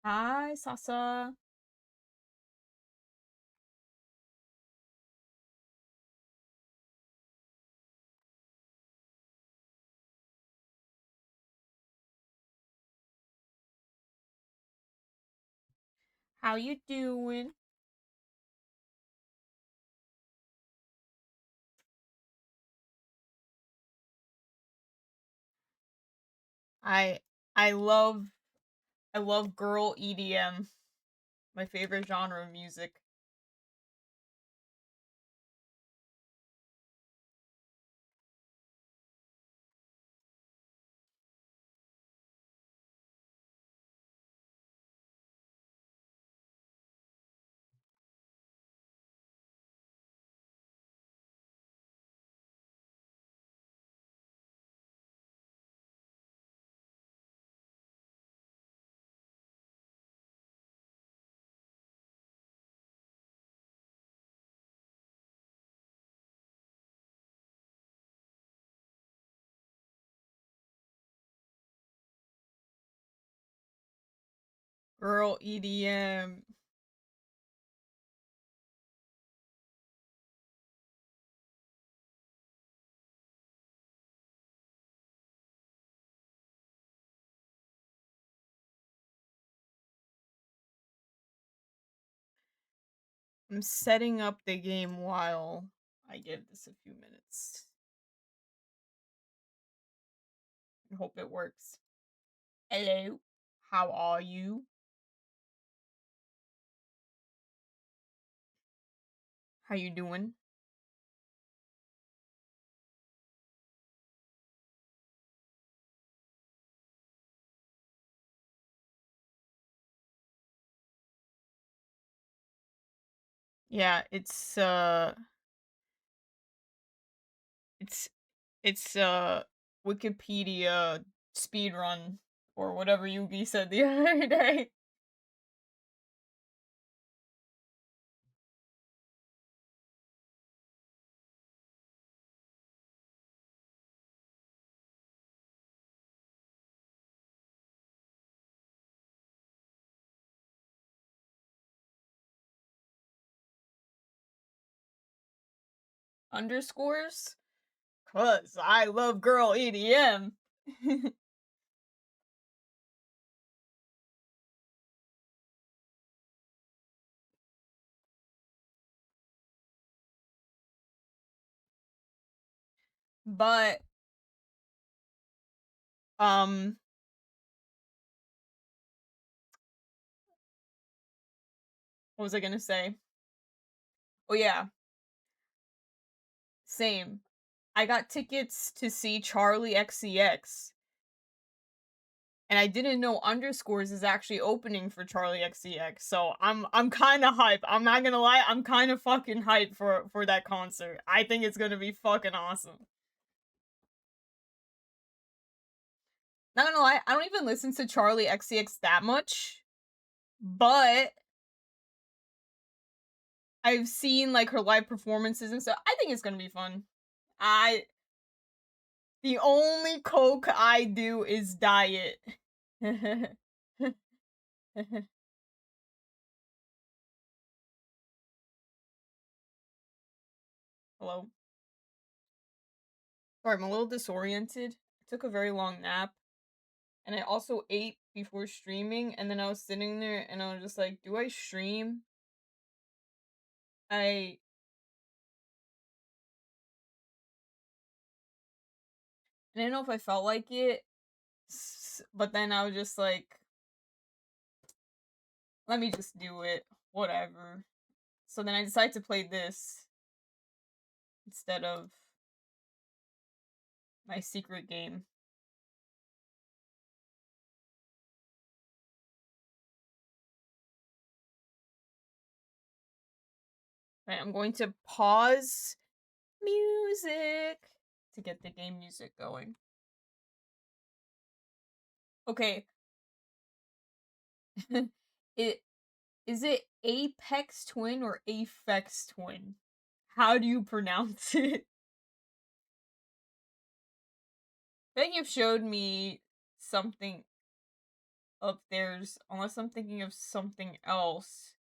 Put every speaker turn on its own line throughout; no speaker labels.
Hi, Sasa. How you doing? I I love I love girl EDM. My favorite genre of music. Girl EDM. I'm setting up the game while I give this a few minutes. I hope it works. Hello. How are you? How you doing? Yeah, it's it's Wikipedia speedrun or whatever Yugi said the other day. Underscores? Cause I love girl EDM. But um what was I gonna say? Oh yeah, same. I got tickets to see Charlie XCX. And I didn't know Underscores is actually opening for Charlie XCX. So I'm kinda hype. I'm not gonna lie, I'm kinda fucking hyped for that concert. I think it's gonna be fucking awesome. Not gonna lie, I don't even listen to Charlie XCX that much. But I've seen like her live performances and stuff. I think it's gonna be fun. I The only coke I do is diet. Hello. Sorry, I'm a little disoriented. I took a very long nap, and I also ate before streaming. And then I was sitting there, and I was just like, "Do I stream?" I I didn't know if I felt like it, but then I was just like, "Let me just do it. Whatever." So then I decided to play this instead of my secret game. Right, I'm going to pause music to get the game music going. Okay. it Is it Apex Twin or Aphex Twin? How do you pronounce it? I think you've showed me something. up there's, unless I'm thinking of something else.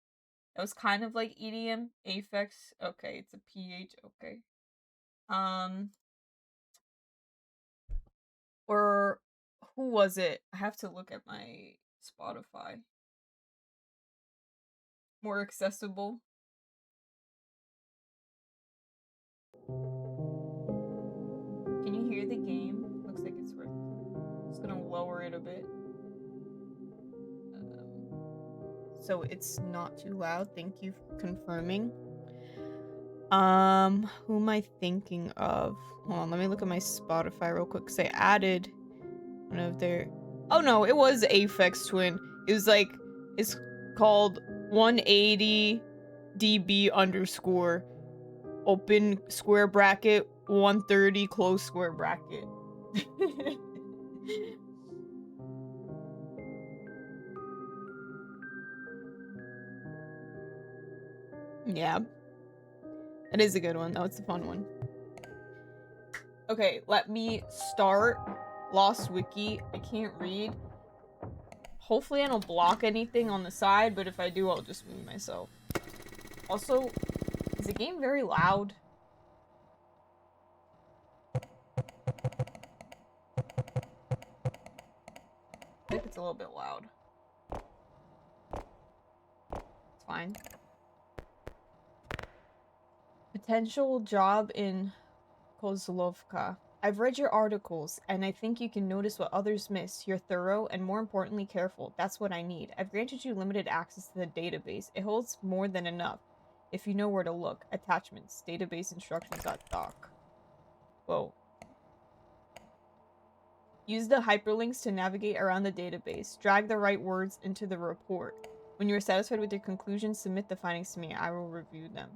That was kind of like EDM. Aphex. Okay, it's a PH. Okay. Or who was it? I have to look at my Spotify. More accessible. Can you hear the game? Looks like it's working. Just gonna lower it a bit. So it's not too loud. Thank you for confirming. Who am I thinking of? Hold on, let me look at my Spotify real quick. Cause I added one of their. Oh no, it was Aphex Twin. It was like, it's called 180 dB underscore open square bracket 130 close square bracket. Yeah, that is a good one. That was a fun one. Okay, let me start Lost Wiki. I can't read. Hopefully I don't block anything on the side, but if I do, I'll just mute myself. Also, is the game very loud? I think it's a little bit loud. It's fine. Potential job in Kozlovka. I've read your articles, and I think you can notice what others miss. You're thorough and, more importantly, careful. That's what I need. I've granted you limited access to the database. It holds more than enough, if you know where to look. Attachments. Database instructions.doc. Whoa. Use the hyperlinks to navigate around the database. Drag the right words into the report. When you are satisfied with your conclusions, submit the findings to me. I will review them.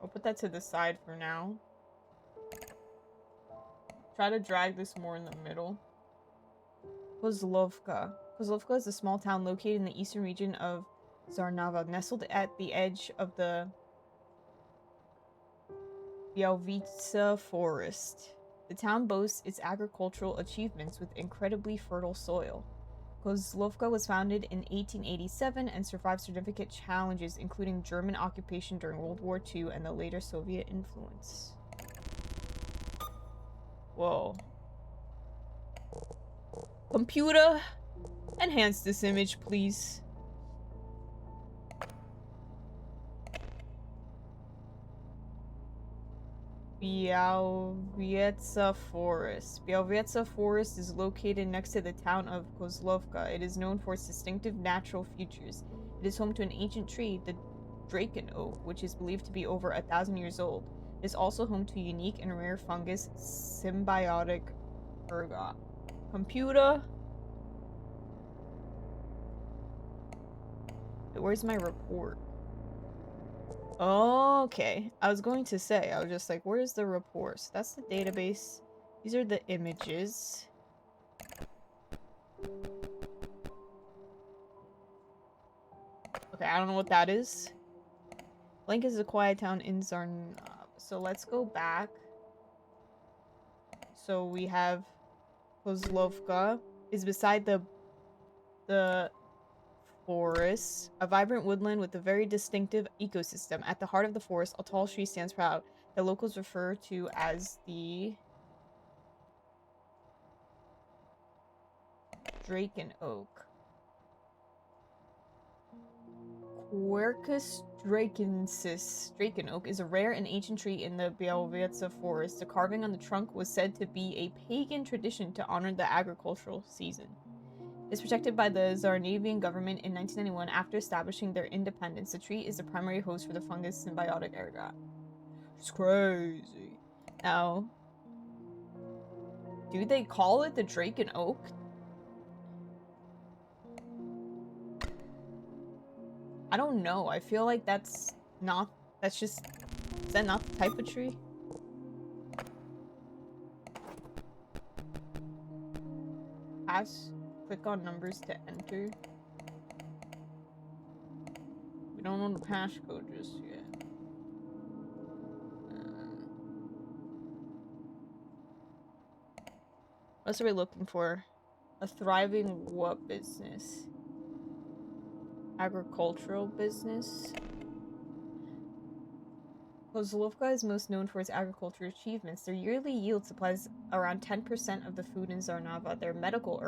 I'll put that to the side for now. Try to drag this more in the middle. Kozlovka. Kozlovka is a small town located in the eastern region of Zarnava, nestled at the edge of the Białowieża forest. The town boasts its agricultural achievements with incredibly fertile soil. Kozlovka was founded in 1887 and survived significant challenges, including German occupation during World War II and the later Soviet influence. Whoa. Computer, enhance this image, please. Białowieża Forest. Białowieża Forest is located next to the town of Kozlovka. It is known for its distinctive natural features. It is home to an ancient tree, the Draken Oak, which is believed to be over 1,000 years old. It is also home to a unique and rare fungus, symbiotic ergot. Computer? Where's my report? Okay, I was going to say, I was just like, where's the reports? That's the database. These are the images. Okay, I don't know what that is. Blank is a quiet town in Zarnava. So let's go back. So we have Kozlovka is beside the forest, a vibrant woodland with a very distinctive ecosystem. At the heart of the forest, a tall tree stands proud that locals refer to as the Draken Oak. Quercus drakensis. Draken Oak is a rare and ancient tree in the Białowieża forest. The carving on the trunk was said to be a pagan tradition to honor the agricultural season. It's protected by the Zarnavian government in 1991 after establishing their independence. The tree is the primary host for the fungus symbiotic ergot. It's crazy. Now, do they call it the Draken Oak? I don't know. I feel like that's just, is that not the type of tree? Pass. Click on numbers to enter. We don't know the passcode just yet. What are we looking for? A thriving what business? Agricultural business? Kozlovka is most known for its agriculture achievements. Their yearly yield supplies around 10% of the food in Zarnava. Their medicinal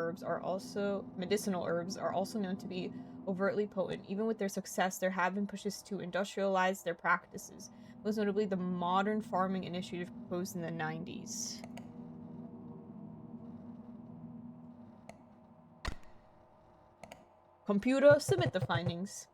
herbs are also known to be overtly potent. Even with their success, there have been pushes to industrialize their practices, most notably the modern farming initiative proposed in the 90s. Computer, submit the findings.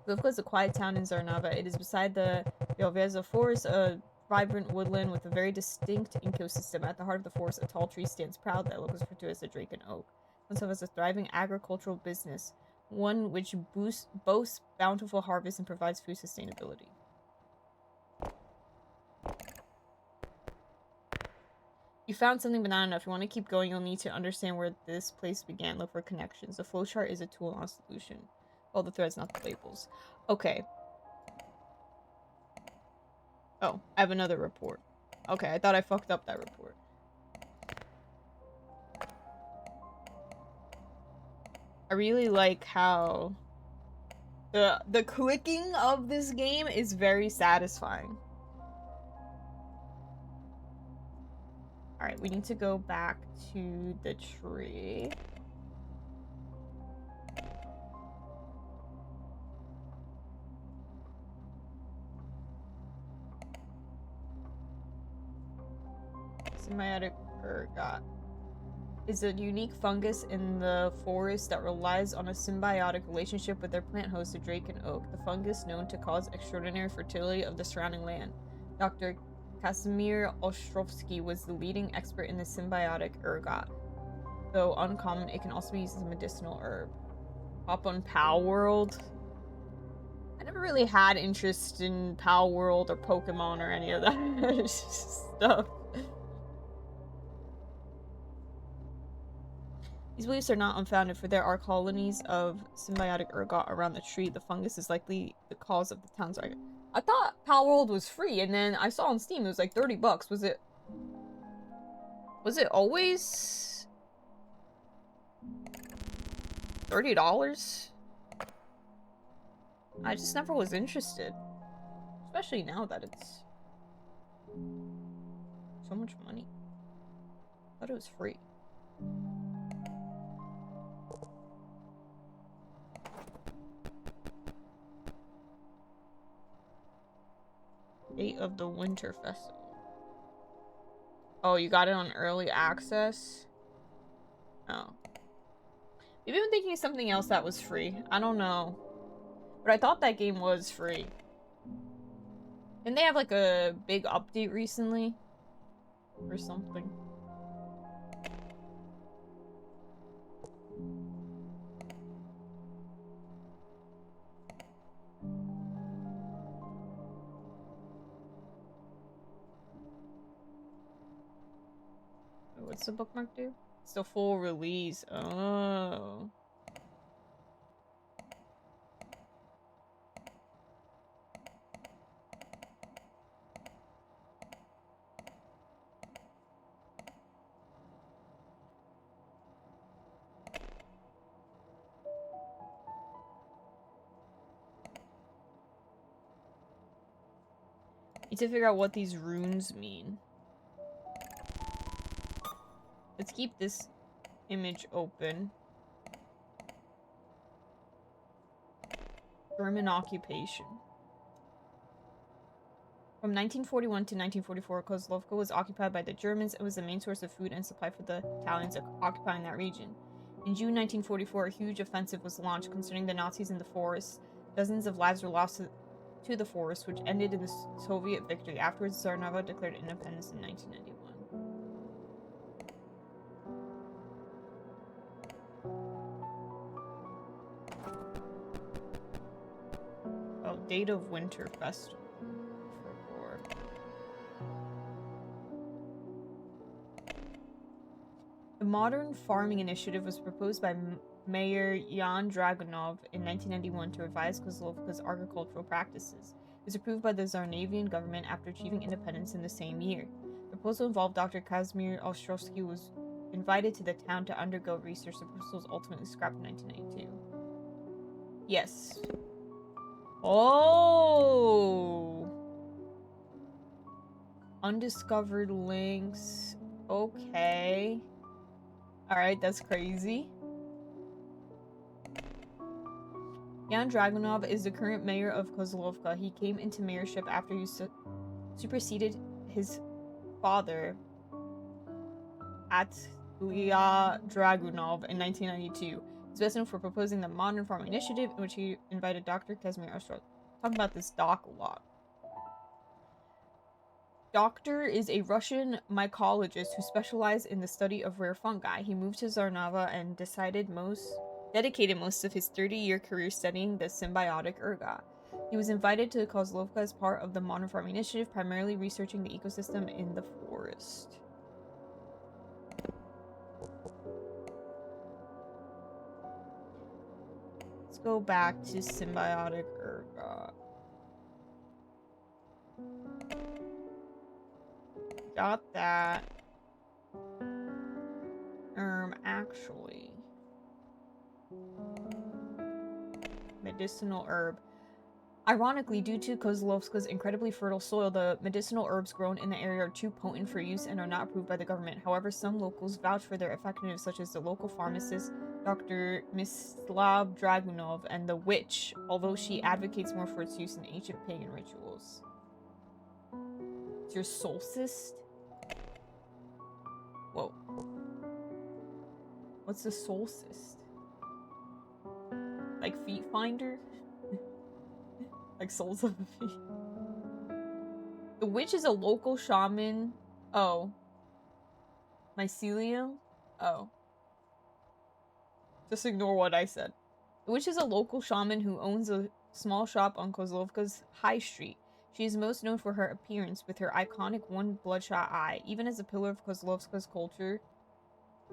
Kozlovka is a quiet town in Zarnava. It is beside the Yelveza Forest, a vibrant woodland with a very distinct ecosystem. At the heart of the forest, a tall tree stands proud that locals refer to as the Drake and Oak. Kozlovka has a thriving agricultural business, one which boasts bountiful harvests and provides food sustainability. You found something, but not enough. If you want to keep going, you'll need to understand where this place began. Look for connections. The flowchart is a tool, not a solution. All the threads, not the labels. Okay. Oh, I have another report. Okay, I thought I fucked up that report. I really like how the clicking of this game is very satisfying. Alright, we need to go back to the tree. Symbiotic ergot is a unique fungus in the forest that relies on a symbiotic relationship with their plant host, the drake and oak. The fungus known to cause extraordinary fertility of the surrounding land. Dr. Kasimir Ostrovsky was the leading expert in the symbiotic ergot. Though uncommon, it can also be used as a medicinal herb. Pop on Pal World. I never really had interest in Pal World or Pokemon or any of that stuff. These beliefs are not unfounded, for there are colonies of symbiotic ergot around the tree. The fungus is likely the cause of the town's... I thought Pal World was free, and then I saw on Steam it was like $30. Was it always $30? I just never was interested. Especially now that it's so much money. I thought it was free. Date of the Winter Festival. Oh, you got it on early access? Oh. Maybe I'm thinking of something else that was free. I don't know. But I thought that game was free. Didn't they have like a big update recently? Or something? What's the bookmark do? It's the full release. Oh. Need to figure out what these runes mean. Let's keep this image open. German occupation. From 1941 to 1944, Kozlovka was occupied by the Germans. It was the main source of food and supply for the Italians occupying that region. In June 1944, a huge offensive was launched concerning the Nazis in the forest. Dozens of lives were lost to the forest, which ended in the Soviet victory. Afterwards, Zarnava declared independence in 1991. Oh, date of Winter Festival. The modern farming initiative was proposed by Mayor Jan Dragunov in 1991 to revise Kozlovka's agricultural practices. It was approved by the Tsarnavian government after achieving independence in the same year. The proposal involved Dr. Kazimir Ostrovsky was invited to the town to undergo research. The proposal was ultimately scrapped in 1992. Yes. Oh! Undiscovered links. Okay. Alright, that's crazy. Jan Dragunov is the current mayor of Kozlovka. He came into mayorship after he superseded his father, Atlia Dragunov, in 1992. He's best known for proposing the Modern Farm Initiative, in which he invited Dr. Kazimir Ostrov. Talking about this doc a lot. Doctor is a Russian mycologist who specialized in the study of rare fungi. He moved to Zarnava and dedicated most of his 30-year career studying the symbiotic ergot. He was invited to Kozlovka as part of the Modern Farm Initiative, primarily researching the ecosystem in the forest. Let's go back to symbiotic ergot. Got that. Actually. Medicinal herb. Ironically, due to Kozlovska's incredibly fertile soil, the medicinal herbs grown in the area are too potent for use and are not approved by the government. However, some locals vouch for their effectiveness, such as the local pharmacist, Dr. Mislav Dragunov, and the witch, although she advocates more for its use in ancient pagan rituals. It's your solstice? Whoa. What's the solstice? Like feet finder? Like souls of a feet. The witch is a local shaman. Oh. Mycelium? Oh. Just ignore what I said. The witch is a local shaman who owns a small shop on Kozlovka's High Street. She is most known for her appearance with her iconic one bloodshot eye. Even as a pillar of Kozlovska's culture,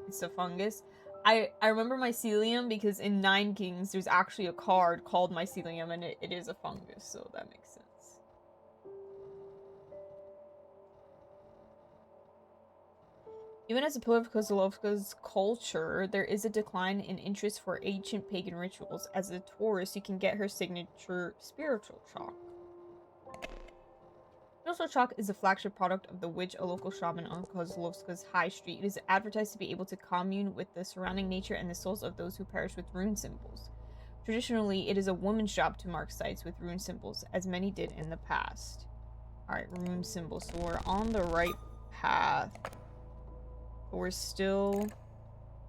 it's a fungus. I remember mycelium because in Nine Kings there's actually a card called mycelium and it is a fungus, so that makes sense. Even as a pillar of Kozlovka's culture, there is a decline in interest for ancient pagan rituals. As a tourist, you can get her signature spiritual chalk. Spiritual chalk is a flagship product of the witch, a local shaman on Kozlovska's High Street. It is advertised to be able to commune with the surrounding nature and the souls of those who perish with rune symbols. Traditionally, it is a woman's job to mark sites with rune symbols, as many did in the past. Alright, rune symbols. So we're on the right path. But we're still...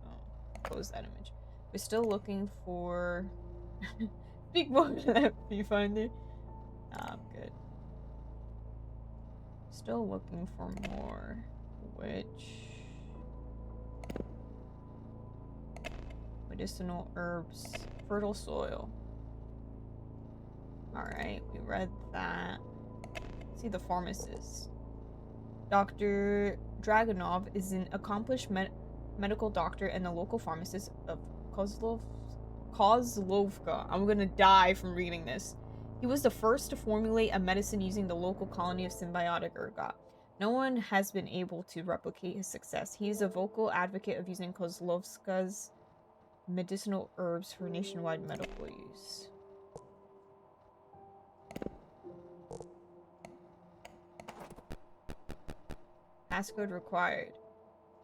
Oh, close that image. We're still looking for... Big one left, you find it? Ah, I'm good. Still looking for more. Which... Medicinal herbs. Fertile soil. Alright, we read that. Let's see the pharmacist. Dr. Dragunov is an accomplished medical doctor and a local pharmacist of Kozlovka. I'm gonna die from reading this. He was the first to formulate a medicine using the local colony of symbiotic ergot. No one has been able to replicate his success. He is a vocal advocate of using Kozlovska's medicinal herbs for nationwide medical use. Passcode required.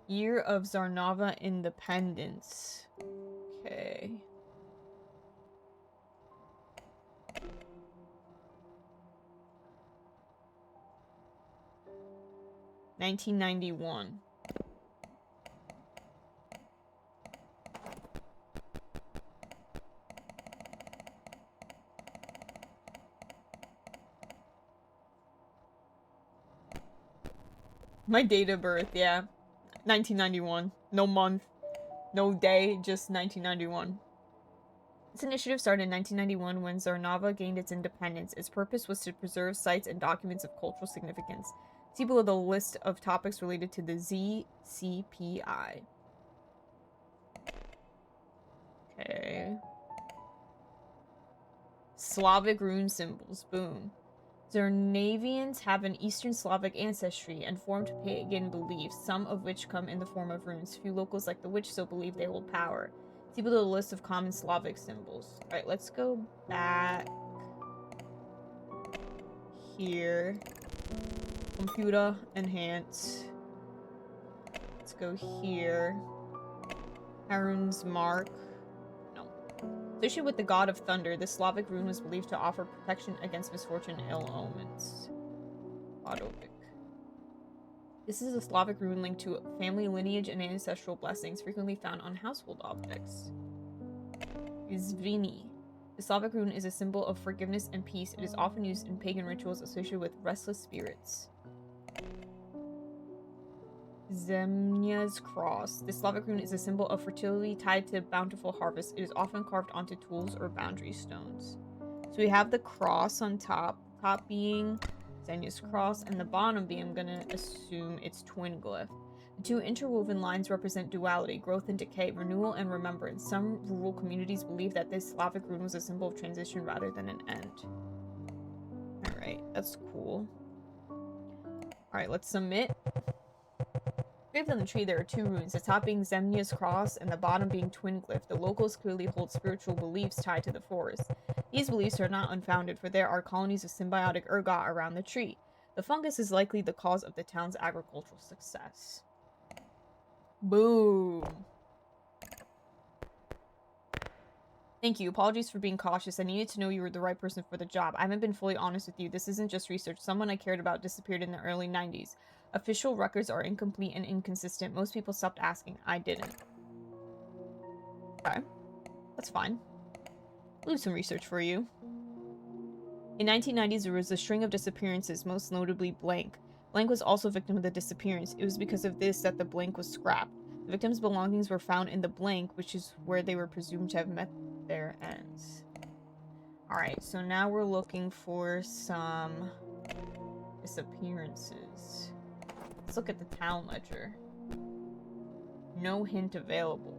Year of Zarnava independence. Okay. $1991. My date of birth, yeah. 1991. No month, no day, just 1991. This initiative started in 1991 when Zarnava gained its independence. Its purpose was to preserve sites and documents of cultural significance. See below the list of topics related to the ZCPI. Okay. Slavic rune symbols. Boom. Zernavians have an Eastern Slavic ancestry and formed pagan beliefs, some of which come in the form of runes. Few locals like the witch still believe they hold power. See below the list of common Slavic symbols. Alright, let's go back here. Computer, enhance. Let's go here. Harun's mark. No. Associated with the god of thunder, this Slavic rune was believed to offer protection against misfortune and ill omens. Vodovic. This is a Slavic rune linked to family lineage and ancestral blessings, frequently found on household objects. Izvini. The Slavic rune is a symbol of forgiveness and peace. It is often used in pagan rituals associated with restless spirits. Zemnya's cross. The Slavic rune is a symbol of fertility tied to bountiful harvest. It is often carved onto tools or boundary stones. So we have the cross on top being Zemnya's cross, and the bottom being, I'm gonna assume it's twin glyph. The two interwoven lines represent duality, growth and decay, renewal and remembrance. Some rural communities believe that this Slavic rune was a symbol of transition rather than an end. Alright, that's cool. Alright, let's submit. Engraved on the tree, there are two runes, the top being Zemnya's cross and the bottom being twin glyph. The locals clearly hold spiritual beliefs tied to the forest. These beliefs are not unfounded, for there are colonies of symbiotic ergot around the tree. The fungus is likely the cause of the town's agricultural success. Boom. Thank you. Apologies for being cautious. I needed to know you were the right person for the job. I haven't been fully honest with you. This isn't just research. Someone I cared about disappeared in the early 90s. Official records are incomplete and inconsistent. Most people stopped asking. I didn't. Okay. That's fine. I'll do some research for you. In 1990s, there was a string of disappearances, most notably Blank. Blank was also a victim of the disappearance. It was because of this that the Blank was scrapped. The victim's belongings were found in the Blank, which is where they were presumed to have met their ends. Alright, so now we're looking for some disappearances. Let's look at the town ledger. No hint available.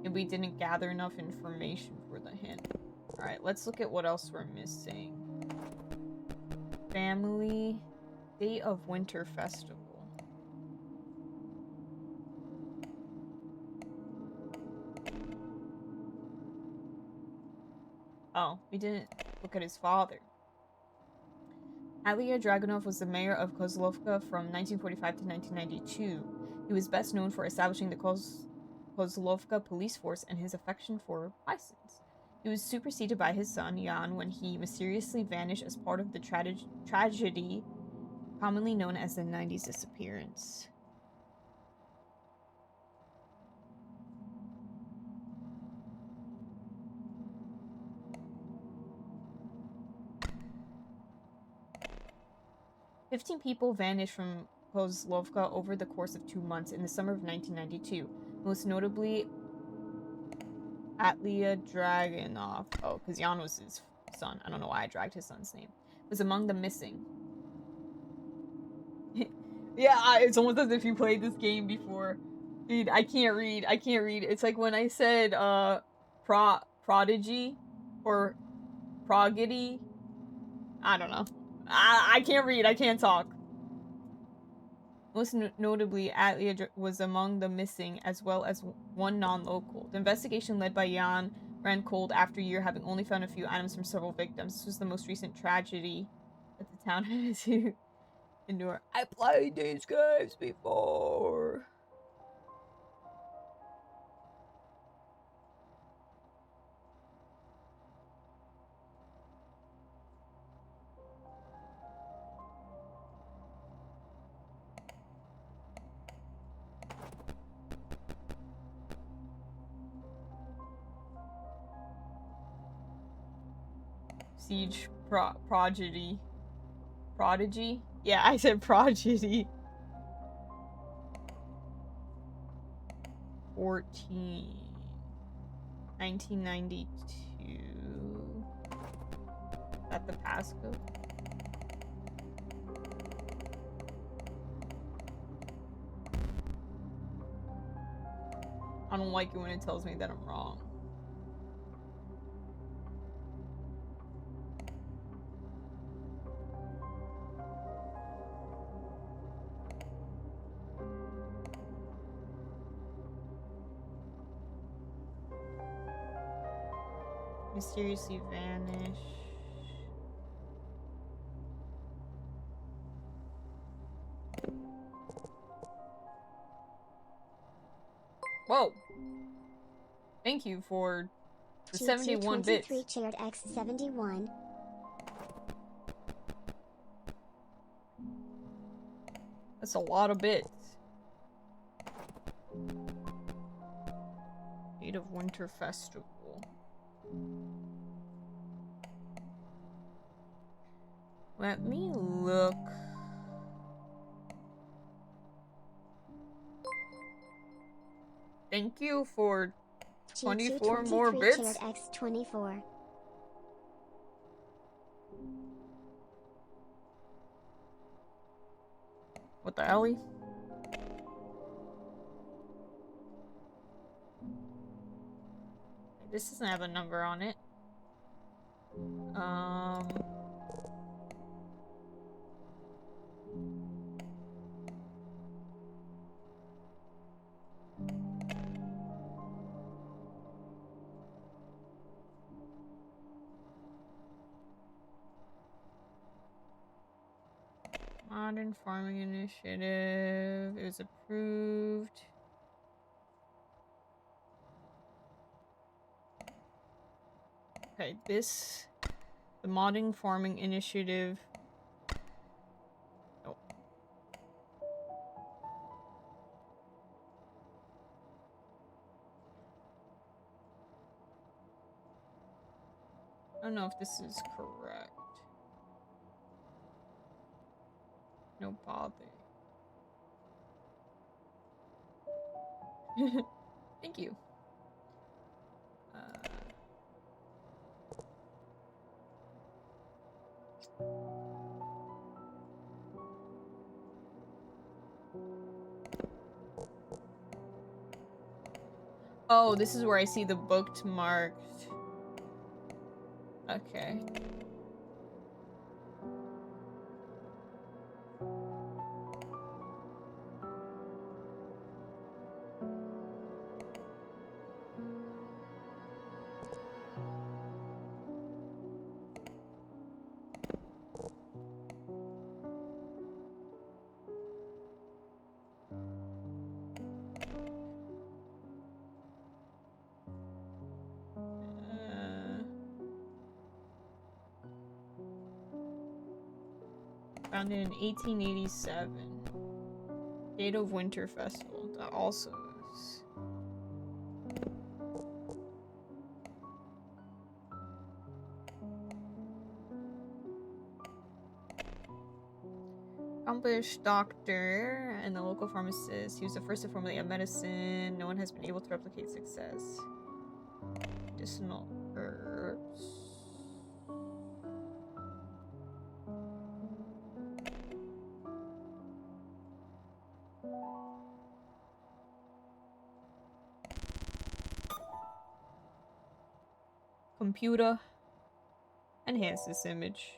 And we didn't gather enough information for the hint. Alright, let's look at what else we're missing. Family. Day of Winter Festival. Oh, we didn't look at his father. Alia Dragunov was the mayor of Kozlovka from 1945 to 1992. He was best known for establishing the Kozlovka police force and his affection for bisons. He was superseded by his son, Jan, when he mysteriously vanished as part of the tragedy commonly known as the 90s disappearance. "15 people vanished from Kozlovka over the course of 2 months in the summer of 1992. Most notably, Atlia Dragunov, oh, because Jan was his son. I don't know why I dragged his son's name. Was among the missing." Yeah, it's almost as if you played this game before. Dude, I can't read. I can't read. It's like when I said, prodigy or progity. I don't know. I can't read. I can't talk. Most notably, Atlia was among the missing, as well as one non-local. The investigation led by Jan ran cold after a year, having only found a few items from several victims. This was the most recent tragedy that the town had to endure. I played these games before. Siege prodigy. Prodigy? Yeah, I said prodigy. 14. 1992. Is that the passcode? I don't like it when it tells me that I'm wrong. Mysteriously vanish. Whoa! Thank you for the 71 bits.
Chaired X71.
That's a lot of bits. Date of Winter Festival. Let me look. Thank you for 24 more bits.
Chaired X24.
What the Ellie? This doesn't have a number on it. Modern Farming Initiative. It was approved. Okay, this... The Modern Farming Initiative... Oh. I don't know if this is correct. No bother. Thank you. Oh, this is where I see the booked marked. Okay. Founded in 1887. Date of Winter Festival. That also is. Accomplished doctor and the local pharmacist. He was the first to formulate a medicine. No one has been able to replicate success. Medicinal herbs. Computer. Enhance this image.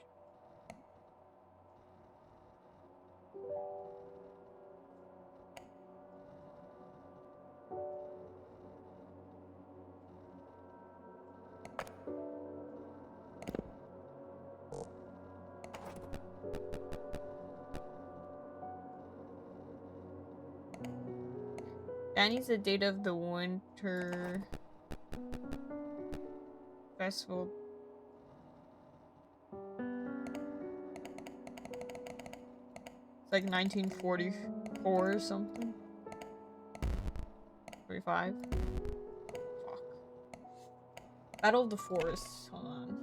That needs the date of the Winter Festival. It's like 1944 or something. 45. Fuck. Battle of the Forests. Hold on.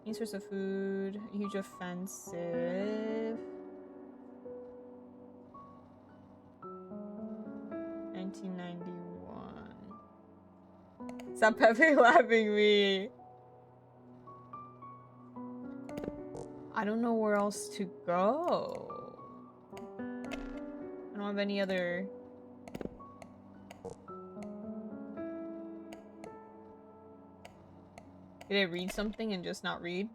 Any source of food. Huge offensive. 1991. Stop Pepe laughing me. I don't know where else to go. I don't have any other Did I read something and just not read?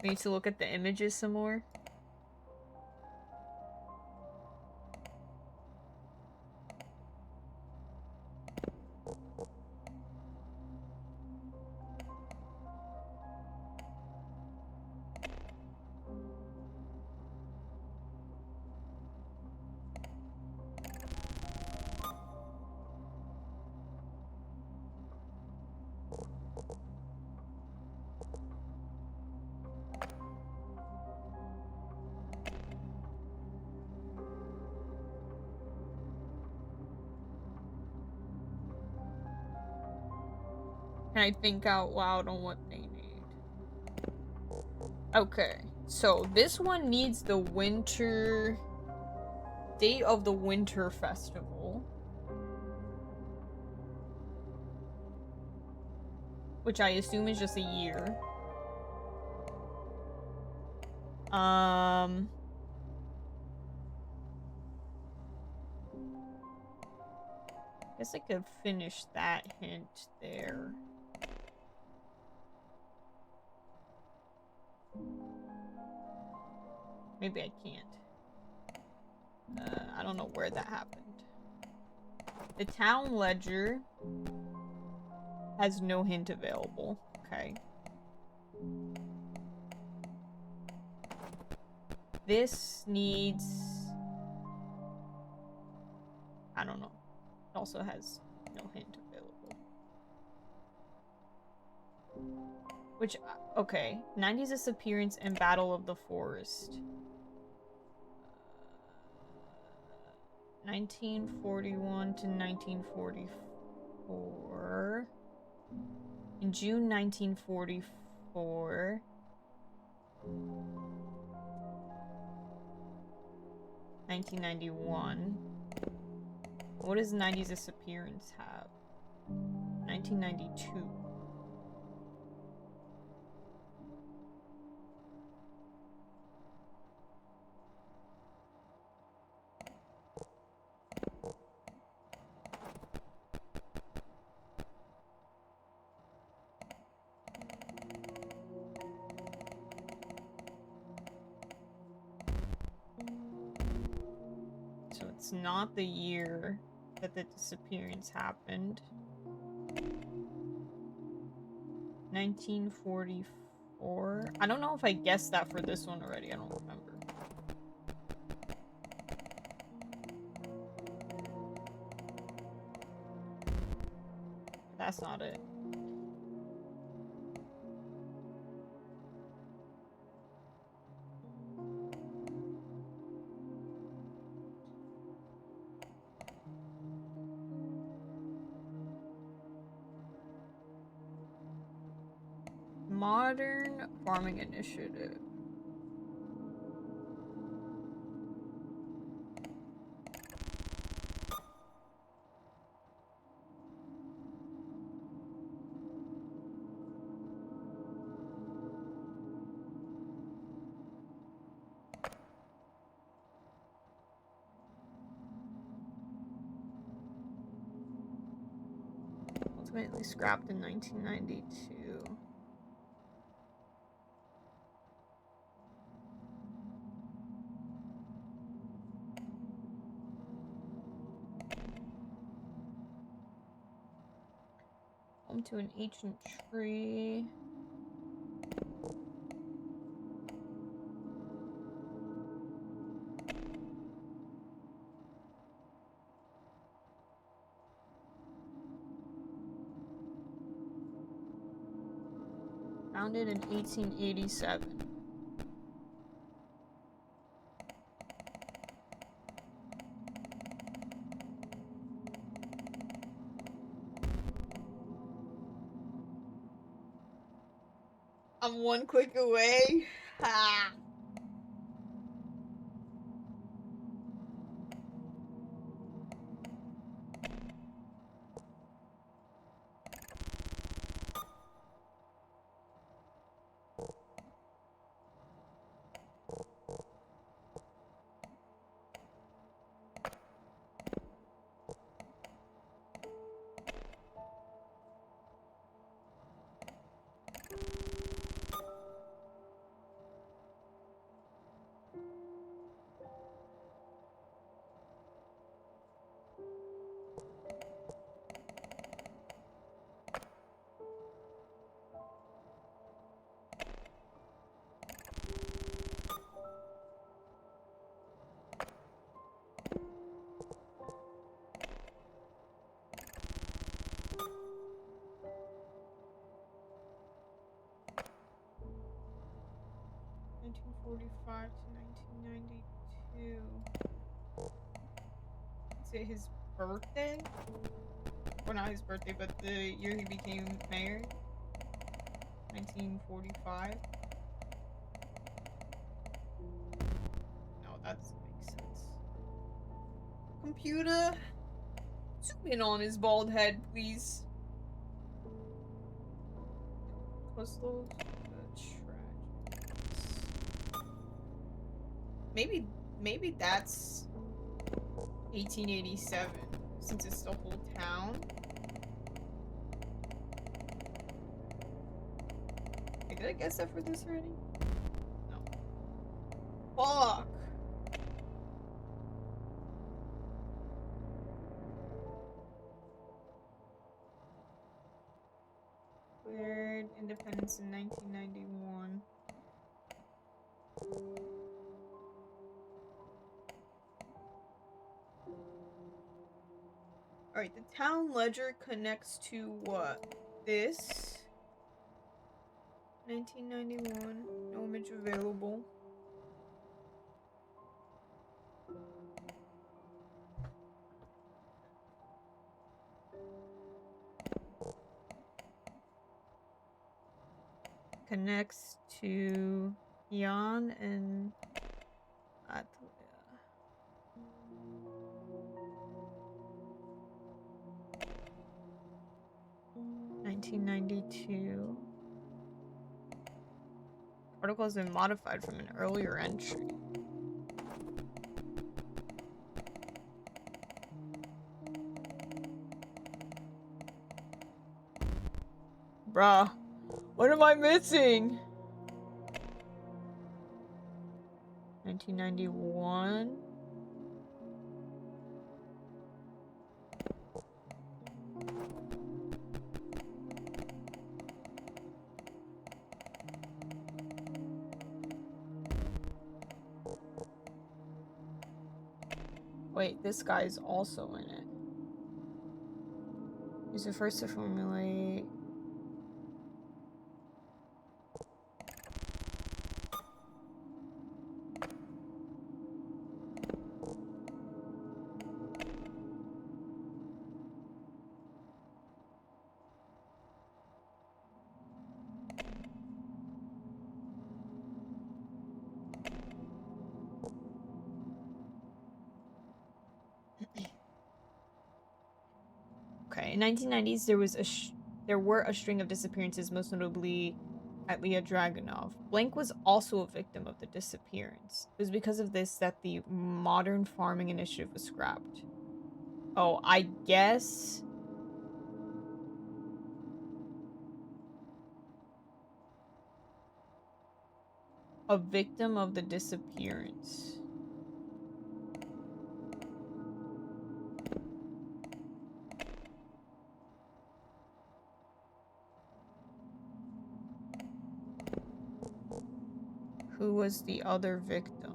We need to look at the images some more. Can I think out loud on what they need? Okay, so this one needs the winter... date of the winter festival. Which I assume is just a year. Guess I could finish that hint there. Maybe I can't. I don't know where that happened. The town ledger has no hint available. Okay. This needs... I don't know. It also has no hint available. Which, okay. 90s disappearance and Battle of the Forest. 1941 to 1944. In June 1944. 1991. What does 90s disappearance have? 1992. So it's not the year that the disappearance happened. 1944. I don't know if I guessed that for this one already. I don't remember. That's not it. Modern farming initiative. Ultimately scrapped in 1992. Home to an ancient tree. Founded in 1887. I'm one click away. Ha! 1945 to 1992. Is it his birthday? Or not his birthday, but the year he became mayor? 1945? No, that doesn't make sense. Computer, zoom in on his bald head, please. Kozlovka tragedies. Maybe that's 1887, since it's the whole town. Wait, did I guess that for this already? No. Fuck! Declared independence in 1991. Alright, the town ledger connects to what? This. 1991. No image available. Connects to Jan and Atlia. 1992. Article has been modified from an earlier entry. Bruh, what am I missing? 1991. Wait, this guy's also in it. He's the first to formulate. Okay, in 1990s there were a string of disappearances, most notably Atlia Dragunov. Blank was also a victim of the disappearance. It was because of this that the Modern Farming Initiative was scrapped. Oh, I guess a victim of the disappearance. Who was the other victim?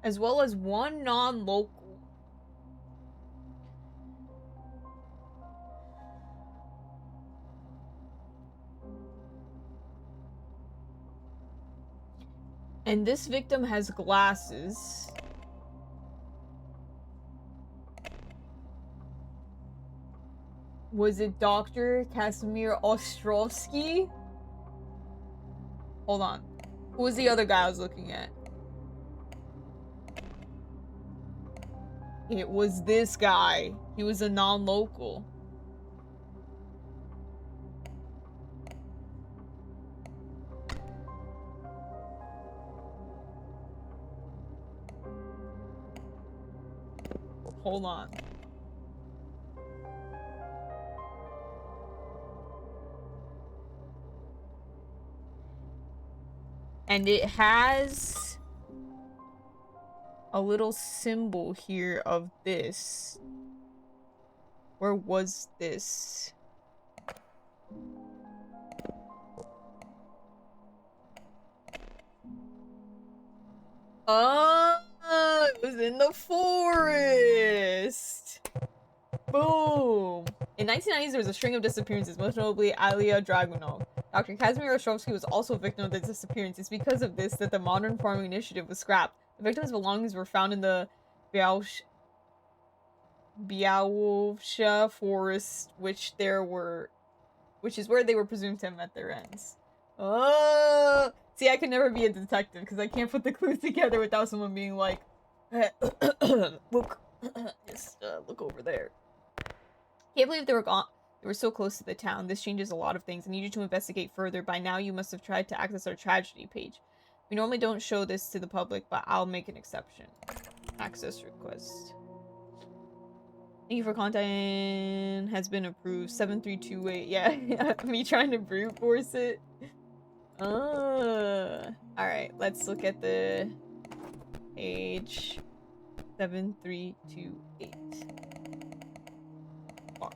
As well as one non-local. And this victim has glasses. Was it Dr. Casimir Ostrovsky? Hold on. Who was the other guy I was looking at? It was this guy. He was a non-local. Hold on. And it has a little symbol here of this. Where was this? Oh, it was in the forest. Boom. In 1990s, there was a string of disappearances, most notably Alia Dragunov. Dr. Kazimir Ostrovsky was also a victim of the disappearance. It's because of this that the Modern Farming Initiative was scrapped. The victim's belongings were found in the Białowieża forest, which is where they were presumed to have met their ends. Oh, see, I can never be a detective because I can't put the clues together without someone being like, look, just look over there. Can't believe they were gone. They were so close to the town. This changes a lot of things. I need you to investigate further. By now, you must have tried to access our tragedy page. We normally don't show this to the public, but I'll make an exception. Access request. Thank you for content. Has been approved. 7328. Yeah, me trying to brute force it. Alright, let's look at the page. 7328. Fuck.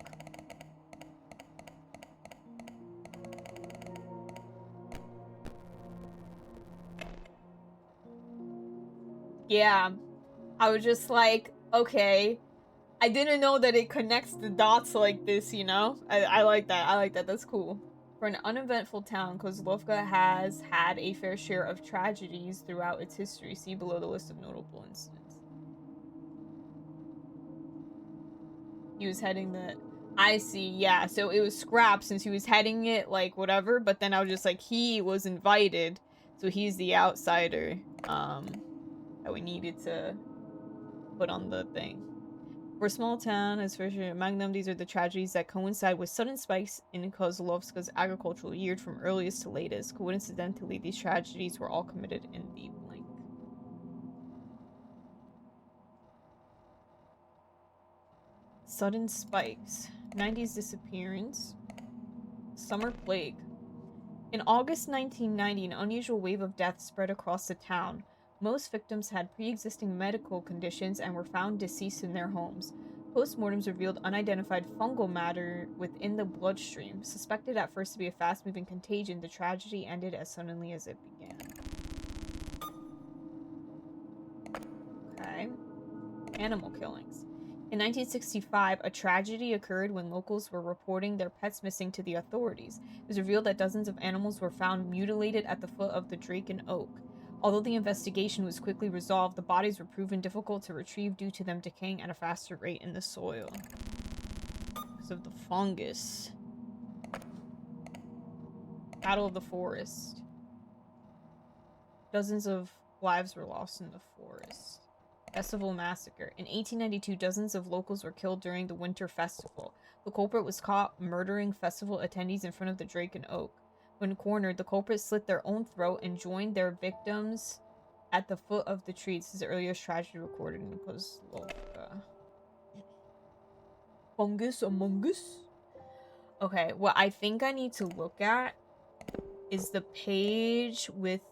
Yeah. I was just like, okay. I didn't know that it connects the dots like this, you know? I like that. I like that. That's cool. For an uneventful town, Kozlovka has had a fair share of tragedies throughout its history. See below the list of notable incidents. He was heading the... I see, yeah. So it was scrapped since he was heading it, like, whatever. But then I was just like, he was invited. So he's the outsider, that we needed to put on the thing. For a small town, as for Magnum, these are the tragedies that coincide with sudden spikes in Kozlovska's agricultural year from earliest to latest. Coincidentally, these tragedies were all committed in the blank. Sudden spikes. 90s disappearance. Summer plague. In August 1990, an unusual wave of deaths spread across the town. Most victims had pre-existing medical conditions and were found deceased in their homes. Postmortems revealed unidentified fungal matter within the bloodstream. Suspected at first to be a fast-moving contagion, the tragedy ended as suddenly as it began. Okay. Animal killings. In 1965, a tragedy occurred when locals were reporting their pets missing to the authorities. It was revealed that dozens of animals were found mutilated at the foot of the Draken Oak. Although the investigation was quickly resolved, the bodies were proven difficult to retrieve due to them decaying at a faster rate in the soil. Because of the fungus. Battle of the Forest. Dozens of lives were lost in the forest. Festival massacre. In 1892, dozens of locals were killed during the winter festival. The culprit was caught murdering festival attendees in front of the Draken Oak. When cornered, the culprits slit their own throat and joined their victims at the foot of the tree. This is the earliest tragedy recorded in Kozlovka. Fungus among us? Okay, what I think I need to look at is the page with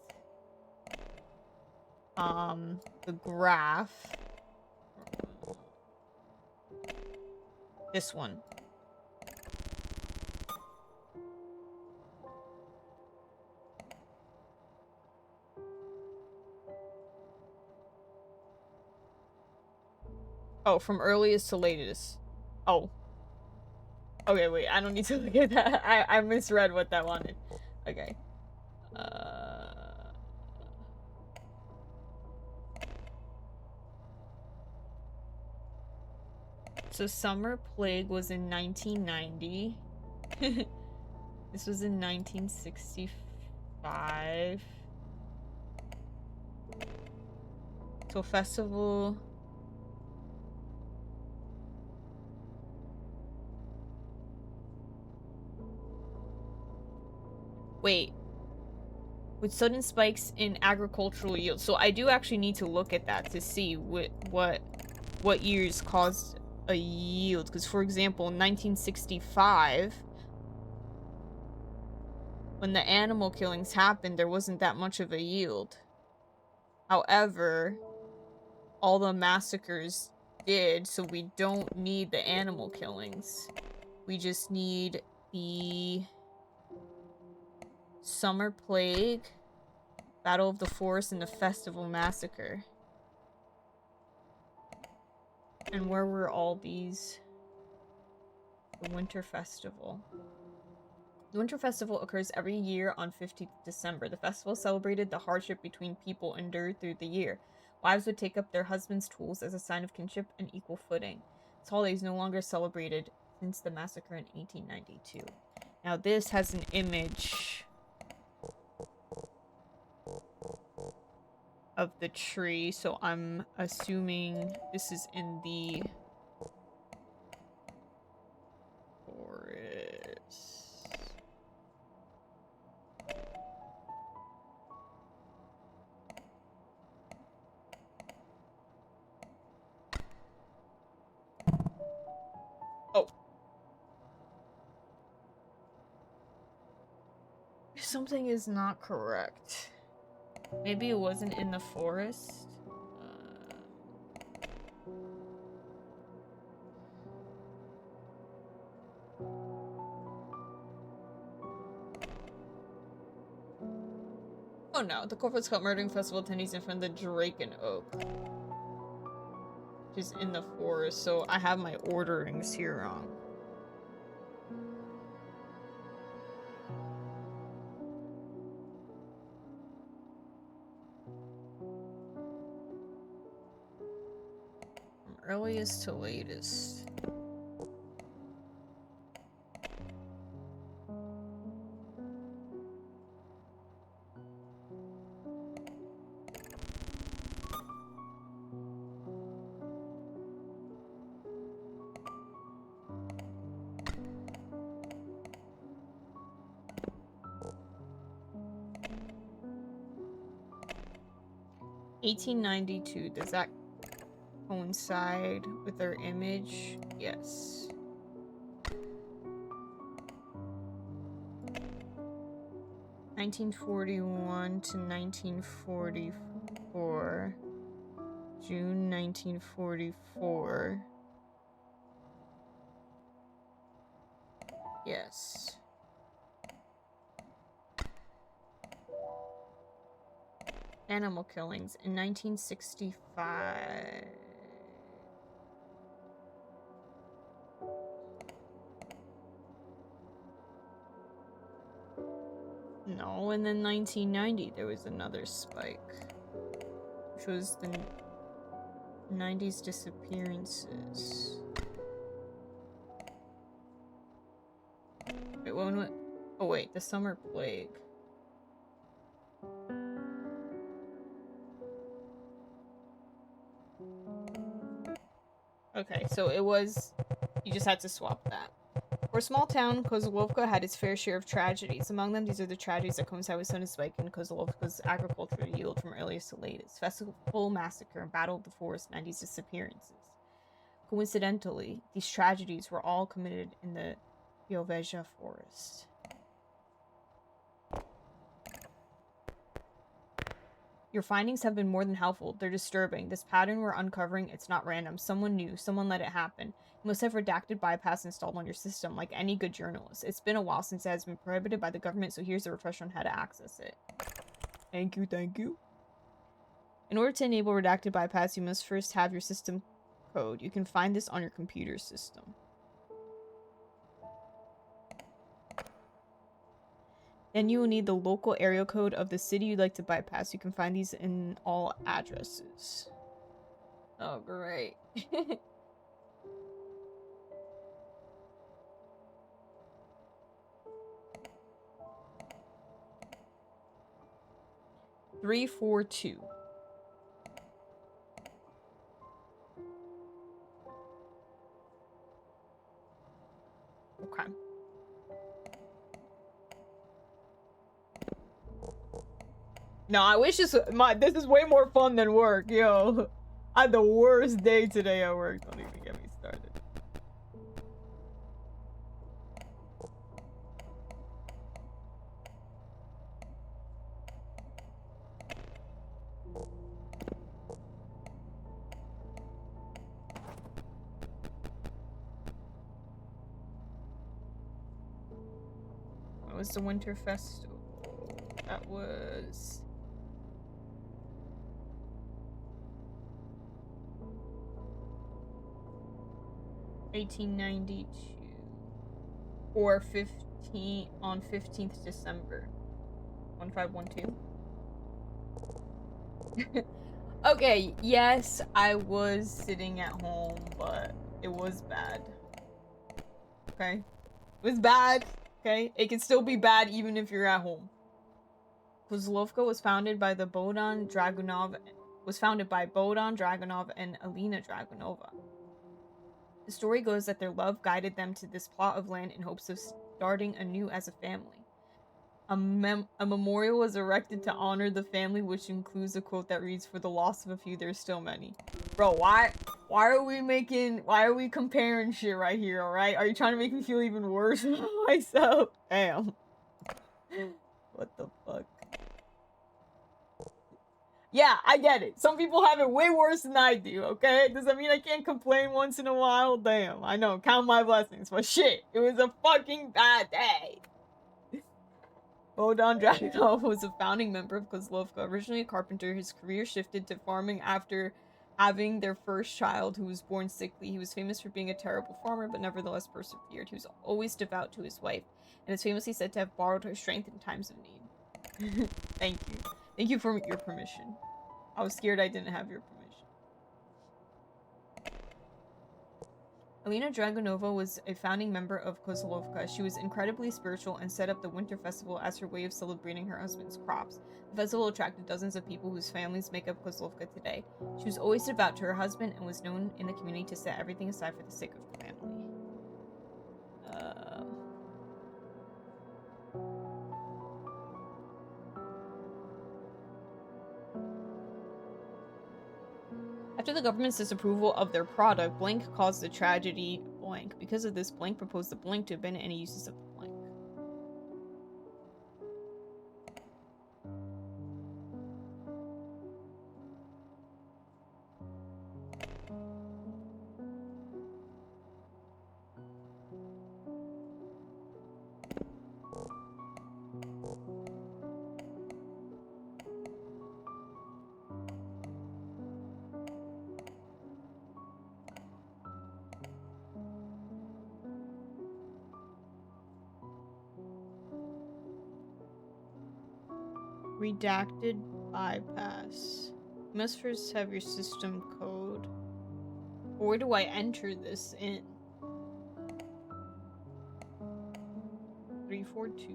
the graph. This one. Oh, from earliest to latest. Oh. Okay, wait, I don't need to look at that. I misread what that wanted. Okay. So Summer Plague was in 1990. This was in 1965. So festival... Wait. With sudden spikes in agricultural yield. So I do actually need to look at that to see what years caused a yield. Because, for example, in 1965... when the animal killings happened, there wasn't that much of a yield. However, all the massacres did, so we don't need the animal killings. We just need the Summer Plague, Battle of the Forest, and the Festival Massacre. And where were all these? The Winter Festival. The Winter Festival occurs every year on 15th December. The festival celebrated the hardship between people endured through the year. Wives would take up their husbands' tools as a sign of kinship and equal footing. This holiday is no longer celebrated since the massacre in 1892. Now this has an image of the tree, so I'm assuming this is in the forest. Oh. Something is not correct. Maybe it wasn't in the forest. Oh no, the Corpus Cup Murdering Festival attendees in front of the Drake and Oak. Which is in the forest, so I have my orderings here wrong. From earliest to latest. $1892, does that coincide with our image? Yes. (1941 to 1944). June 1944. Yes. Animal killings in 1965. No, and then 1990 there was another spike, which was the 90s disappearances. Wait, what? Oh wait, the Summer Plague. Okay, so it was, you just had to swap that. For a small town, Kozlovka had its fair share of tragedies. Among them, these are the tragedies that coincide with sudden spike in Kozlovka's agricultural yield from earliest to latest. Festival Massacre, Battle of the Forest, 90s disappearances. Coincidentally, these tragedies were all committed in the Bioveja forest. Your findings have been more than helpful. They're disturbing. This pattern we're uncovering, it's not random. Someone knew. Someone let it happen. You must have redacted bypass installed on your system, like any good journalist. It's been a while since it has been prohibited by the government, so here's a refresher on how to access it. Thank you, thank you. In order to enable redacted bypass, you must first have your system code. You can find this on your computer system. Then you will need the local area code of the city you'd like to bypass. You can find these in all addresses. Oh, great. Three, 4, 2. Okay. No, I wish this is way more fun than work, yo. I had the worst day today at work. Don't even get me started. was the Winter Festival. That was... $1892. Or 15th December. 1512. Okay, yes, I was sitting at home, but it was bad. Okay? It was bad. Okay? It can still be bad even if you're at home. Kozlovka was founded by Bohdan Dragunov and Alina Dragunova. The story goes that their love guided them to this plot of land in hopes of starting anew as a family. A memorial was erected to honor the family, which includes a quote that reads, "For the loss of a few, there's still many." Bro, why are we comparing shit right here, alright? Are you trying to make me feel even worse about myself? Damn. What the fuck? Yeah, I get it. Some people have it way worse than I do, okay? Does that mean I can't complain once in a while? Damn, I know, count my blessings, but shit, it was a fucking bad day. Bohdan Dragunov was a founding member of Kozlovka. Originally a carpenter, his career shifted to farming after having their first child, who was born sickly. He was famous for being a terrible farmer, but nevertheless persevered. He was always devout to his wife, and is famously said to have borrowed her strength in times of need. Thank you. Thank you for your permission. I was scared I didn't have your permission. Alina Dragunova was a founding member of Kozlovka. She was incredibly spiritual and set up the Winter Festival as her way of celebrating her husband's crops. The festival attracted dozens of people whose families make up Kozlovka today. She was always devout to her husband and was known in the community to set everything aside for the sake of the family. After the government's disapproval of their product, blank caused the tragedy blank. Because of this, blank proposed the blank to abandon any uses of the blank. Redacted bypass. You must first have your system code. Where do I enter this in? 342.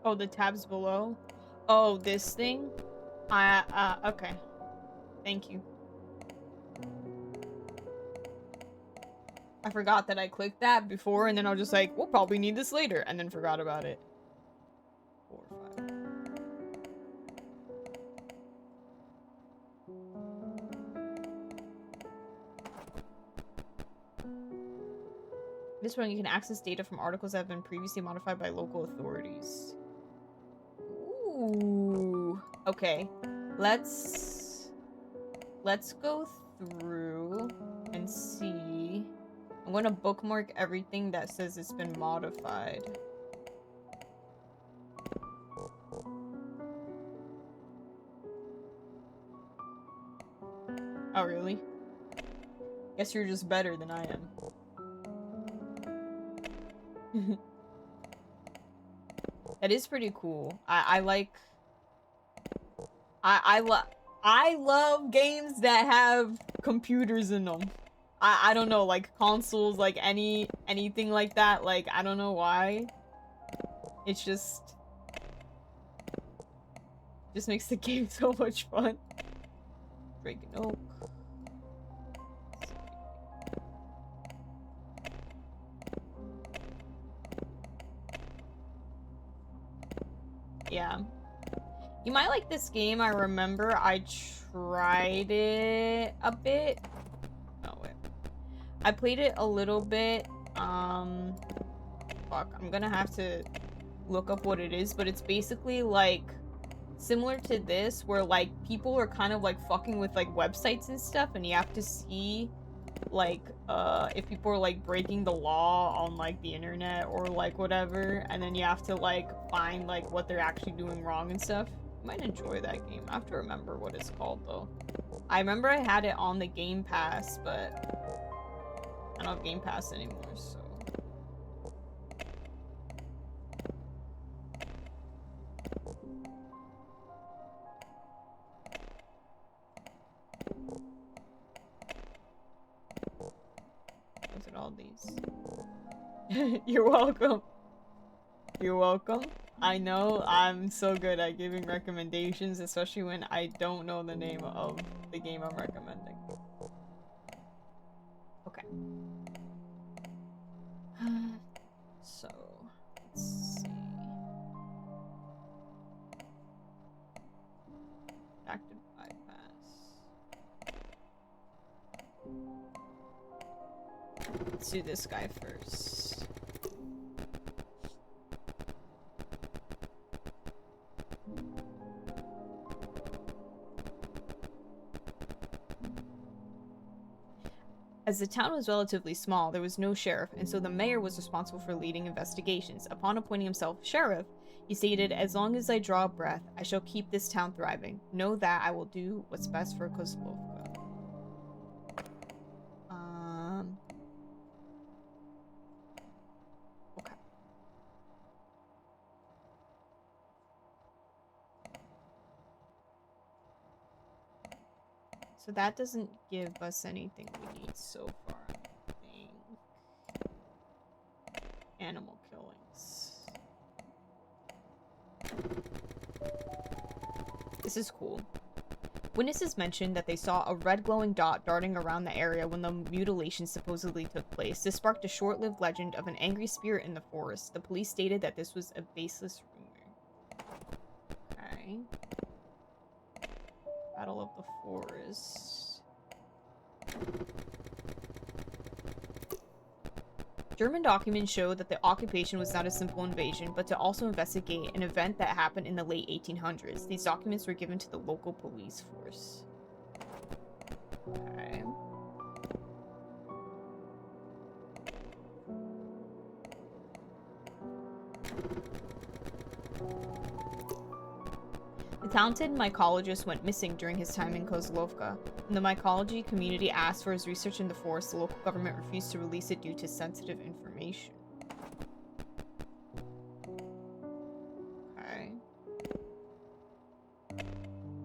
Oh, the tabs below? Oh, this thing? Okay. Thank you. I forgot that I clicked that before, and then I was just like, we'll probably need this later, and then forgot about it. 4, 5. This one, you can access data from articles that have been previously modified by local authorities. Ooh. Okay. Let's go through and see. I'm gonna bookmark everything that says it's been modified. Oh, really? Guess you're just better than I am. That is pretty cool. I love games that have computers in them. I don't know, like consoles, like anything like that. Like, I don't know why. It's just makes the game so much fun. Breaking oak. Yeah. You might like this game. I remember I tried it a bit. Oh, wait. I played it a little bit. Fuck. I'm gonna have to look up what it is, but it's basically like similar to this, where like people are kind of like fucking with like websites and stuff, and you have to see like if people are like breaking the law on like the internet or like whatever, and then you have to like find like what they're actually doing wrong and stuff. I might enjoy that game. I have to remember what it's called though. I remember I had it on the Game Pass, but I don't have Game Pass anymore, so. Look at all these. You're welcome. You're welcome. I know I'm so good at giving recommendations, especially when I don't know the name of the game I'm recommending. Okay. So, let's see. Active bypass. Let's do this guy first. As the town was relatively small, there was no sheriff, and so the mayor was responsible for leading investigations. Upon appointing himself sheriff, he stated, "As long as I draw breath, I shall keep this town thriving. Know that I will do what's best for Kozlovka." Okay. So that doesn't give us anything we need so far, I think. Animal killings. This is cool. Witnesses mentioned that they saw a red glowing dot darting around the area when the mutilation supposedly took place. This sparked a short-lived legend of an angry spirit in the forest. The police stated that this was a baseless rumor. Okay. Battle of the Forest. German documents show that the occupation was not a simple invasion, but to also investigate an event that happened in the late 1800s. These documents were given to the local police force. Okay. The talented mycologist went missing during his time in Kozlovka. When the mycology community asked for his research in the forest, the local government refused to release it due to sensitive information. Okay.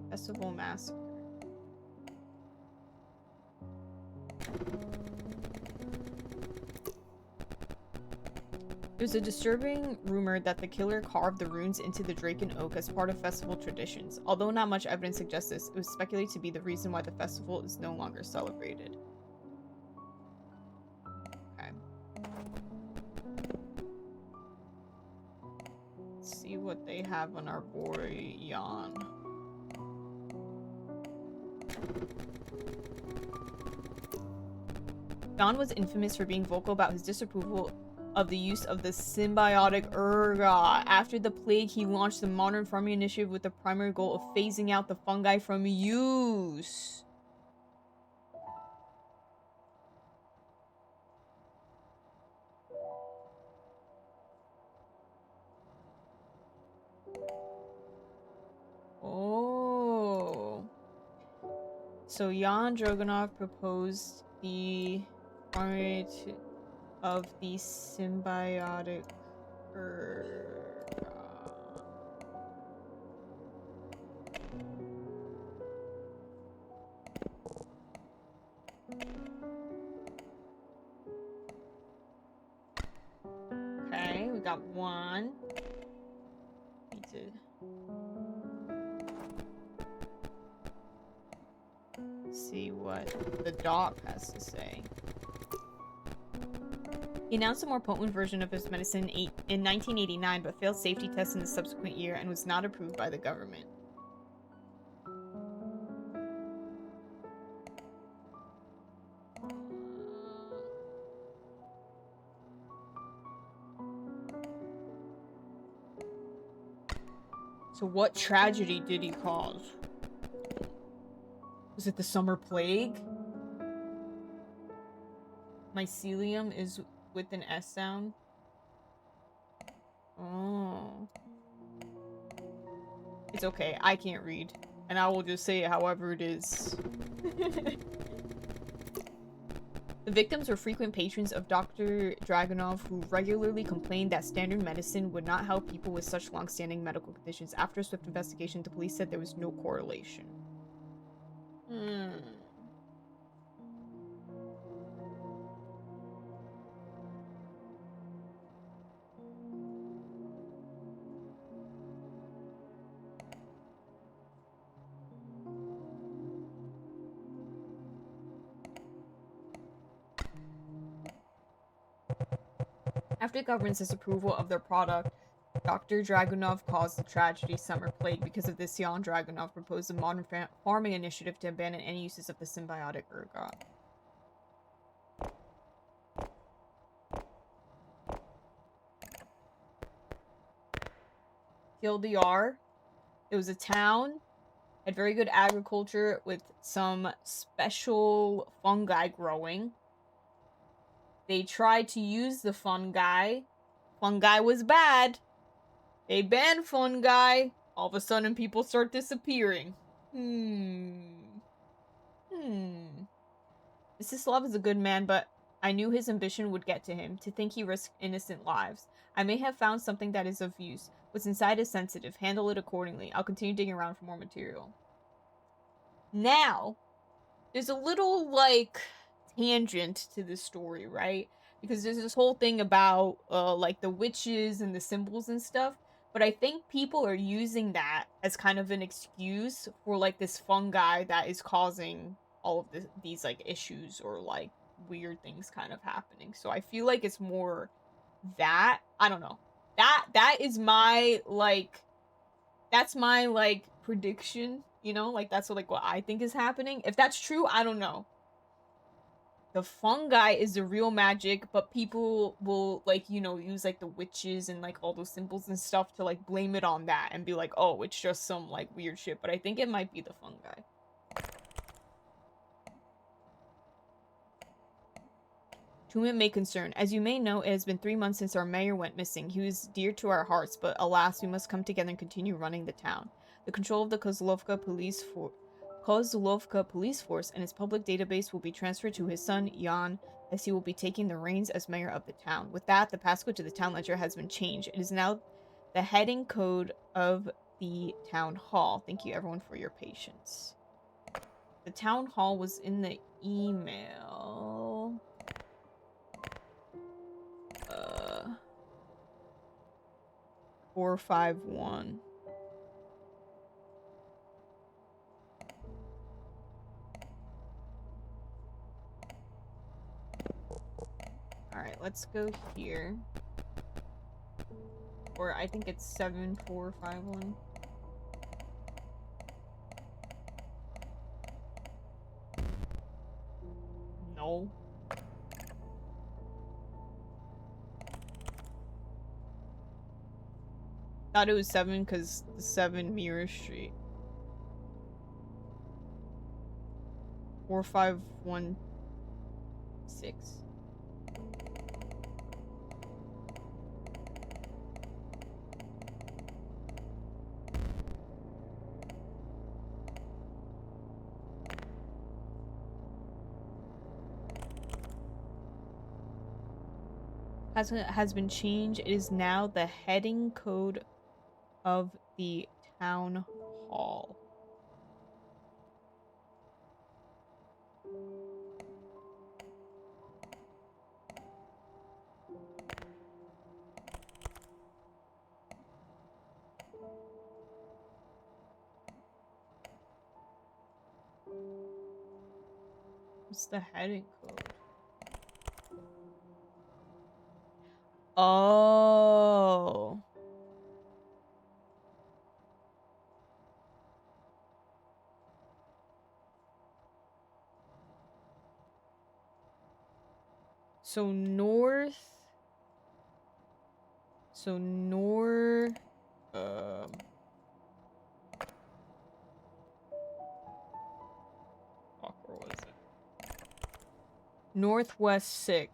Festival Massacre. There's a disturbing rumor that the killer carved the runes into the Draken Oak as part of festival traditions. Although not much evidence suggests this, it was speculated to be the reason why the festival is no longer celebrated. Okay. Let's see what they have on our boy Jan. Jan was infamous for being vocal about his disapproval of the use of the symbiotic ergot. After the plague, he launched the modern farming initiative with the primary goal of phasing out the fungi from use. Oh. So Jan Drogonov proposed the farming of the symbiotic Okay, we got one. Need to see what the doc has to say. He announced a more potent version of his medicine in 1989, but failed safety tests in the subsequent year and was not approved by the government. So what tragedy did he cause? Was it the summer plague? Mycelium is with an S sound. Oh. It's okay, I can't read. And I will just say it however it is. The victims were frequent patrons of Dr. Dragunov, who regularly complained that standard medicine would not help people with such long-standing medical conditions. After a swift investigation, the police said there was no correlation. After the government's disapproval of their product, Dr. Dragunov caused the tragedy summer plague. Because of this, Jan Dragunov proposed a modern farming initiative to abandon any uses of the symbiotic ergot. TLDR, it was a town, had very good agriculture with some special fungi growing. They tried to use the fungi. Fungi was bad. They banned fungi. All of a sudden, people start disappearing. Mstislav is a good man, but I knew his ambition would get to him, to think he risked innocent lives. I may have found something that is of use. What's inside is sensitive. Handle it accordingly. I'll continue digging around for more material. Now, there's a little, like, tangent to this story, right? Because there's this whole thing about, like, the witches and the symbols and stuff. But I think people are using that as kind of an excuse for, like, this fungi that is causing all of these, like, issues or, like, weird things kind of happening. So I feel like it's more that. I don't know. That is my, like... That's my, like, prediction, you know? Like, that's, like, what I think is happening. If that's true, I don't know. The fungi is the real magic, but people will, like, you know, use, like, the witches and, like, all those symbols and stuff to, like, blame it on that and be like, oh, it's just some, like, weird shit. But I think it might be the fungi. To whom it may concern. As you may know, it has been 3 months since our mayor went missing. He was dear to our hearts, but alas, we must come together and continue running the town. The control of the Kozlovka police force and its public database will be transferred to his son, Jan, as he will be taking the reins as mayor of the town. With that, the passcode to the town ledger has been changed. It is now the heading code of the town hall. Thank you, everyone, for your patience. The town hall was in the email... 451. Alright, let's go here. Or I think it's 7451. No. Thought it was 7 because the 7 Mirror Street. 4516. Has been changed. It is now the heading code of the town hall. What's the heading code? Oh. So north. So north. Northwest 6.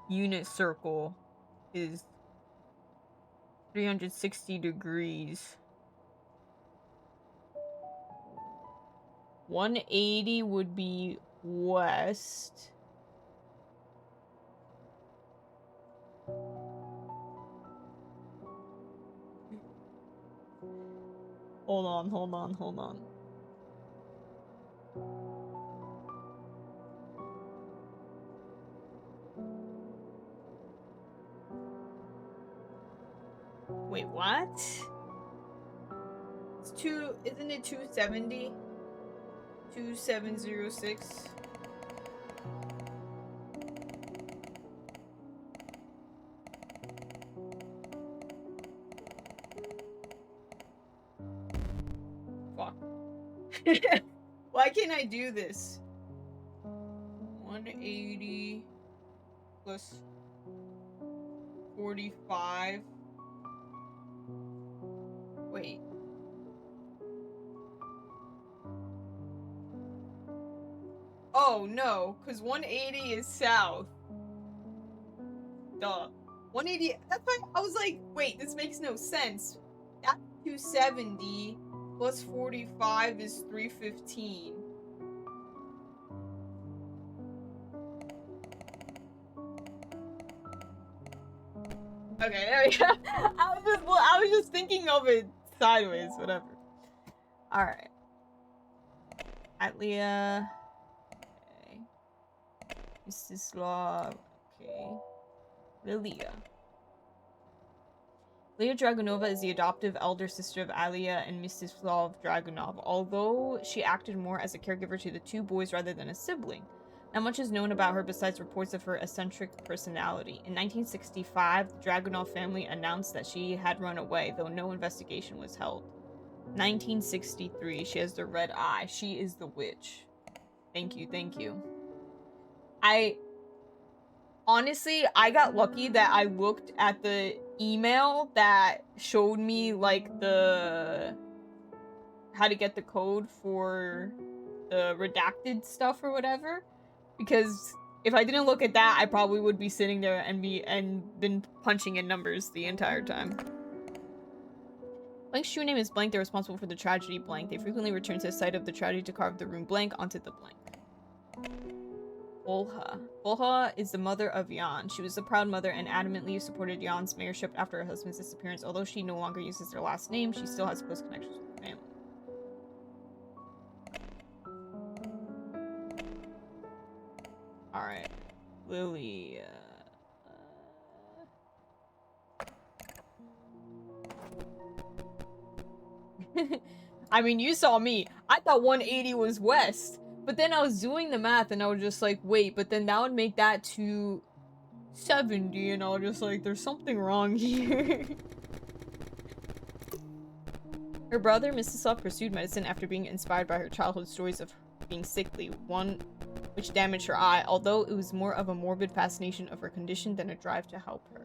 Unit circle is 360 degrees. 180 would be west. Hold on. Wait, what? Isn't it 270? 2706. Fuck. Why can't I do this? 180 plus 45. Wait. Oh no, because 180 is south. Duh. 180, that's why I was like, wait, this makes no sense. That's 270 plus 45 is 315. Okay, there we go. I was just thinking of it sideways, whatever. Alright. Atlia. Okay. Mstislav. Okay. Lilia. Leah Dragunova is the adoptive elder sister of Alia and Mstislav Dragunov, although she acted more as a caregiver to the two boys rather than a sibling. Not much is known about her besides reports of her eccentric personality. In 1965, the Dragunov family announced that she had run away, though no investigation was held. 1963, she has the red eye. She is the witch. Thank you. Honestly, I got lucky that I looked at the email that showed me, like, how to get the code for the redacted stuff or whatever. Because if I didn't look at that, I probably would be sitting there and been punching in numbers the entire time. Blank's true name is Blank. They're responsible for the tragedy Blank. They frequently return to the site of the tragedy to carve the rune Blank onto the Blank. Volha. Volha is the mother of Jan. She was a proud mother and adamantly supported Jan's mayorship after her husband's disappearance. Although she no longer uses their last name, she still has close connections with the family. Alright. Lily. I mean, you saw me. I thought 180 was west. But then I was doing the math and I was just like, wait, but then that would make that 270, and I was just like, there's something wrong here. Her brother, Mstislav, pursued medicine after being inspired by her childhood stories of being sickly, one which damaged her eye, although it was more of a morbid fascination of her condition than a drive to help her.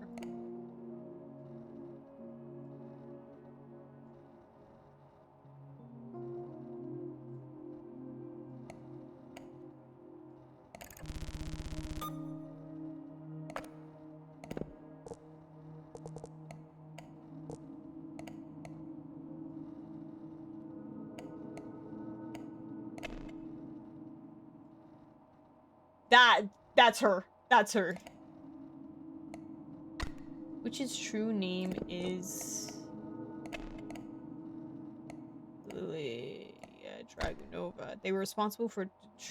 That's her. That's her. Witch's true name is Lilia Dragunova. They were responsible for the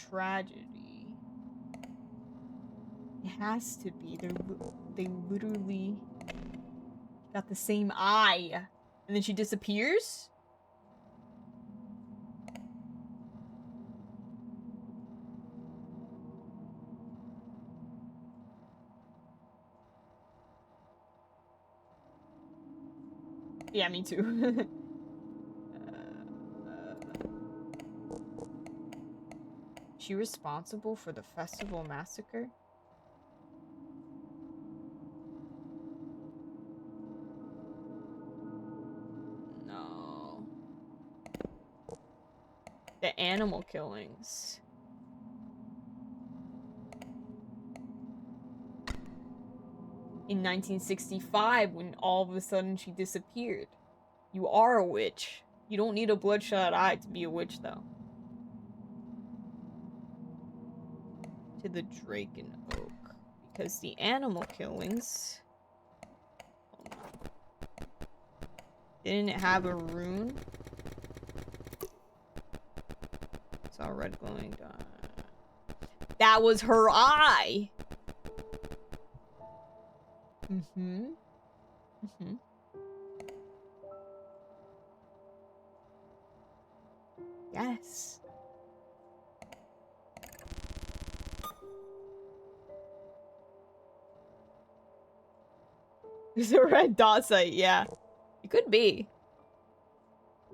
tragedy. It has to be. They literally got the same eye. And then she disappears? Yeah, me too. She responsible for the festival massacre? No. The animal killings. In 1965, when all of a sudden she disappeared. You are a witch. You don't need a bloodshot eye to be a witch, though. To the Drake and Oak. Because the animal killings... Didn't it have a rune? Saw a red glowing dot. That was her eye! Mm-hmm. Mm-hmm. Yes. There's a red dot site, yeah. It could be.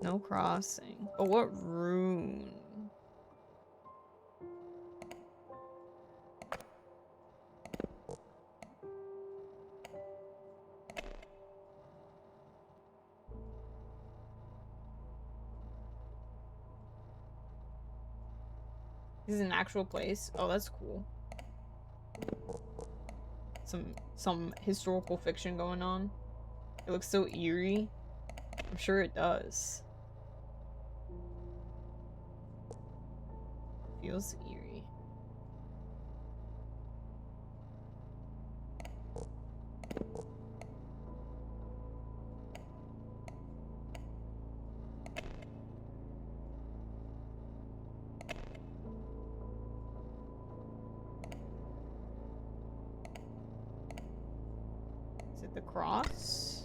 No crossing. But what rune? This is an actual place. Oh, that's cool. Some historical fiction going on. It looks so eerie. I'm sure it does. Feels eerie. Is it the cross?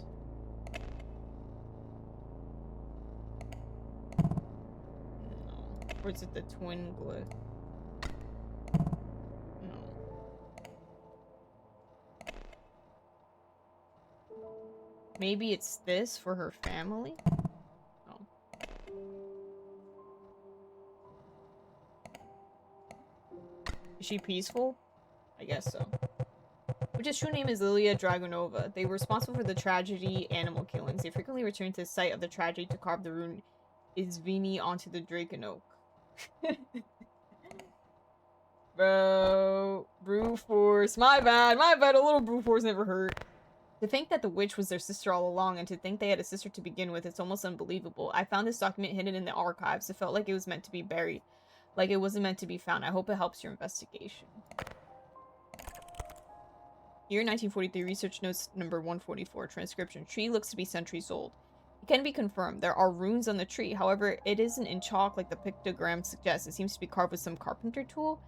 No. Or is it the twin glyph? No. Maybe it's this for her family? No. Is she peaceful? I guess so. Witch's true name is Lilia Dragonova. They were responsible for the tragedy animal killings. They frequently returned to the site of the tragedy to carve the rune Izvini onto the Drake and Oak. Bro, brute force. My bad, a little brute force never hurt. To think that the witch was their sister all along, and to think they had a sister to begin with, it's almost unbelievable. I found this document hidden in the archives. It felt like it was meant to be buried. Like it wasn't meant to be found. I hope it helps your investigation. Year 1943, research notes number 144, transcription. Tree looks to be centuries old. It can be confirmed. There are runes on the tree. However, it isn't in chalk like the pictogram suggests. It seems to be carved with some carpenter tool.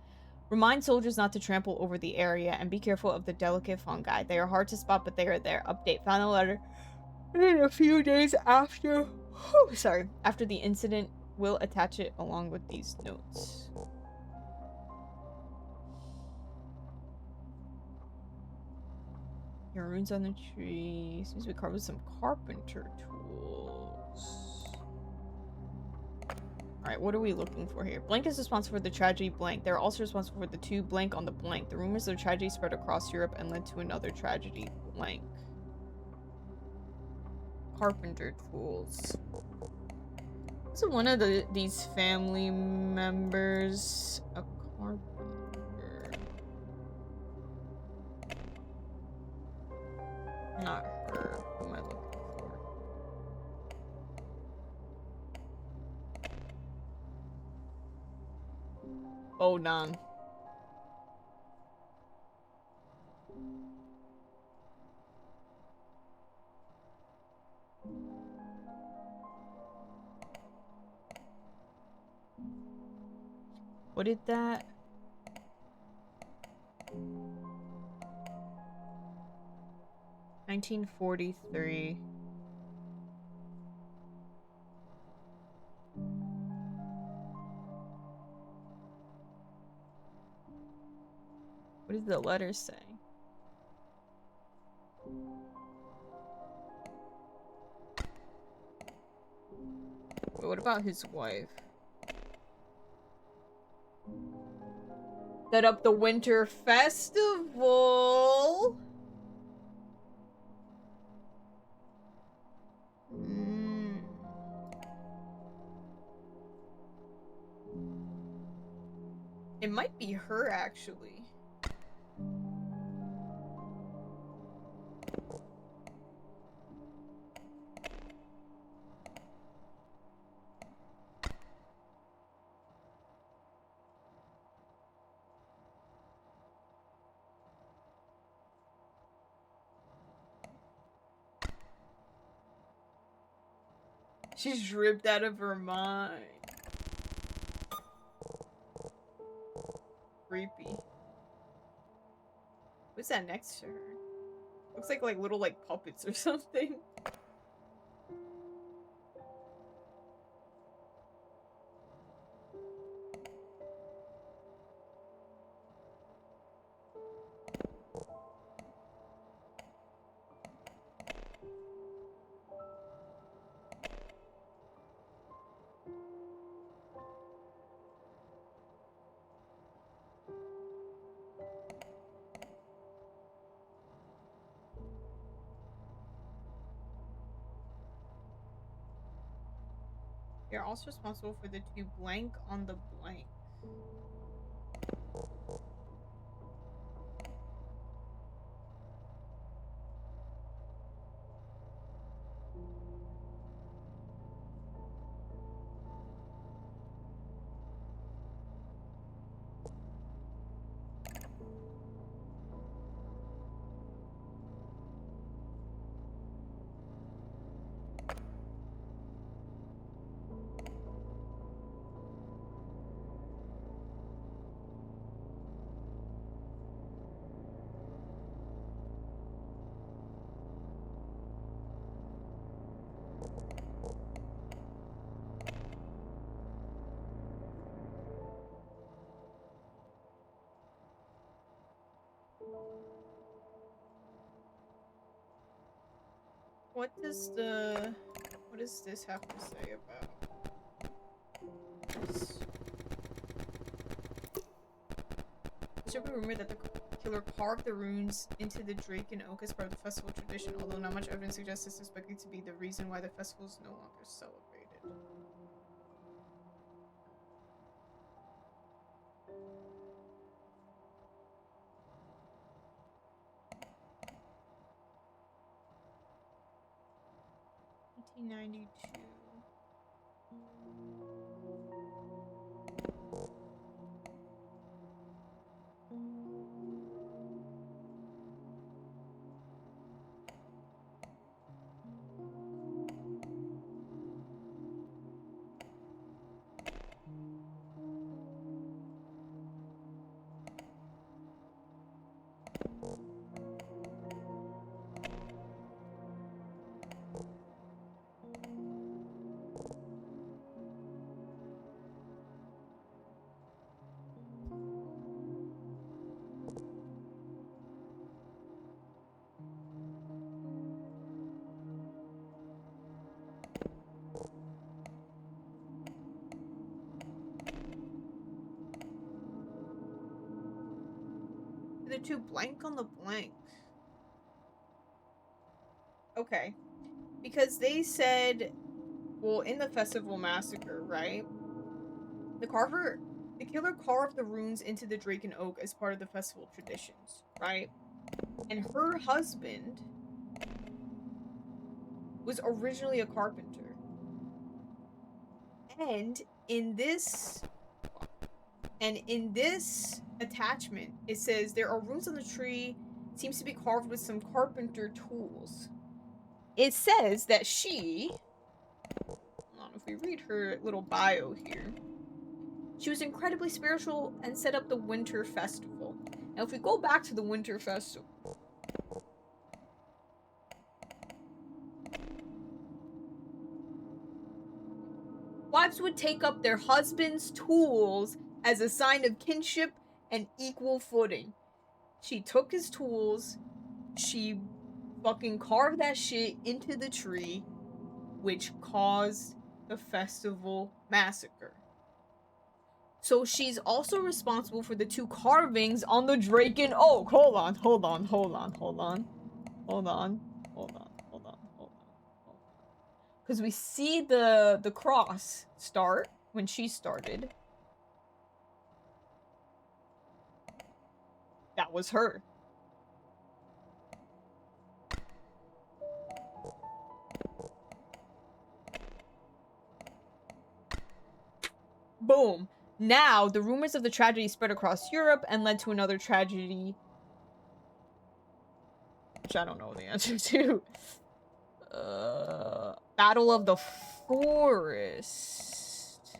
Remind soldiers not to trample over the area and be careful of the delicate fungi. They are hard to spot, but they are there. Update. Found a letter in a few days after... after the incident. We'll attach it along with these notes. Your runes on the tree. Seems to be carved with some carpenter tools. Alright, what are we looking for here? Blank is responsible for the tragedy blank. They're also responsible for the two blank on the blank. The rumors of the tragedy spread across Europe and led to another tragedy blank. Carpenter tools. Is one of these family members a carpenter? Not her. Who am I looking for? Oh, none. What did that? $1943. What did the letter say? But what about his wife? Set up the winter festival. It might be her, actually. She's ripped out of her mind. Creepy. What's that next to her? Looks like little puppets or something. You're also responsible for the two blank on the blank. What does this have to say about this? It should be rumored that the killer carved the runes into the drake and oak as part of the festival tradition, although not much evidence suggests this is expected to be the reason why the festival is no longer celebrated. (1992) The two blank on the blank. Okay. Because they said, well, in the festival massacre, right? The killer carved the runes into the drake and oak as part of the festival traditions, right? And her husband was originally a carpenter. And in this attachment, it says there are runes on the tree, seems to be carved with some carpenter tools. It says that she, hold on, if we read her little bio here, she was incredibly spiritual and set up the winter festival. Now, if we go back to the winter festival, wives would take up their husband's tools as a sign of kinship and equal footing. She took his tools, she fucking carved that shit into the tree, which caused the festival massacre. So she's also responsible for the two carvings on the drake and oak. Hold on. Because we see the cross start when she started. That was her. Boom. Now, the rumors of the tragedy spread across Europe and led to another tragedy, which I don't know the answer to. Battle of the Forest.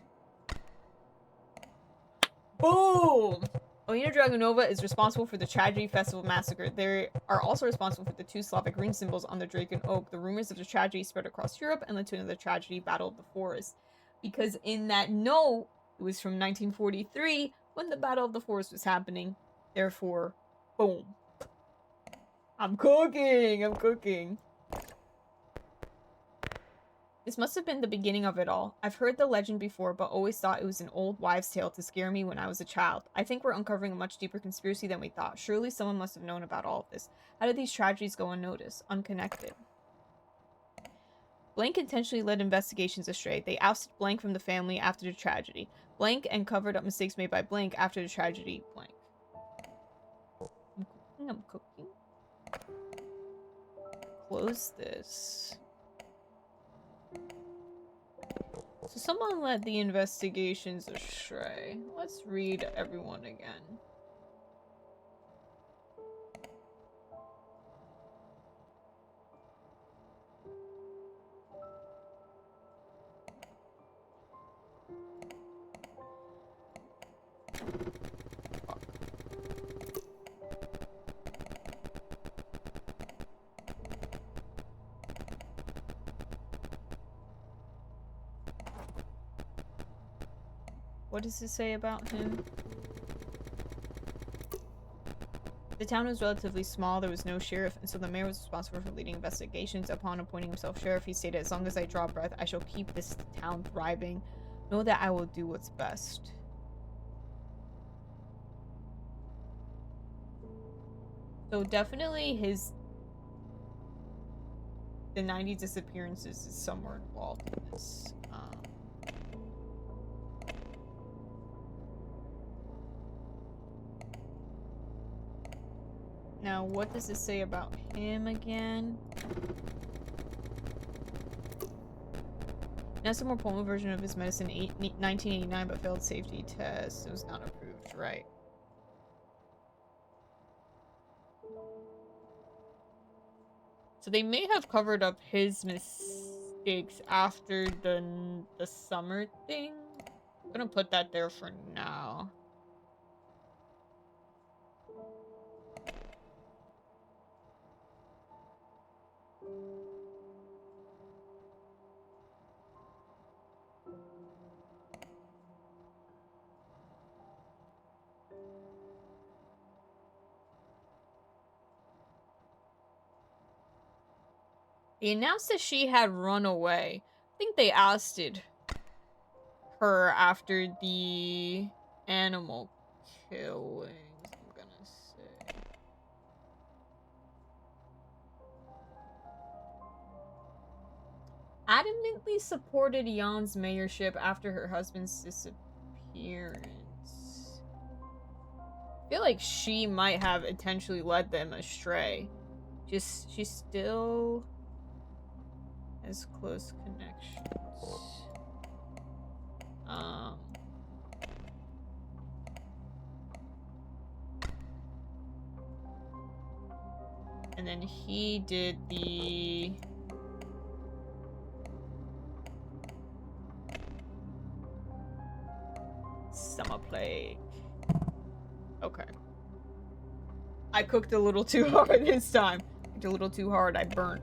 Boom! Olena Dragunova is responsible for the Tragedy Festival massacre. They are also responsible for the 2 Slavic rune symbols on the drake and oak. The rumors of the tragedy spread across Europe and led to another tragedy, Battle of the Forest. Because in that note, it was from 1943 when the Battle of the Forest was happening. Therefore, boom. I'm cooking. This must have been the beginning of it all. I've heard the legend before, but always thought it was an old wives' tale to scare me when I was a child. I think we're uncovering a much deeper conspiracy than we thought. Surely someone must have known about all of this. How did these tragedies go unnoticed, unconnected? Blank intentionally led investigations astray. They ousted Blank from the family after the tragedy. Blank and covered up mistakes made by Blank after the tragedy. Blank. I'm cooking. Close this. So someone led the investigations astray. Let's read everyone again. What does it say about him? The town was relatively small, there was no sheriff, and so the mayor was responsible for leading investigations. Upon appointing himself sheriff, he stated, "As long as I draw breath, I shall keep this town thriving. Know that I will do what's best." So definitely the 90s disappearances is somewhere involved in this. Now, what does it say about him again? Now, some more potent version of his medicine, 1989, but failed safety test. It was not approved, right? So they may have covered up his mistakes after the summer thing. I'm gonna put that there for now. They announced that she had run away. I think they ousted her after the animal killings, I'm gonna say. Adamantly supported Jan's mayorship after her husband's disappearance. I feel like she might have intentionally led them astray. She still has close connections. And then he did the summer plague. Okay. I cooked a little too hard this time. Cooked a little too hard. I burnt.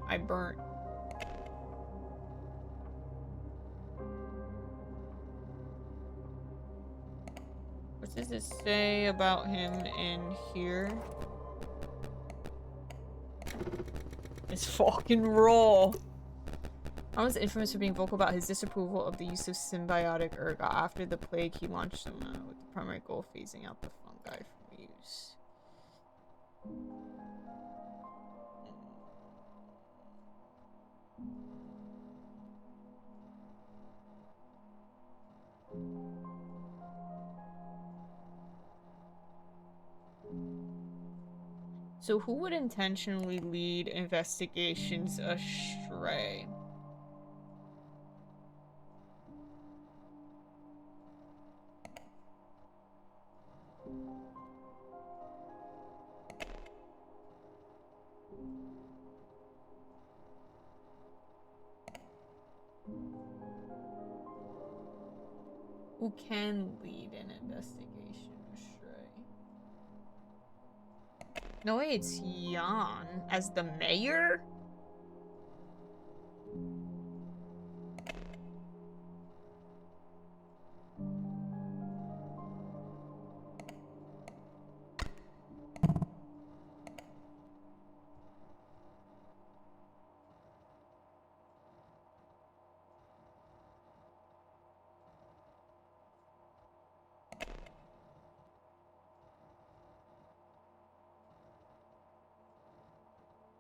What does it say about him in here? It's fucking raw. I was infamous for being vocal about his disapproval of the use of symbiotic ergot. After the plague, he launched them with the primary goal of phasing out the fungi from use. So who would intentionally lead investigations astray? Who can lead an investigation astray? No way, it's Jan as the mayor?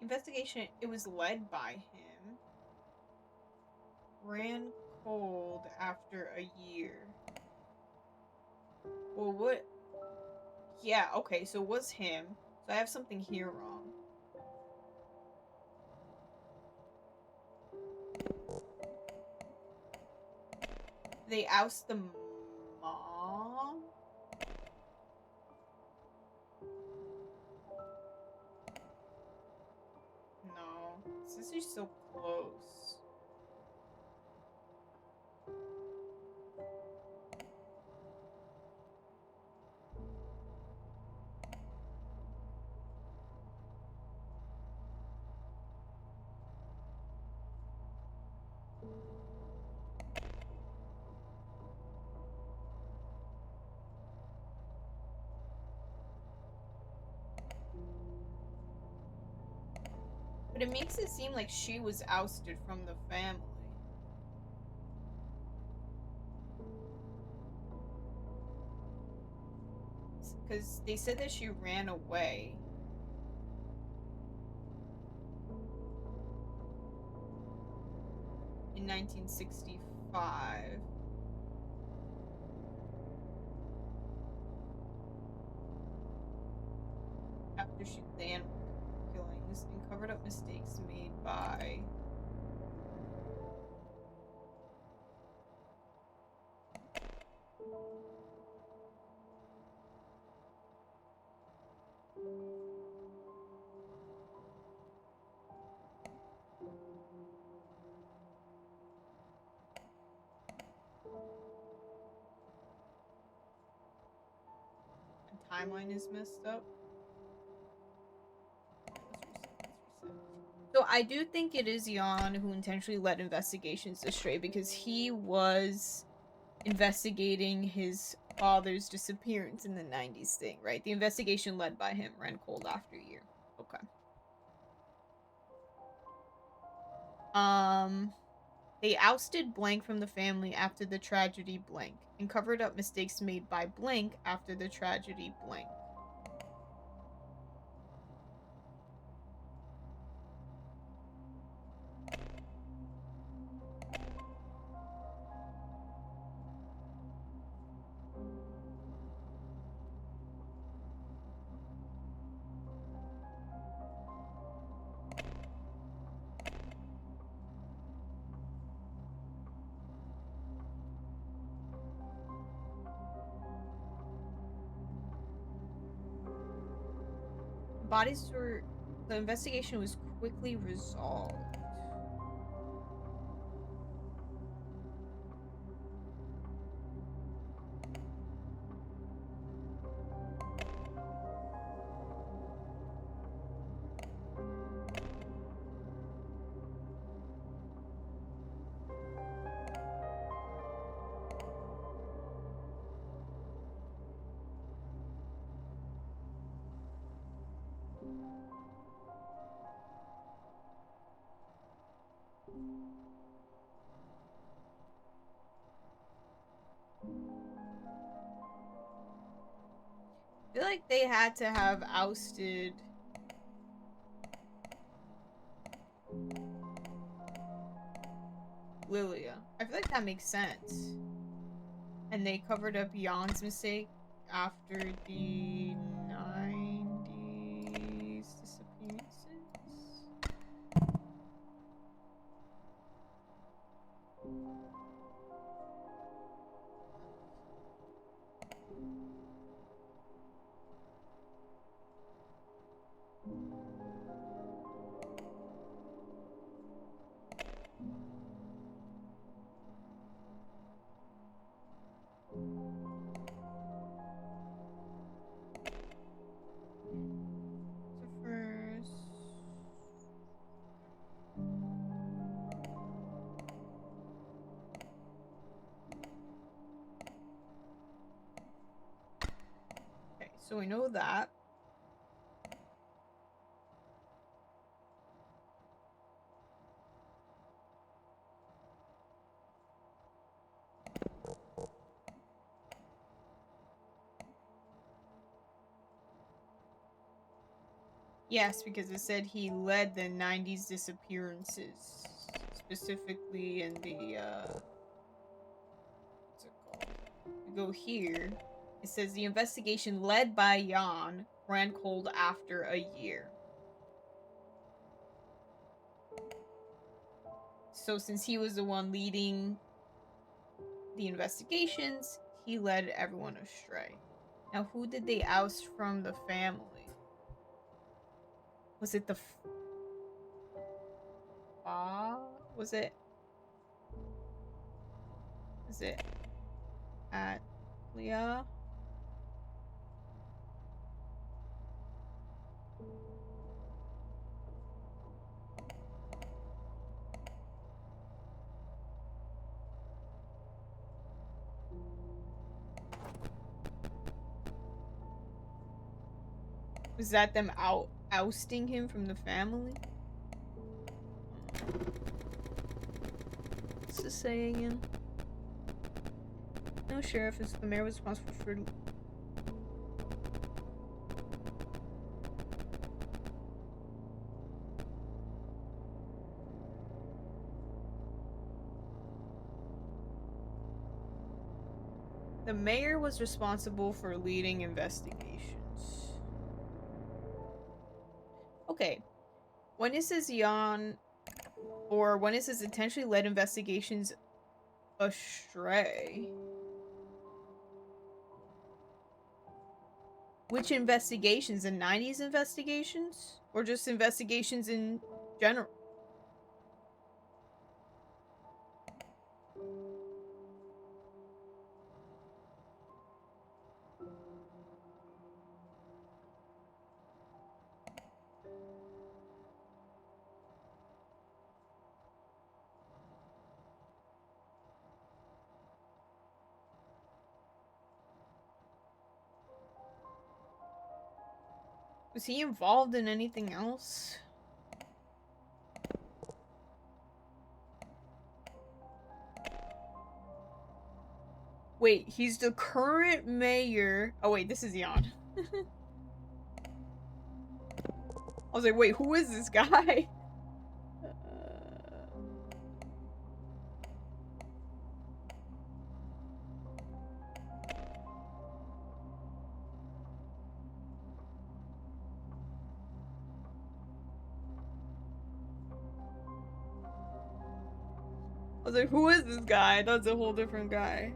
Investigation, it was led by him. Ran cold after a year. Well, what? Yeah, okay, so it was him. So I have something here wrong. They oust the mom? No. This is so close. But it makes it seem like she was ousted from the family. Because they said that she ran away. In 1965. After she did the animal killings and covered up mistakes made by the timeline is messed up. So I do think it is Jan who intentionally led investigations astray because he was investigating his father's disappearance in the 90s thing, right? The investigation led by him ran cold after a year. Okay. They ousted blank from the family after the tragedy blank and covered up mistakes made by blank after the tragedy blank. The investigation was quickly resolved. I feel like they had to have ousted Lilia. I feel like that makes sense. And they covered up Jan's mistake after the 90s. So we know that. Yes, because it said he led the 90s disappearances. Specifically in the, what's it called? We go here. It says the investigation led by Jan ran cold after a year. So since he was the one leading the investigations, he led everyone astray. Now, who did they oust from the family? Was it the Was it? Was it at Leah? Was that them ousting him from the family? What's this say again? No, sheriff is the mayor responsible for. The mayor was responsible for leading investigations. Okay. When it says Jan, or when it says intentionally led investigations astray. Which investigations? The 90s investigations? Or just investigations in general? Was he involved in anything else? Wait, he's the current mayor. Oh wait, this is Jan. I was like, wait, who is this guy? I was like, who is this guy? That's a whole different guy.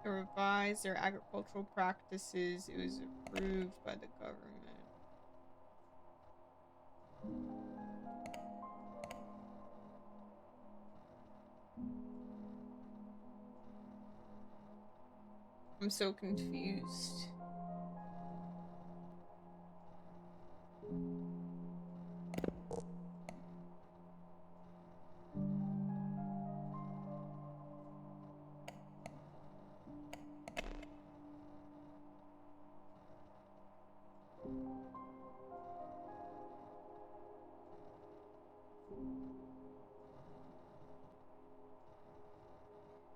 To revise their agricultural practices. It was approved by the government. I'm so confused.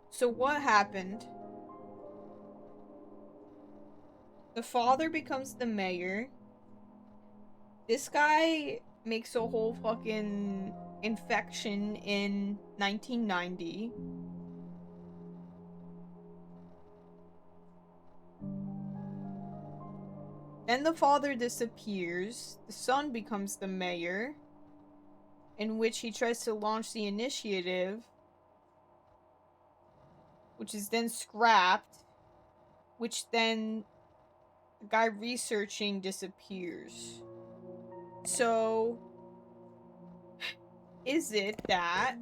So what happened? The father becomes the mayor. This guy makes a whole fucking infection in 1990. Then the father disappears. The son becomes the mayor, in which he tries to launch the initiative, which is then scrapped. which then the guy researching disappears. So, is it that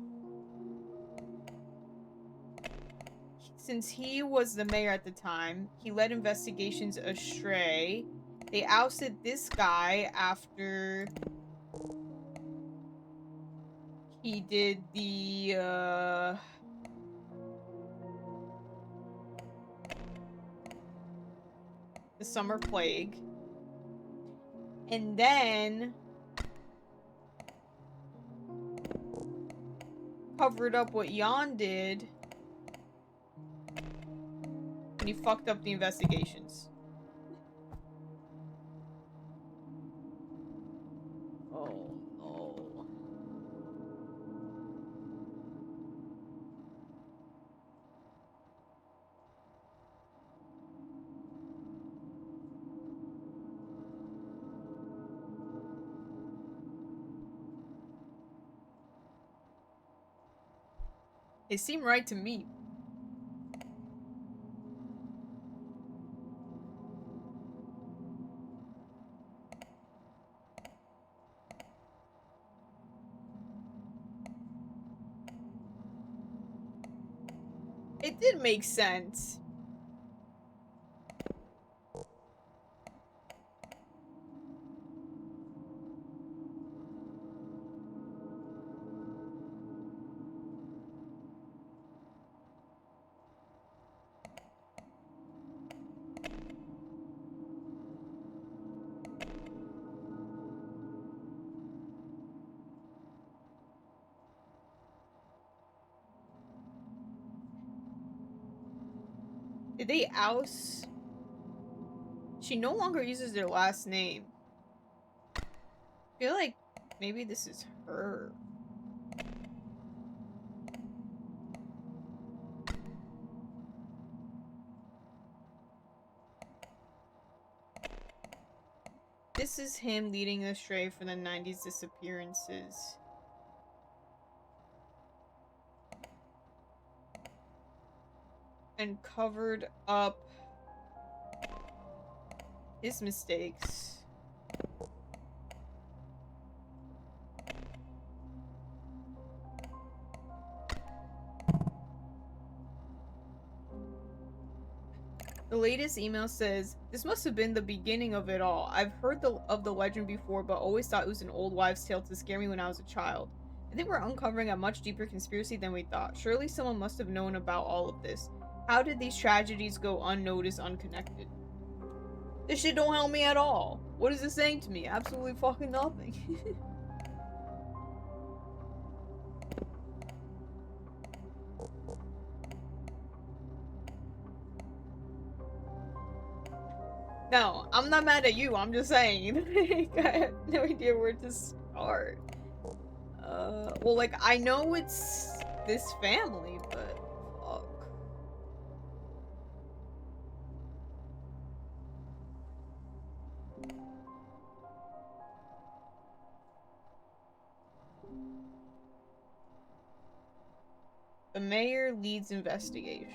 since he was the mayor at the time, he led investigations astray? They ousted this guy after he did the summer plague. And then covered up what Jan did when he fucked up the investigations. Oh no. They seem right to me. It did make sense. Did they oust? She no longer uses their last name. I feel like maybe this is her. This is him leading astray for the 90s disappearances. And covered up his mistakes. The latest email says, "This must have been the beginning of it all. I've heard of the legend before, but always thought it was an old wives' tale to scare me when I was a child. I think we're uncovering a much deeper conspiracy than we thought. Surely someone must have known about all of this. How did these tragedies go unnoticed, unconnected?" This shit don't help me at all. What is it saying to me? Absolutely fucking nothing. No, I'm not mad at you. I'm just saying. I have no idea where to start. Well, like, I know it's this family, but fuck. The mayor leads investigations.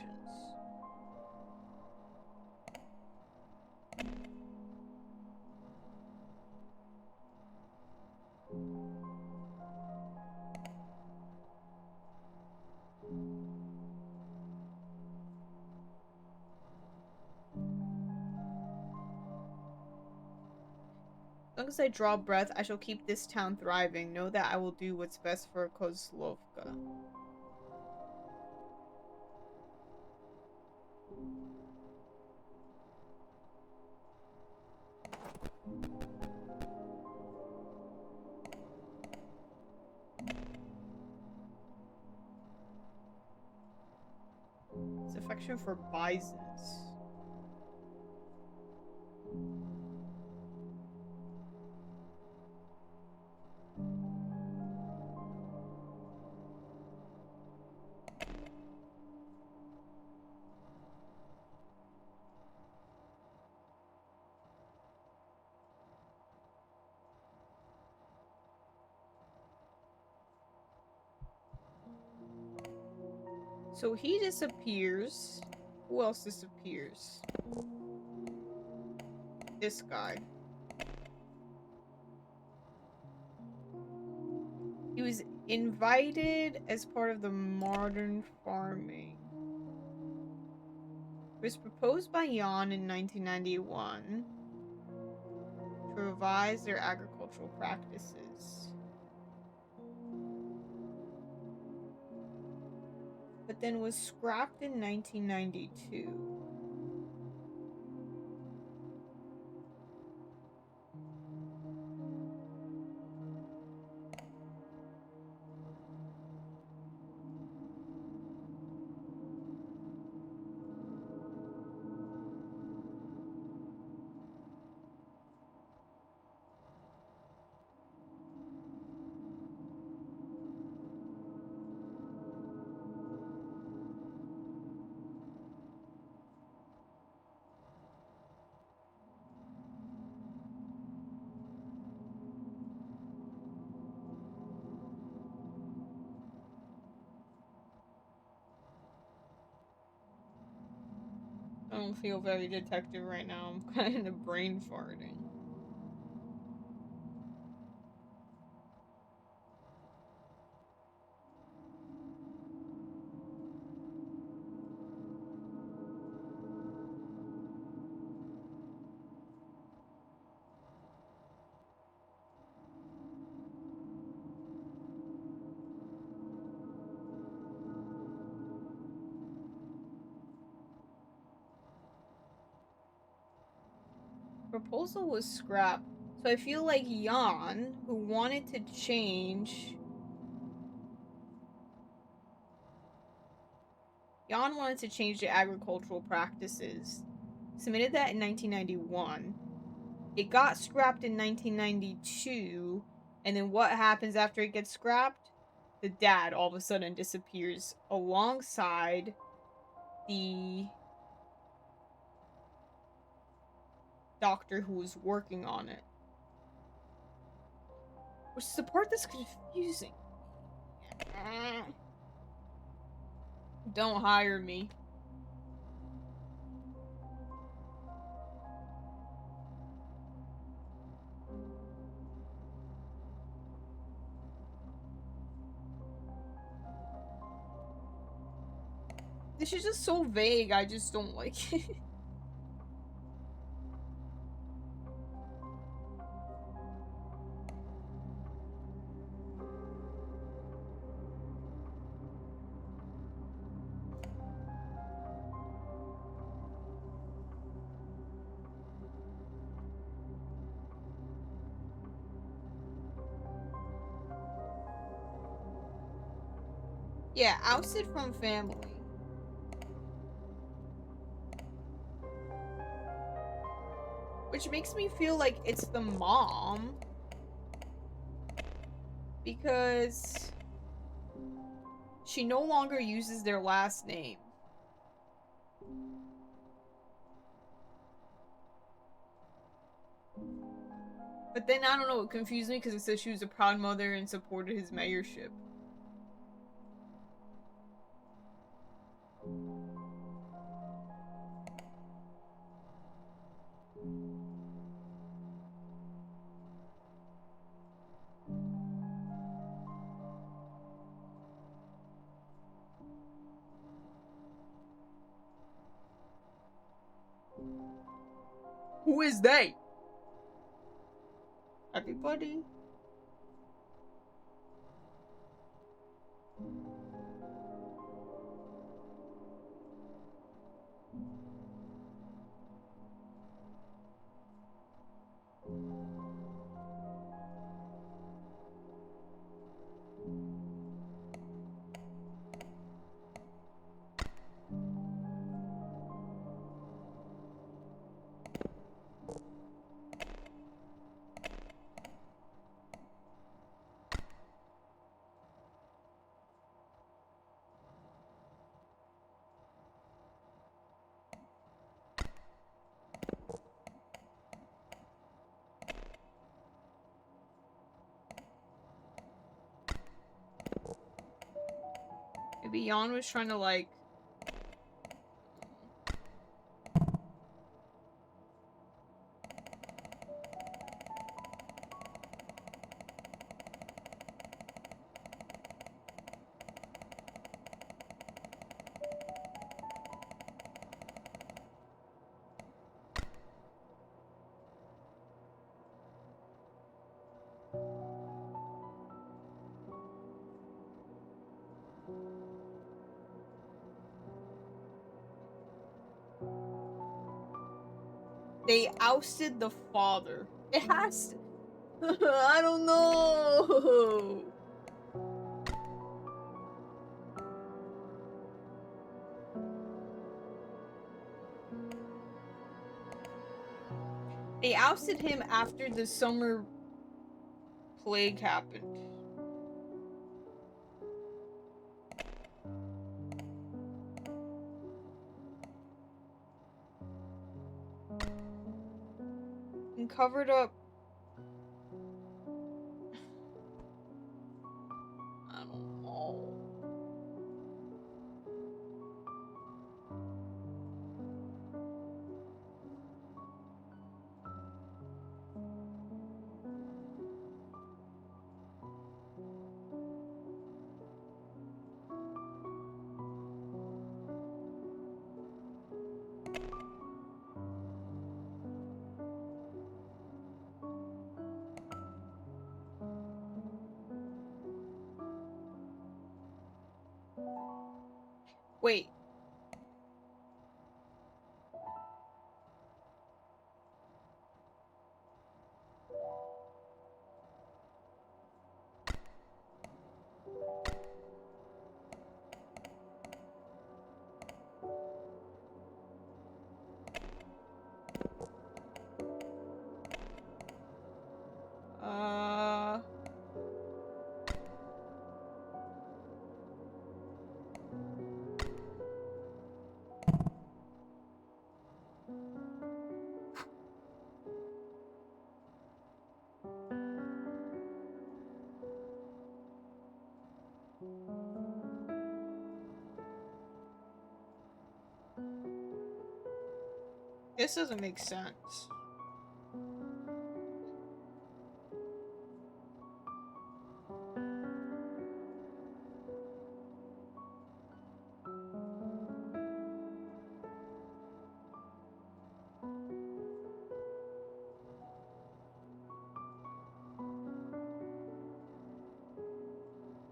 As long as I draw breath, I shall keep this town thriving. Know that I will do what's best for Kozlovka. It's affection for bisons. So he disappears. Who else disappears? This guy. He was invited as part of the modern farming. It was proposed by Jan in 1991 to revise their agricultural practices. But then was scrapped in 1992. I don't feel very detective right now. I'm kind of brain farting. Proposal was scrapped. So I feel like Jan, who wanted to change... Jan wanted to change the agricultural practices. Submitted that in 1991. It got scrapped in 1992. And then what happens after it gets scrapped? The dad all of a sudden disappears alongside the doctor who was working on it. Which is the part that's confusing. Don't hire me. This is just so vague, I just don't like it. Yeah, ousted from family. Which makes me feel like it's the mom. Because she no longer uses their last name. But then, I don't know, it confused me because it says she was a proud mother and supported his mayorship. Who is they? Everybody? Maybe Jan was trying to, like... They ousted the father. It has to... I don't know. They ousted him after the summer plague happened. And covered up... I don't know. Wait. This doesn't make sense.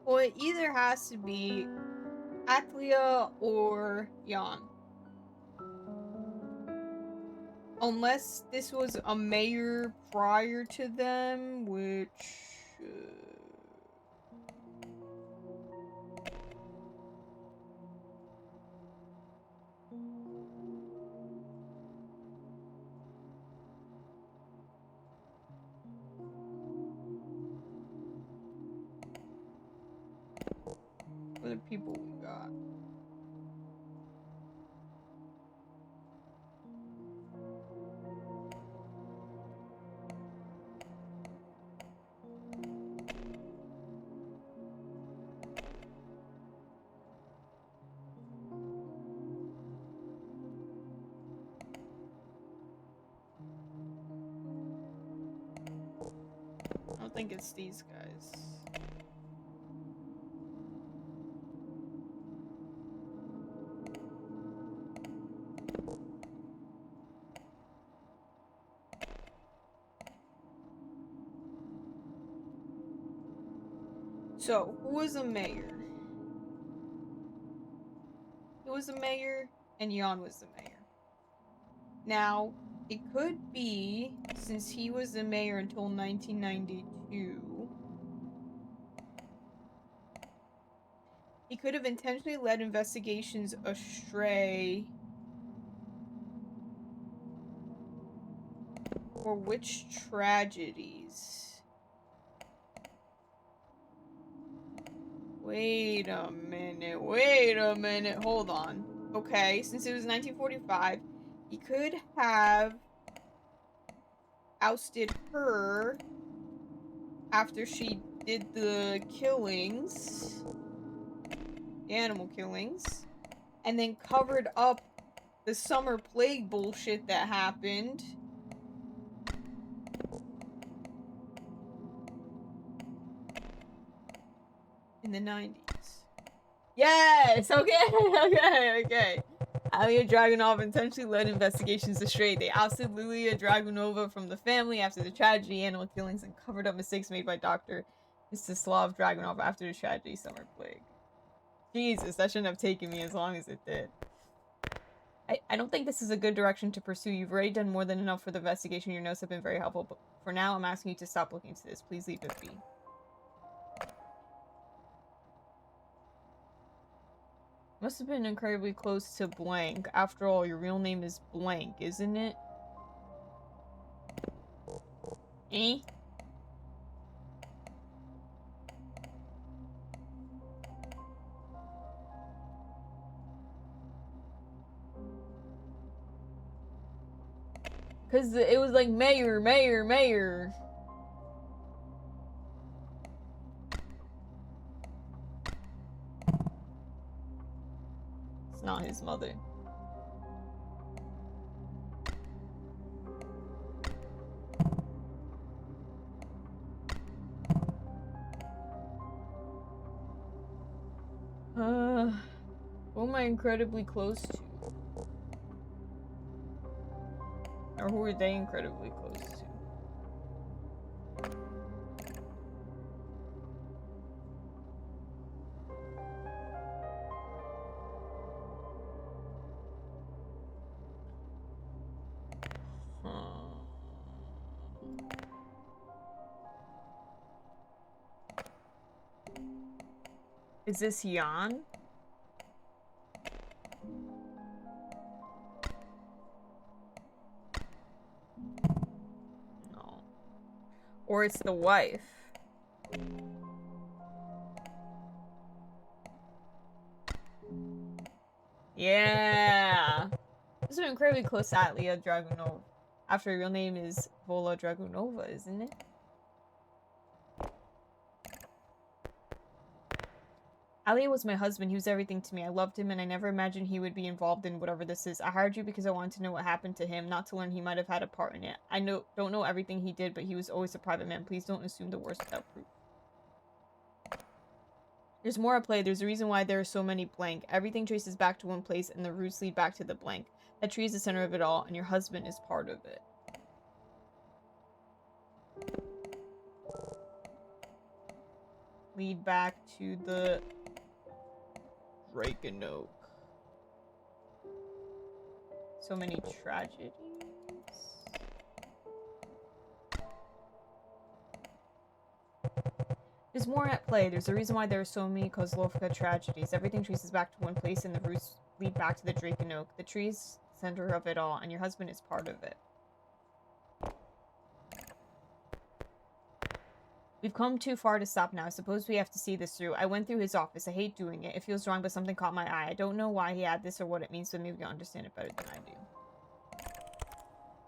Well, it either has to be Atlia or Jan. Unless this was a mayor prior to them, which... what are the people we got? I don't think it's these guys. So, who was the mayor? Who was the mayor? And Jan was the mayor. Now, it could be, since he was the mayor until 1992, he could have intentionally led investigations astray. For which tragedies? Wait a minute, hold on. Okay, since it was 1945, he could have ousted her after she did the killings, the animal killings, and then covered up the summer plague bullshit that happened. In the 90s. Yes! Okay. Alia Dragunov intentionally led investigations astray. They ousted Lilia Dragunova from the family after the tragedy, animal killings, and covered up mistakes made by Dr. Mstislav Dragunov after the tragedy, summer plague. Jesus, that shouldn't have taken me as long as it did. I don't think this is a good direction to pursue. You've already done more than enough for the investigation. Your notes have been very helpful, but for now, I'm asking you to stop looking into this. Please leave it be. Must have been incredibly close to blank. After all, your real name is blank, isn't it? Eh? Because it was like mayor, mayor, mayor. It's not his mother. Who am I incredibly close to? Or who are they incredibly close to? Is this Jan? No. Or it's the wife. Yeah. This is incredibly close to Atlia Dragunova. After her real name is Vola Dragunova, isn't it? Alia was my husband. He was everything to me. I loved him, and I never imagined he would be involved in whatever this is. I hired you because I wanted to know what happened to him, not to learn he might have had a part in it. I don't know everything he did, but he was always a private man. Please don't assume the worst without proof. There's more at play. There's a reason why there are so many blank. Everything traces back to one place, and the roots lead back to the blank. That tree is the center of it all, and your husband is part of it. Lead back to the Reykjavik. So many tragedies. There's more at play. There's a reason why there are so many Kozlovka tragedies. Everything traces back to one place, and the roots lead back to the Draken The tree's center of it all, and your husband is part of it. We've come too far to stop now. I suppose we have to see this through. I went through his office. I hate doing it. It feels wrong, but something caught my eye. I don't know why he had this or what it means, but maybe you'll understand it better than I do.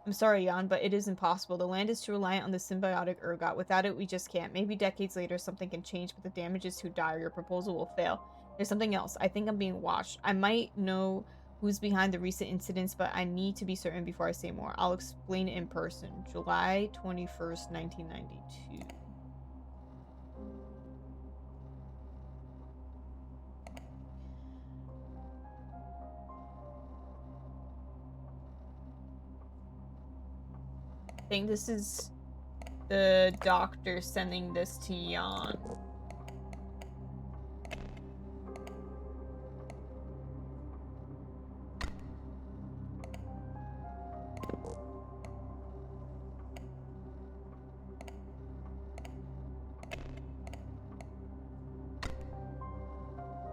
I'm sorry, Jan, but it is impossible. The land is too reliant on the symbiotic ergot. Without it, we just can't. Maybe decades later, something can change, but the damage is too dire. Your proposal will fail. There's something else. I think I'm being watched. I might know who's behind the recent incidents, but I need to be certain before I say more. I'll explain it in person. July 21st, 1992. I think this is the doctor sending this to Jan.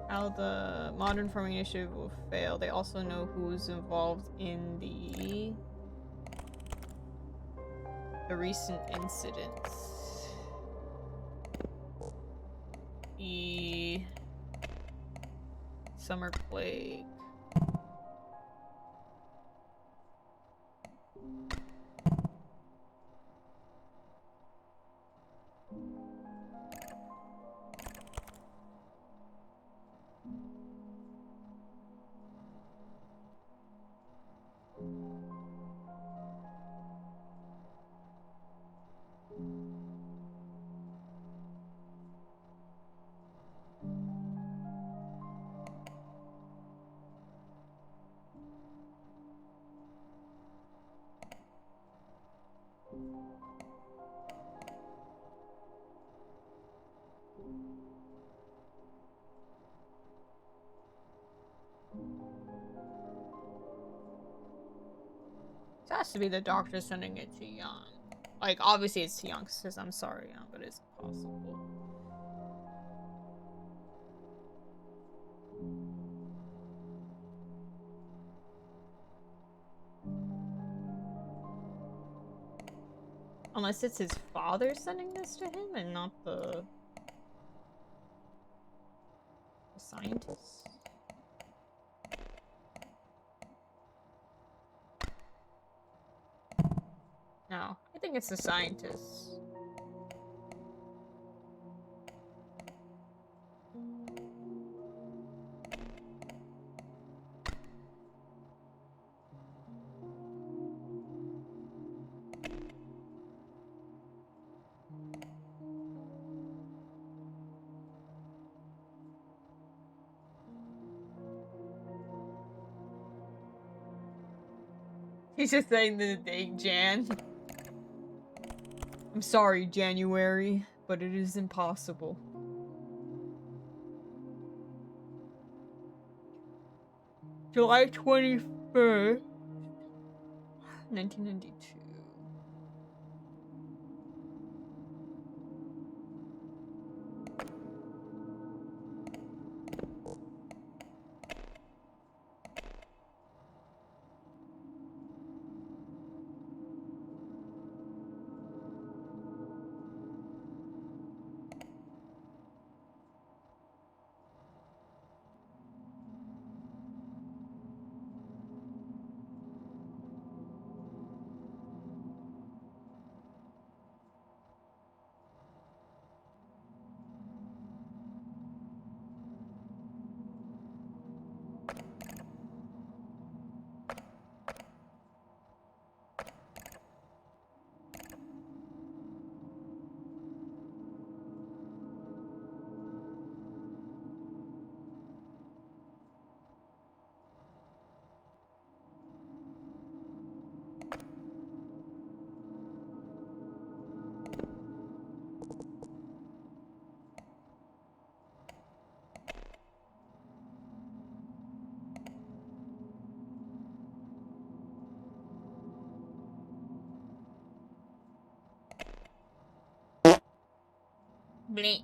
How the modern farming initiative will fail. They also know who's involved in the recent incidents. The summer plague. has to be the doctor sending it to Jan. Like, obviously it's to Jan, because I'm sorry, Jan, but it's possible. Unless it's his father sending this to him and not the scientist. No, I think it's the scientist. He's just saying the date, Jan. I'm sorry, January, but it is impossible. July 21st, 1992. Bleep.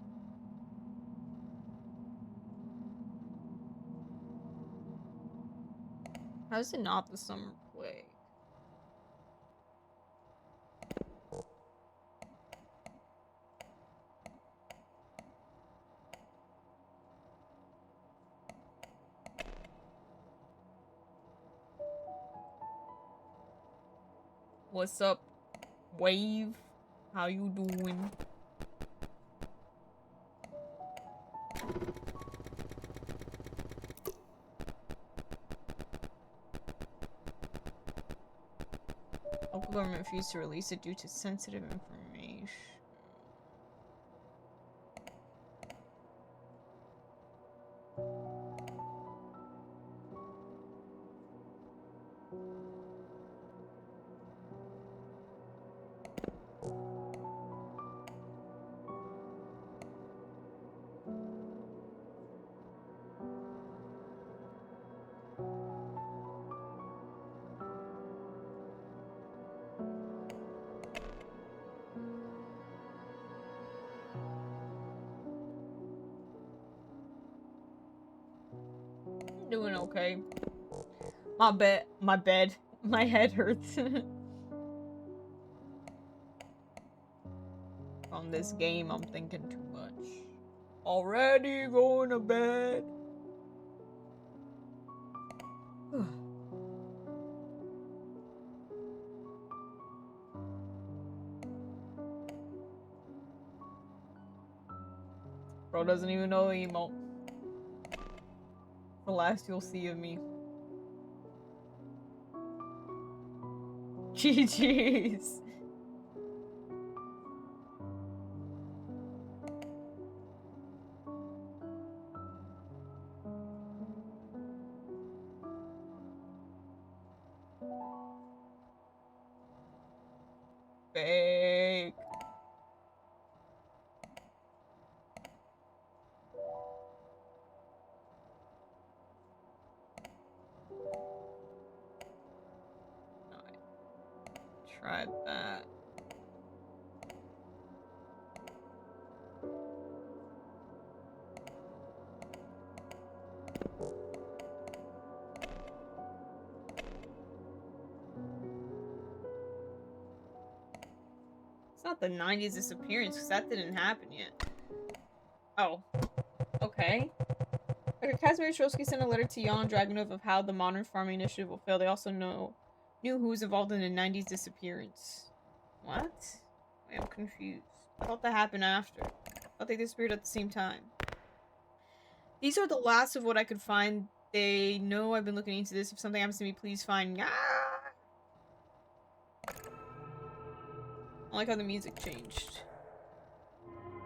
How is it not the summer plague? What's up, Wave? How you doing? Local government refused to release it due to sensitive information. Doing okay. My head hurts. On this game, I'm thinking too much. Already going to bed. Bro doesn't even know the emote. The last you'll see of me. GG's. Fake. try that. It's not the 90s disappearance, because that didn't happen yet. Oh. Okay. Dr. Kazimir Shosky sent a letter to Jan Dragunov of how the modern farming initiative will fail. They also knew who was involved in the 90s disappearance. What? Wait, I'm confused. I thought that happened after. I thought they disappeared at the same time. These are the last of what I could find. They know I've been looking into this. If something happens to me, please find. Ah! I like how the music changed.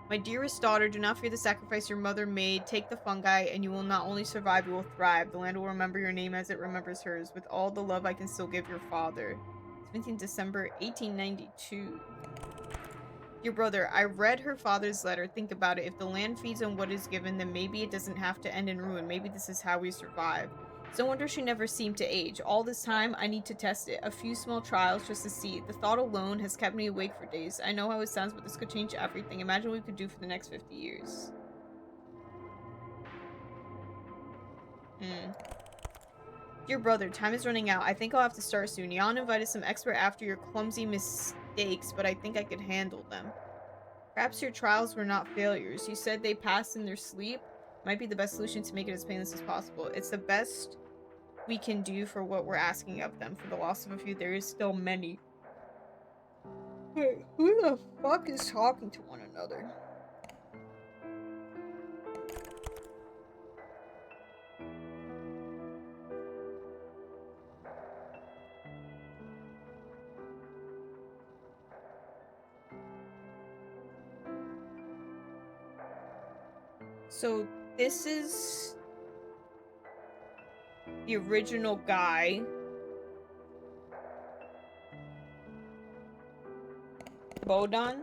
My dearest daughter, do not fear the sacrifice your mother made. Take the fungi, and you will not only survive, you will thrive. The land will remember your name as it remembers hers. With all the love I can still give your father. 17 December 1892. Dear brother, I read her father's letter. Think about it. If the land feeds on what is given, then maybe it doesn't have to end in ruin. Maybe this is how we survive. It's no wonder she never seemed to age. All this time, I need to test it. A few small trials just to see. The thought alone has kept me awake for days. I know how it sounds, but this could change everything. Imagine what we could do for the next 50 years. Dear brother, time is running out. I think I'll have to start soon. Jan invited some expert after your clumsy mistakes, but I think I could handle them. Perhaps your trials were not failures. You said they passed in their sleep. Might be the best solution to make it as painless as possible. It's the best we can do for what we're asking of them. For the loss of a few, there is still many. Wait, who the fuck is talking to one another? So this is the original guy. Bodan.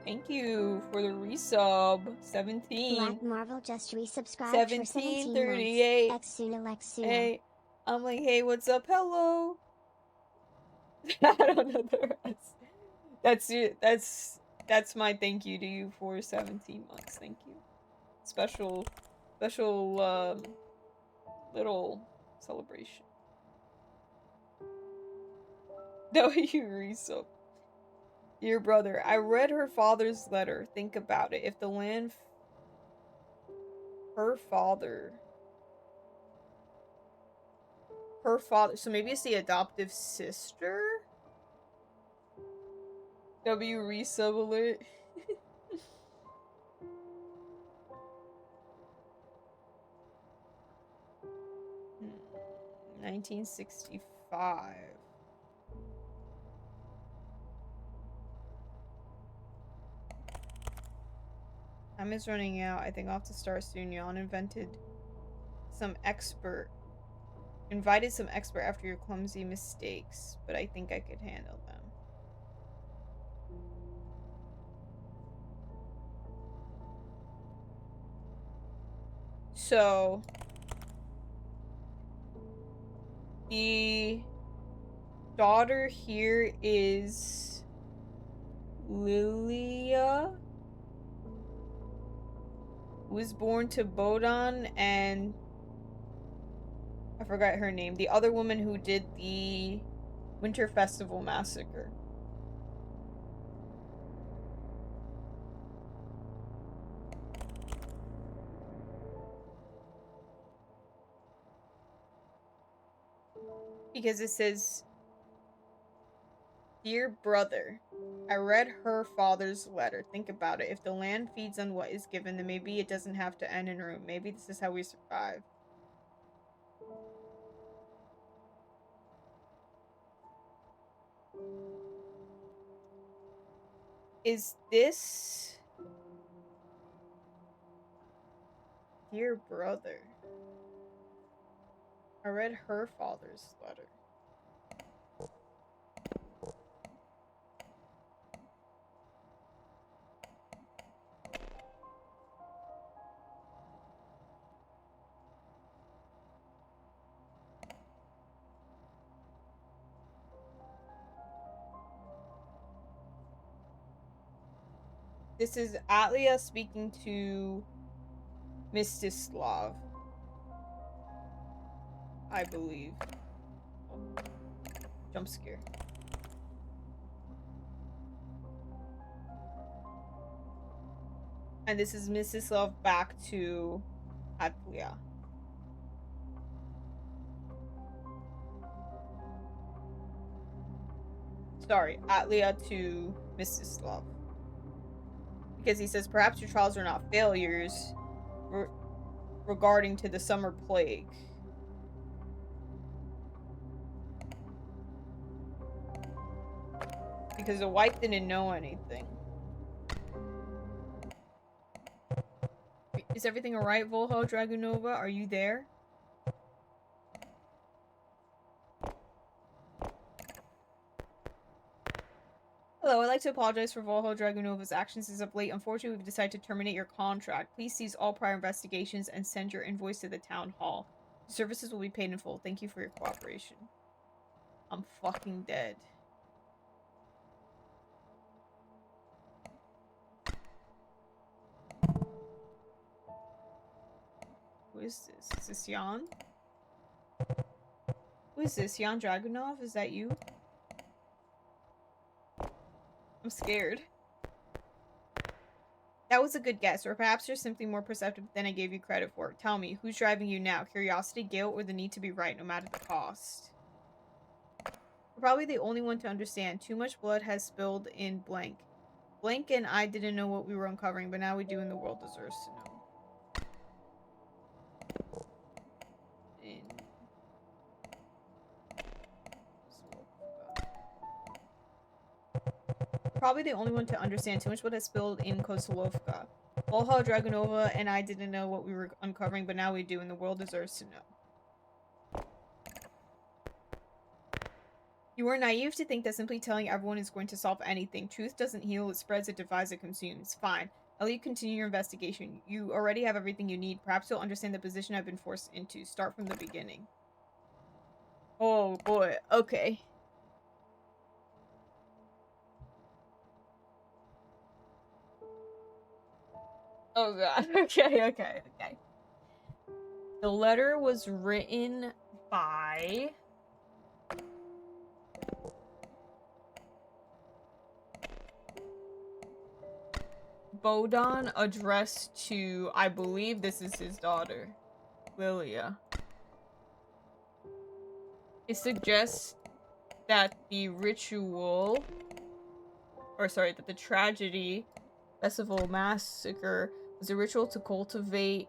Thank you for the resub. 17.
Black Marvel just resubscribed
17,
for 17
38.
months. Exuna.
Hey, I'm like, hey, what's up? Hello. I don't know the rest. That's it. That's my thank you to you for 17 months. Thank you. Special little celebration. W resub. Dear brother, I read her father's letter. Think about it. If the land her father, so maybe it's the adoptive sister? W resub alert. 1965. Time is running out. I think I'll have to start soon. Jan invited some expert after your clumsy mistakes, but I think I could handle them. So the daughter here is Lilia, who was born to Bodan, and I forgot her name. The other woman who did the Winter Festival Massacre. Because it says, Dear brother, I read her father's letter. Think about it. If the land feeds on what is given, then maybe it doesn't have to end in ruin. Maybe this is how we survive. Is this... Dear brother, I read her father's letter. This is Atlia speaking to Mstislav, I believe. Oh, jump scare. And this is Mstislav back to Atlia. Sorry, Atlia to Mstislav. Because he says, perhaps your trials are not failures regarding to the summer plague. Because the wife didn't know anything. Is everything alright, Volho Dragunova? Are you there? Hello, I'd like to apologize for Volho Dragunova's actions as of late. Unfortunately, we've decided to terminate your contract. Please cease all prior investigations and send your invoice to the town hall. Services will be paid in full. Thank you for your cooperation. I'm fucking dead. Who is this? Is this Jan? Who is this? Jan Dragunov? Is that you? I'm scared. That was a good guess, or perhaps you're simply more perceptive than I gave you credit for. Tell me, who's driving you now? Curiosity, guilt, or the need to be right, no matter the cost? You're probably the only one to understand. Too much blood has spilled in blank. Blank and I didn't know what we were uncovering, but now we do and the world deserves to know. Probably the only one to understand. Too much blood has spilled in Kozlovka. Volha Dragunova and I didn't know what we were uncovering, but now we do, and the world deserves to know. You were naive to think that simply telling everyone is going to solve anything. Truth doesn't heal, it spreads, it divides, it consumes. Fine. I'll let you continue your investigation. You already have everything you need. Perhaps you'll understand the position I've been forced into. Start from the beginning. Oh boy, okay. Oh god, okay. The letter was written by... Bodan, addressed to, I believe this is his daughter, Lilia. It suggests that the ritual, or sorry, that the tragedy, festival massacre, was a ritual to cultivate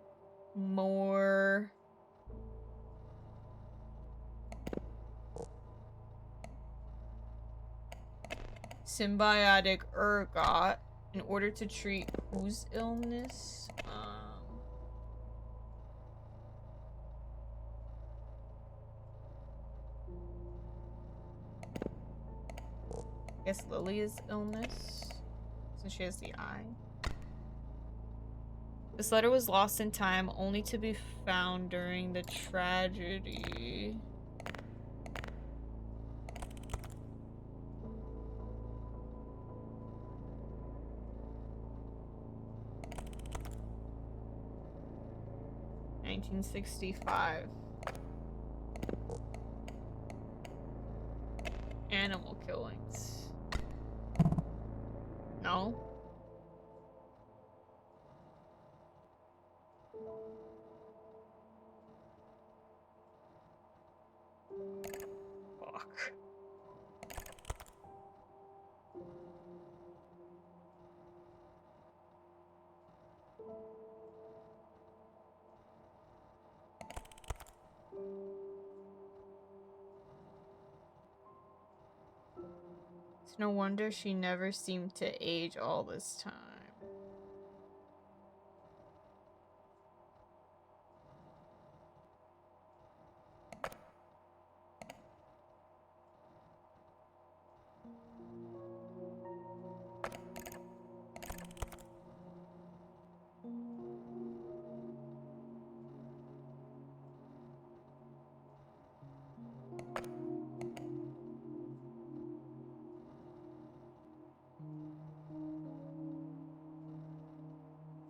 more symbiotic ergot in order to treat whose illness? I guess Lilia's illness, since she has the eye. This letter was lost in time, only to be found during the tragedy. $1965. Animal killings. No? Fuck. It's no wonder she never seemed to age all this time.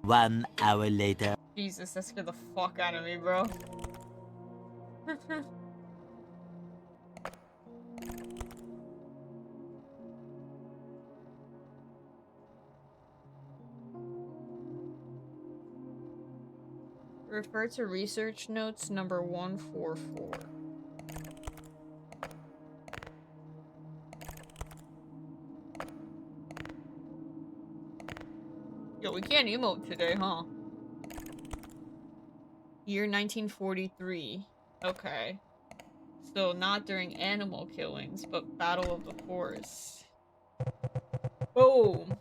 1 hour later.
Jesus, that scared the fuck out of me, bro. Refer to research notes number 144. Yo, we can't emote today, huh? Year 1943. Okay. So not during animal killings, but Battle of the Forest. Boom!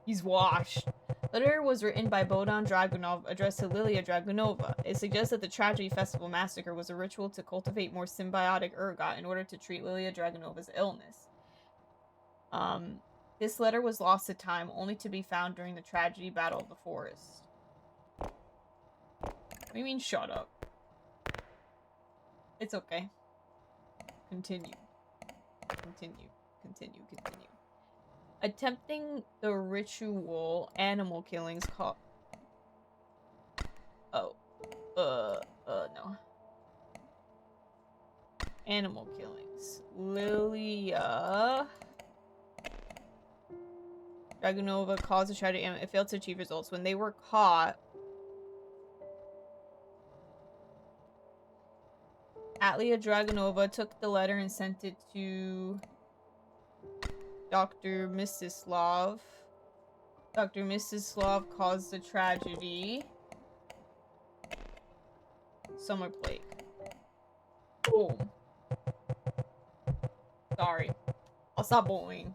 He's washed. The letter was written by Bohdan Dragunov, addressed to Lilia Dragunova. It suggests that the Tragedy Festival massacre was a ritual to cultivate more symbiotic ergot in order to treat Lilia Dragunova's illness. This letter was lost to time, only to be found during the tragedy Battle of the Forest. What do you mean, shut up? It's okay. Continue. Continue. Continue. Continue. Attempting the ritual animal killings called... Oh. No. Animal killings. Lilia Dragunova caused a tragedy and it failed to achieve results. When they were caught, Atlia Dragunova took the letter and sent it to Dr. Mstislav. Dr. Mstislav caused the tragedy. Summer plague. Boom. Sorry. I'll stop bullying.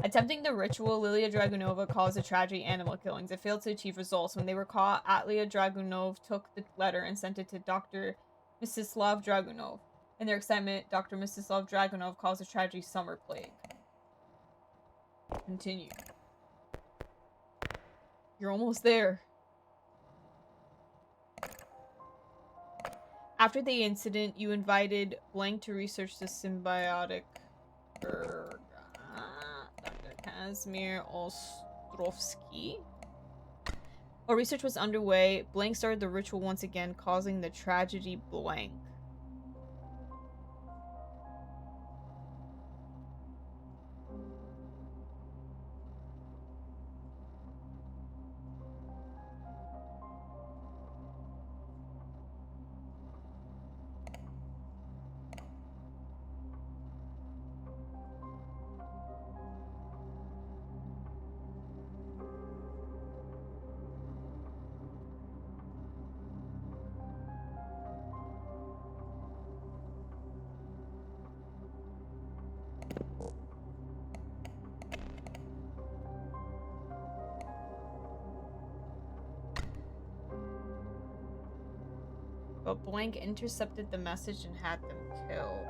Attempting the ritual, Lilia Dragunova caused a tragedy animal killings. It failed to achieve results. When they were caught, Atlia Dragunov took the letter and sent it to Dr. Mstislav Dragunov. In their excitement, Dr. Mstislav Dragunov caused a tragedy summer plague. Continue. You're almost there. After the incident, you invited blank to research the symbiotic Dr. Kazimir Ostrovsky. While research was underway, blank started the ritual once again, causing the tragedy blank. But blank intercepted the message and had them killed.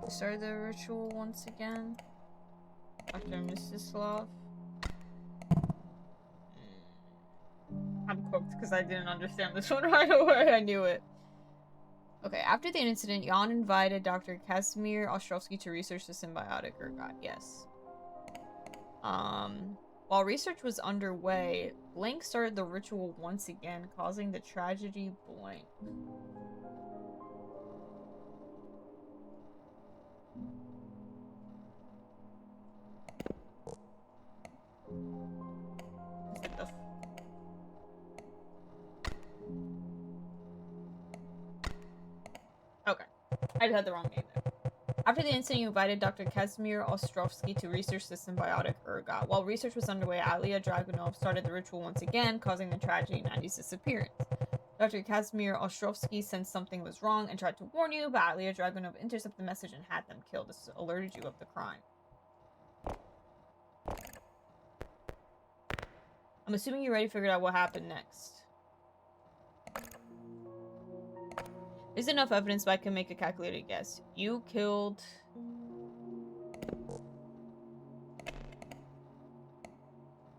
Start the ritual once again. Dr. Mstislav. I'm cooked because I didn't understand this one right away. I knew it. Okay, after the incident, Jan invited Dr. Kazimir Ostrovsky to research the symbiotic ergot. Yes. While research was underway, Blank started the ritual once again, causing the tragedy Blank. Is it the okay. I had the wrong name there. After the incident, you invited Dr. Kazimir Ostrovsky to research the symbiotic ergot. While research was underway, Atlia Dragunov started the ritual once again, causing the tragedy and Andy's disappearance. Dr. Kazimir Ostrovsky sensed something was wrong and tried to warn you, but Atlia Dragunov intercepted the message and had them killed. This alerted you of the crime. I'm assuming you already figured out what happened next. There's enough evidence, but I can make a calculated guess. You killed...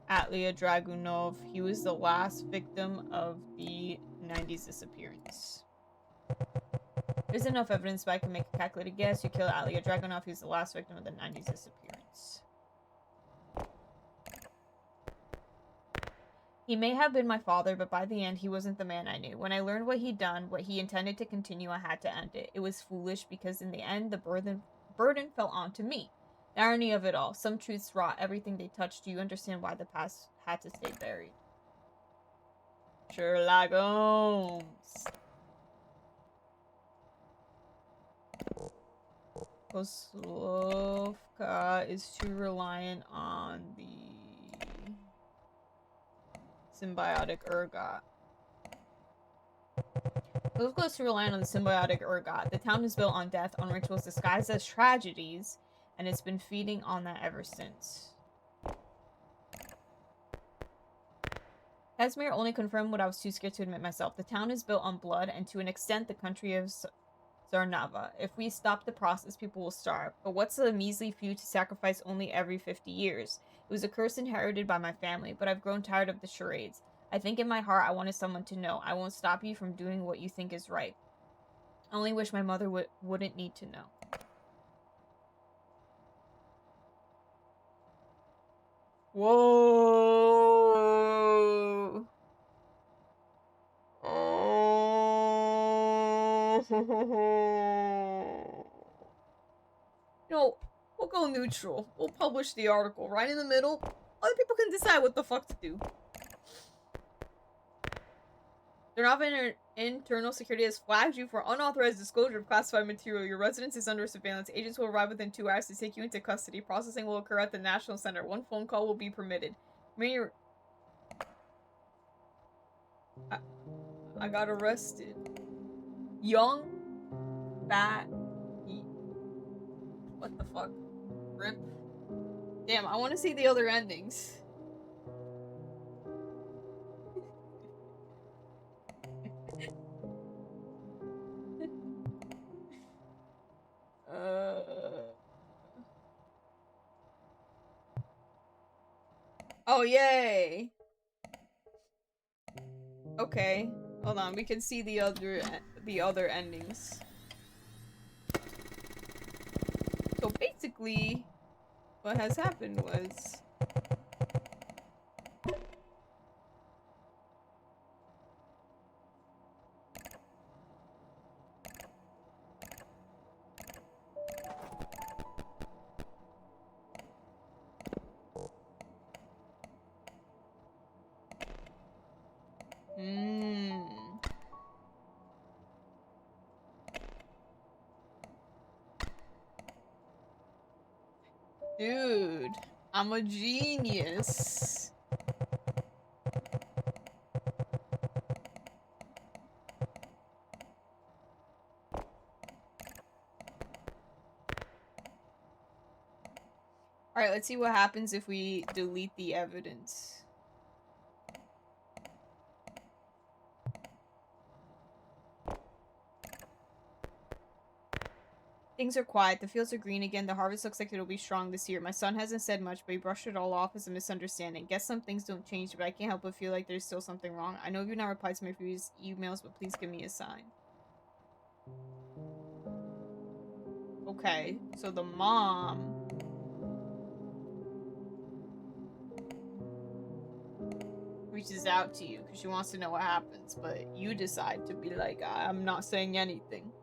Atlia Dragunov. He was the last victim of the 90s disappearance. There's enough evidence, but I can make a calculated guess. You killed Atlia Dragunov. He was the last victim of the 90s disappearance. He may have been my father, but by the end, he wasn't the man I knew. When I learned what he'd done, what he intended to continue, I had to end it. It was foolish because in the end, the burden fell onto me. The irony of it all. Some truths rot everything they touch. Do you understand why the past had to stay buried? Sherlock Holmes. Kozlovka is too reliant on the symbiotic ergot. Kozlovka is too reliant on the symbiotic ergot. The town is built on death, on rituals disguised as tragedies, and it's been feeding on that ever since. Casimir only confirmed what I was too scared to admit myself. The town is built on blood, and to an extent, the country of Zarnava. If we stop the process, people will starve. But what's a measly few to sacrifice only every 50 years? It was a curse inherited by my family, but I've grown tired of the charades. I think in my heart I wanted someone to know. I won't stop you from doing what you think is right. I only wish my mother wouldn't need to know. Whoa! Oh. No, we'll go neutral. We'll publish the article right in the middle. Other people can decide what the fuck to do. Zarnava Internal Security has flagged you for unauthorized disclosure of classified material. Your residence is under surveillance. Agents will arrive within 2 hours to take you into custody. Processing will occur at the National Center. 1 phone call will be permitted. I got arrested. Young, fat, what the fuck? Rip. Damn, I want to see the other endings. Oh, yay! Okay, hold on. We can see the other endings. So basically, what has happened was dude, I'm a genius. Alright, let's see what happens if we delete the evidence. Things are quiet. The fields are green again. The harvest looks like it'll be strong this year. My son hasn't said much, but he brushed it all off as a misunderstanding. Guess some things don't change, but I can't help but feel like there's still something wrong. I know you've not replied to my previous emails, but please give me a sign. Okay, so the mom reaches out to you because she wants to know what happens, but you decide to be like, I'm not saying anything.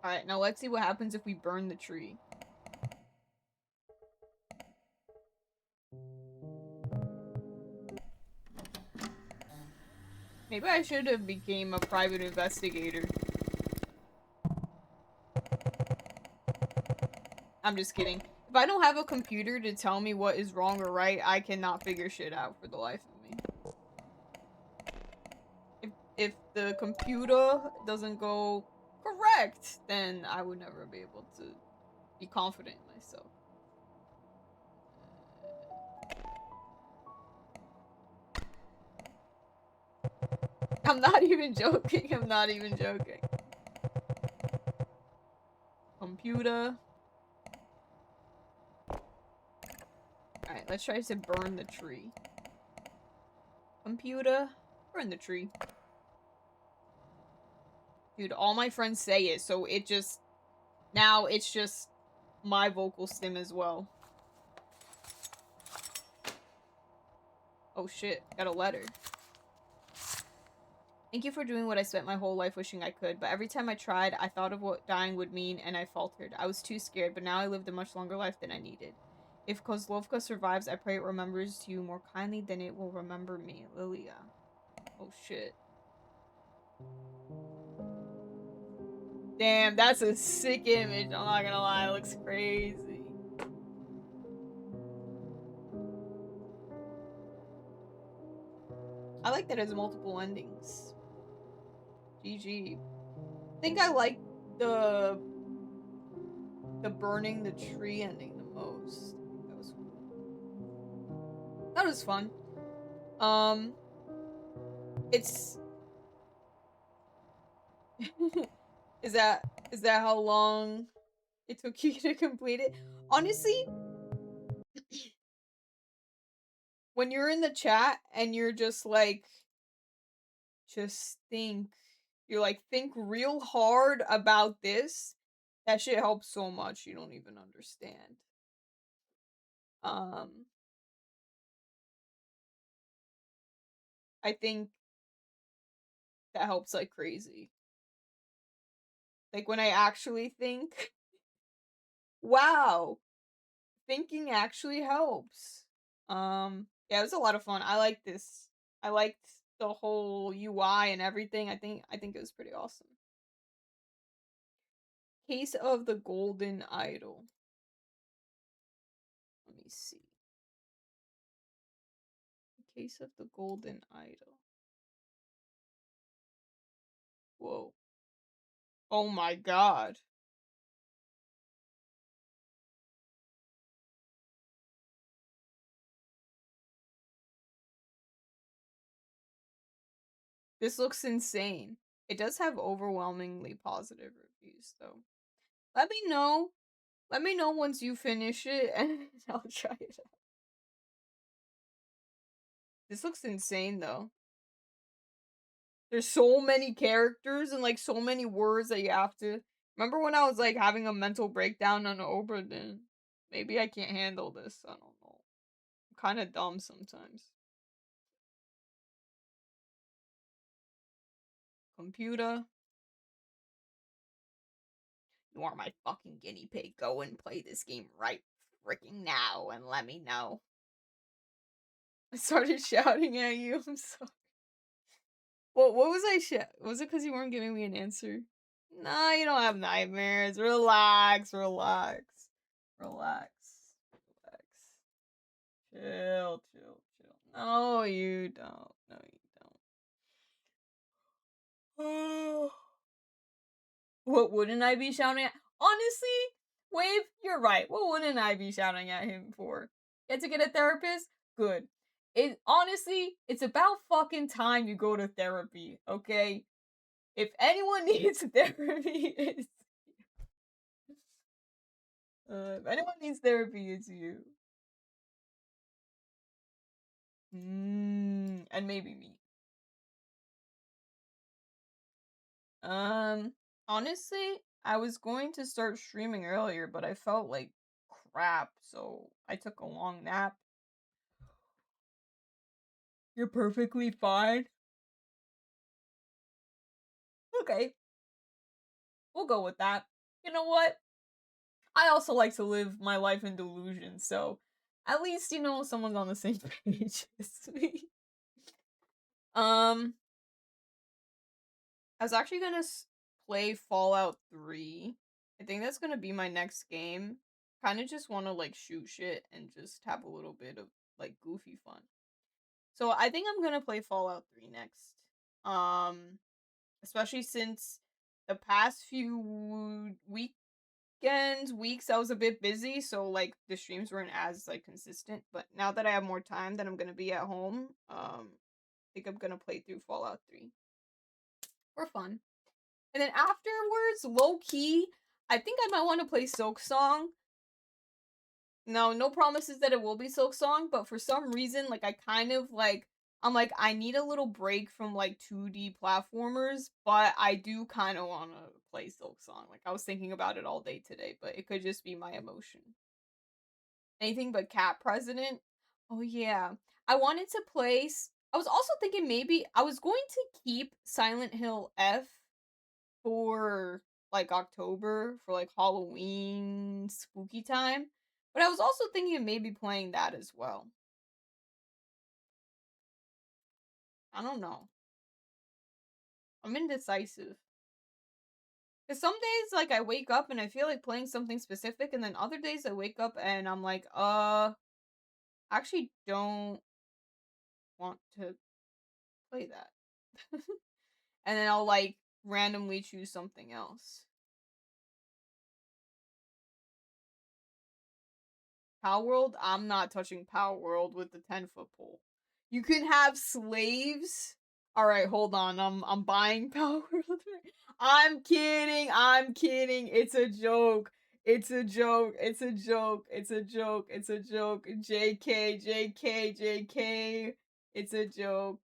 Alright, now let's see what happens if we burn the tree. Maybe I should have became a private investigator. I'm just kidding. If I don't have a computer to tell me what is wrong or right, I cannot figure shit out for the life of me. If the computer doesn't go correct, then I would never be able to be confident in myself. I'm not even joking. I'm not even joking. Computer. Alright, let's try to burn the tree. Computer, burn the tree. Dude, all my friends say it, so it just... Now it's just my vocal stim as well. Oh shit, got a letter. Thank you for doing what I spent my whole life wishing I could, but every time I tried, I thought of what dying would mean and I faltered. I was too scared, but now I lived a much longer life than I needed. If Kozlovka survives, I pray it remembers you more kindly than it will remember me. Lilia. Oh shit. Damn, that's a sick image. I'm not gonna lie, it looks crazy. I like that it has multiple endings. GG. I think I like the burning the tree ending the most. That was cool. That was fun. It's is that how long it took you to complete it? Honestly, when you're in the chat and you're just like, just think, you're like, think real hard about this. That shit helps so much. You don't even understand. I think that helps like crazy. Like when I actually think, wow, thinking actually helps. Yeah, it was a lot of fun. I like this. I liked the whole UI and everything. I think it was pretty awesome. Case of the Golden Idol. Let me see. Case of the Golden Idol. Whoa. Oh my god. This looks insane. It does have overwhelmingly positive reviews though. Let me know. Let me know once you finish it and I'll try it out. This looks insane though. There's so many characters and like so many words that you have to. Remember when I was like having a mental breakdown on Oberlin? Maybe I can't handle this. I don't know. I'm kind of dumb sometimes. Computer. You are my fucking guinea pig. Go and play this game right freaking now and let me know. I started shouting at you. I'm sorry. What was I Was it because you weren't giving me an answer? Nah, you don't have nightmares. Relax, relax. Relax. Relax. Chill, chill, chill. No, you don't. No, you don't. What wouldn't I be shouting at? Honestly, Wave, you're right. What wouldn't I be shouting at him for? Get to get a therapist? Good. It's about fucking time you go to therapy, okay? If anyone needs therapy, it's if anyone needs therapy, it's you. And maybe me. Honestly, I was going to start streaming earlier, but I felt like crap, so I took a long nap. You're perfectly fine. Okay. We'll go with that. You know what? I also like to live my life in delusion, so at least, someone's on the same page as me. I was actually gonna play Fallout 3. I think that's gonna be my next game. Kind of just want to like shoot shit and just have a little bit of like goofy fun. So I think I'm gonna play Fallout 3 next. Especially since the past few weeks I was a bit busy, so like the streams weren't as like consistent. But now that I have more time that I'm gonna be at home, I think I'm gonna play through Fallout 3. for fun. And then afterwards, low key, I think I might want to play Silk Song. No promises that it will be Silk Song, but for some reason, like I kind of like I'm like I need a little break from like 2D platformers, but I do kind of want to play Silk Song. Like I was thinking about it all day today, but it could just be my emotion. Anything but Cat President. Oh yeah. I wanted to play I was also thinking maybe I was going to keep Silent Hill F for like October for like Halloween spooky time. But I was also thinking of maybe playing that as well. I don't know. I'm indecisive. Cause some days like I wake up and I feel like playing something specific, and then other days I wake up and I'm like, I actually don't want to play that. And then I'll like randomly choose something else. Power World? I'm not touching Power World with the 10-foot pole. You can have slaves. All right, hold on. I'm buying Power World. I'm kidding. I'm kidding. It's a joke. It's a joke. It's a joke. It's a joke. It's a joke. JK, JK, JK. It's a joke.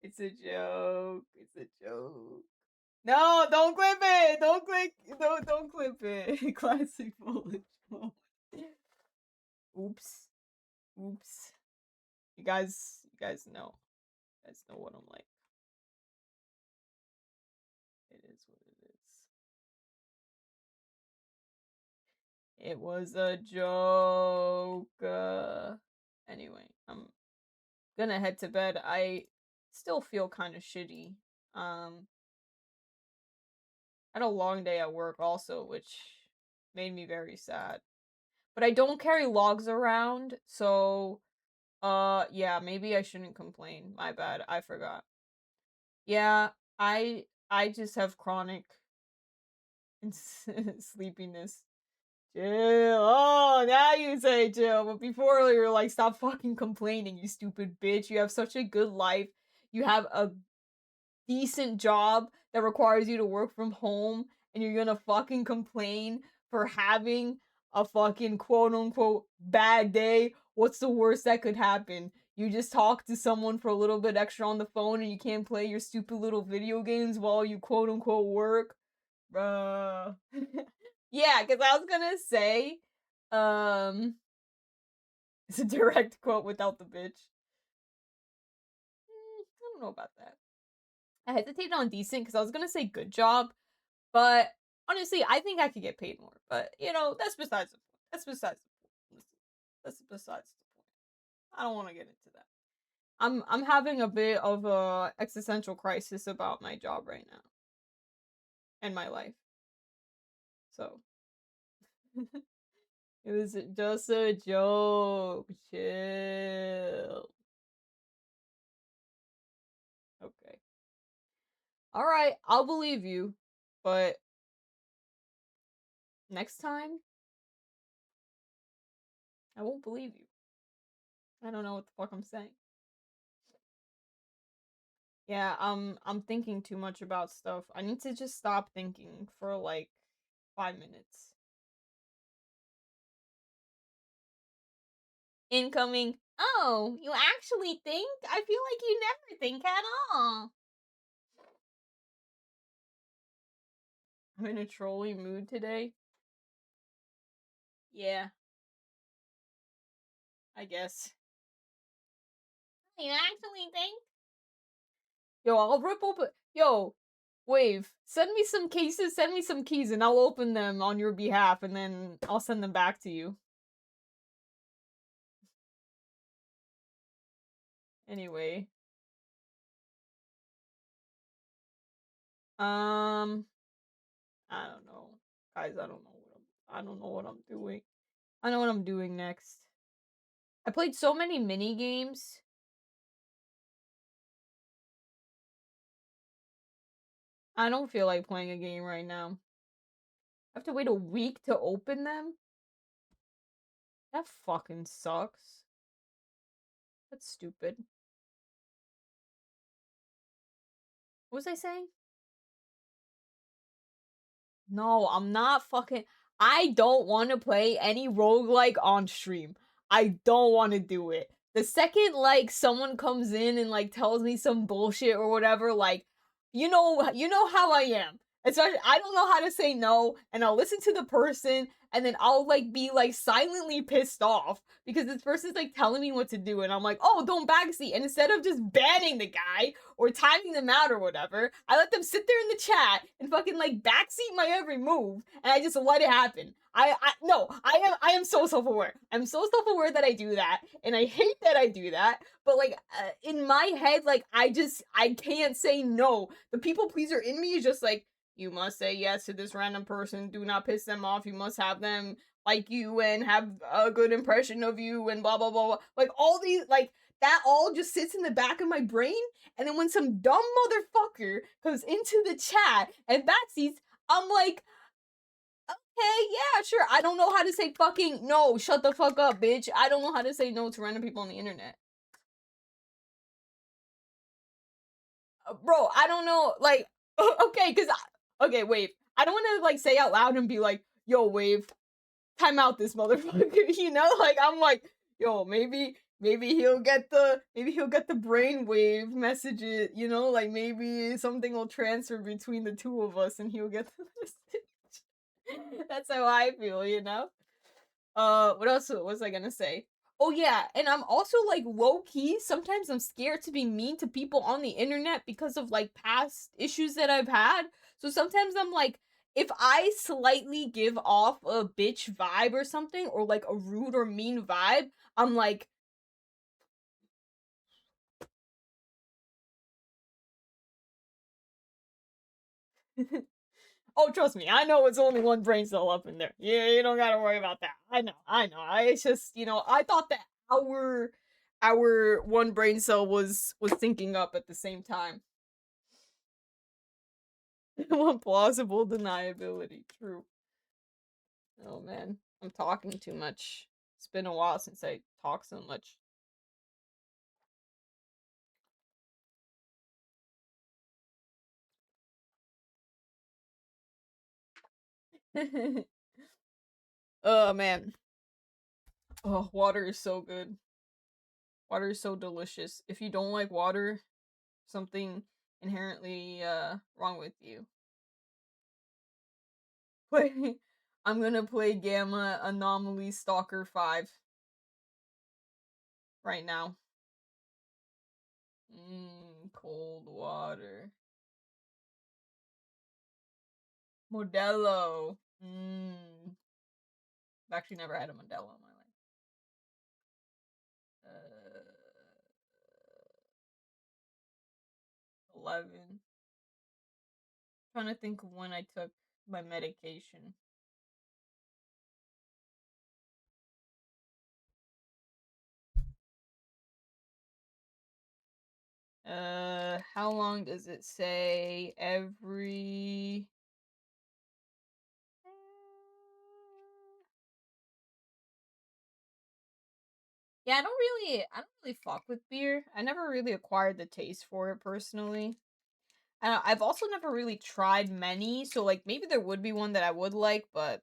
It's a joke. It's a joke. No, don't clip it. Don't clip it. Classic bullet joke. Oops. Oops. You guys know. You guys know what I'm like. It is what it is. It was a joke. Anyway, I'm gonna head to bed. I still feel kind of shitty. I had a long day at work also, which made me very sad. But I don't carry logs around, so yeah, maybe I shouldn't complain. My bad. I forgot. Yeah, I just have chronic sleepiness. Chill. Oh, now you say chill. But before you were like, stop fucking complaining, you stupid bitch. You have such a good life. You have a decent job that requires you to work from home, and you're gonna fucking complain for having a fucking quote unquote bad day. What's the worst that could happen? You just talk to someone for a little bit extra on the phone and you can't play your stupid little video games while you quote unquote work. Bruh. Yeah, because I was gonna say, um, it's a direct quote without the bitch. I don't know about that. I hesitated on decent because I was gonna say good job, but honestly, I think I could get paid more. But you know, that's besides the point. That's besides the point. That's besides the point. I don't want to get into that. I'm having a bit of a existential crisis about my job right now and my life. So it was just a joke. Chill. Okay. All right, I'll believe you, but next time I won't believe you. I don't know what the fuck I'm saying. Yeah, I'm thinking too much about stuff. I need to just stop thinking for like 5 minutes. Incoming. Oh, you actually think? I feel like you never think at all. I'm in a trolly mood today. Yeah, I guess. You actually think? Yo, I'll rip open. Yo, Wave, send me some cases, send me some keys, and I'll open them on your behalf, and then I'll send them back to you. Anyway. Um, I don't know. Guys, I don't know what I'm doing. I know what I'm doing next. I played so many mini games. I don't feel like playing a game right now. I have to wait a week to open them? That fucking sucks. That's stupid. What was I saying? No, I'm not fucking. I don't want to play any roguelike on stream. I don't want to do it. The second like someone comes in and like tells me some bullshit or whatever, like you know how I am. Especially I don't know how to say no, and I'll listen to the person, and then I'll like be like silently pissed off because this person's like telling me what to do, and I'm like, oh, don't backseat. And instead of just banning the guy or timing them out or whatever, I let them sit there in the chat and fucking like backseat my every move, and I just let it happen. No, I am so self-aware. I'm so self-aware that I do that, and I hate that I do that. But like in my head, like I can't say no. The people pleaser in me is just like, you must say yes to this random person. Do not piss them off. You must have them like you and have a good impression of you and blah blah blah blah. Like all these like that all just sits in the back of my brain. And then when some dumb motherfucker comes into the chat and backseats, I'm like, okay, yeah, sure. I don't know how to say fucking no. Shut the fuck up, bitch. I don't know how to say no to random people on the internet. Bro, I don't know. Like, okay, okay, wait. I don't want to like say out loud and be like, yo, Wave, time out this motherfucker. You know, like I'm like, yo, maybe he'll get the brainwave messages. You know, like maybe something will transfer between the two of us and he'll get the message. That's how I feel. You know. What else was I gonna say? Oh yeah, and I'm also like low key. Sometimes I'm scared to be mean to people on the internet because of like past issues that I've had. So sometimes I'm like, if I slightly give off a bitch vibe or something, or like a rude or mean vibe, I'm like, oh, trust me, I know it's only one brain cell up in there. Yeah, you don't gotta worry about that. I know. It's just, I thought that our one brain cell was syncing up at the same time. One plausible deniability. True. Oh man, I'm talking too much. It's been a while since I talked so much. Oh man. Oh, water is so good. Water is so delicious. If you don't like water, something inherently wrong with you. Play I'm gonna play Gamma Anomaly Stalker 5 right now. Cold water. Modelo. I've actually never had a Modelo in my life. 11. Trying to think of when I took my medication. How long does it say? Every Yeah, I don't really fuck with beer. I never really acquired the taste for it personally. I've also never really tried many, so like maybe there would be one that I would like, but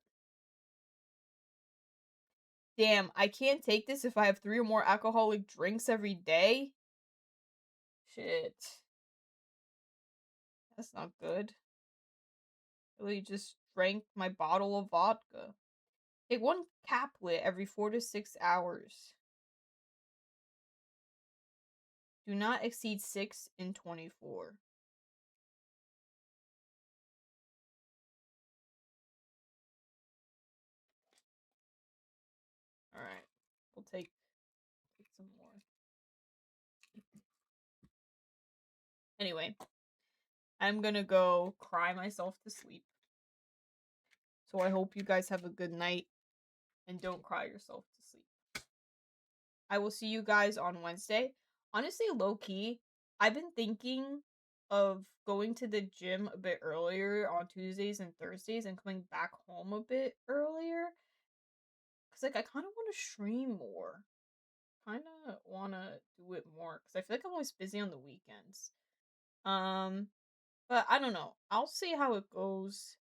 damn, I can't take this if I have 3 or more alcoholic drinks every day. Shit. That's not good. Really just drank my bottle of vodka. Take 1 caplet every 4 to 6 hours. Do not exceed 6 in 24. Alright. We'll take some more. Anyway, I'm gonna go cry myself to sleep. So I hope you guys have a good night and don't cry yourself to sleep. I will see you guys on Wednesday. Honestly, low key, I've been thinking of going to the gym a bit earlier on Tuesdays and Thursdays and coming back home a bit earlier. Cause like I kind of want to stream more. Kind of want to do it more because I feel like I'm always busy on the weekends. But I don't know. I'll see how it goes.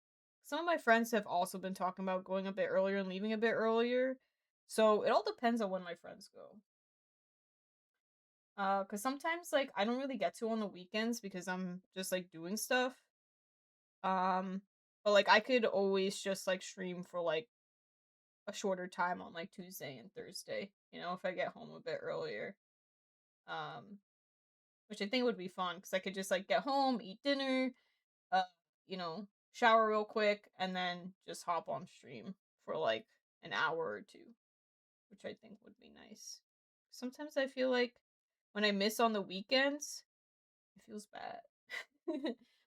some of my friends have also been talking about going a bit earlier and leaving a bit earlier. So it all depends on when my friends go. Cause sometimes like I don't really get to on the weekends because I'm just like doing stuff. Um, but like I could always just like stream for like a shorter time on like Tuesday and Thursday, if I get home a bit earlier. Um, which I think would be fun because I could just like get home, eat dinner, uh, shower real quick, and then just hop on stream for like an hour or two, which I think would be nice. Sometimes I feel like when I miss on the weekends, it feels bad.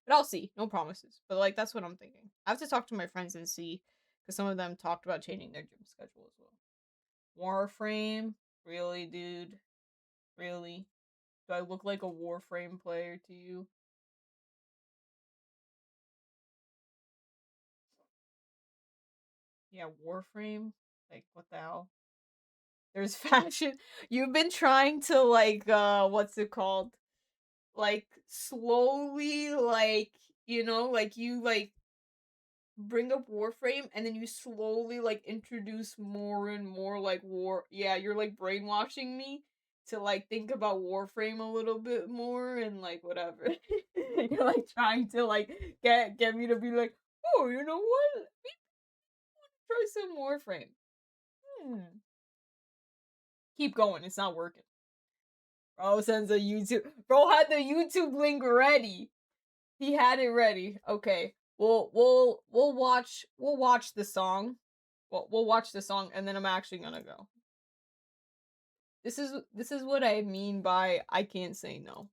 But I'll see. No promises. But like that's what I'm thinking. I have to talk to my friends and see because some of them talked about changing their gym schedule as well. Warframe? Really, dude? Really? Do I look like a Warframe player to you? Yeah, Warframe? Like, what the hell? There's fashion. You've been trying to, like, what's it called? Like, slowly, like, like, you, like, bring up Warframe and then you slowly, like, introduce more and more, like, Yeah, you're, like, brainwashing me to, like, think about Warframe a little bit more and, like, whatever. You're, like, trying to, like, get me to be like, oh, you know what? Try some Warframe. Hmm. Keep going. It's not working. Bro sends a YouTube. Bro had the YouTube link ready. He had it ready. Okay. We'll watch the song. We'll watch the song and then I'm actually gonna go. This is what I mean by I can't say no.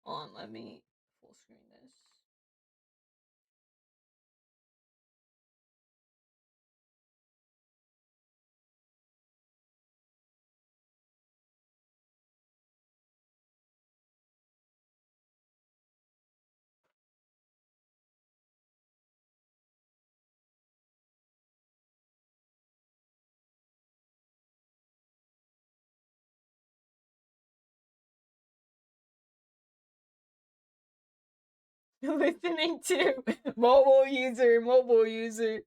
Hold on, let me full screen this. Listening to mobile user.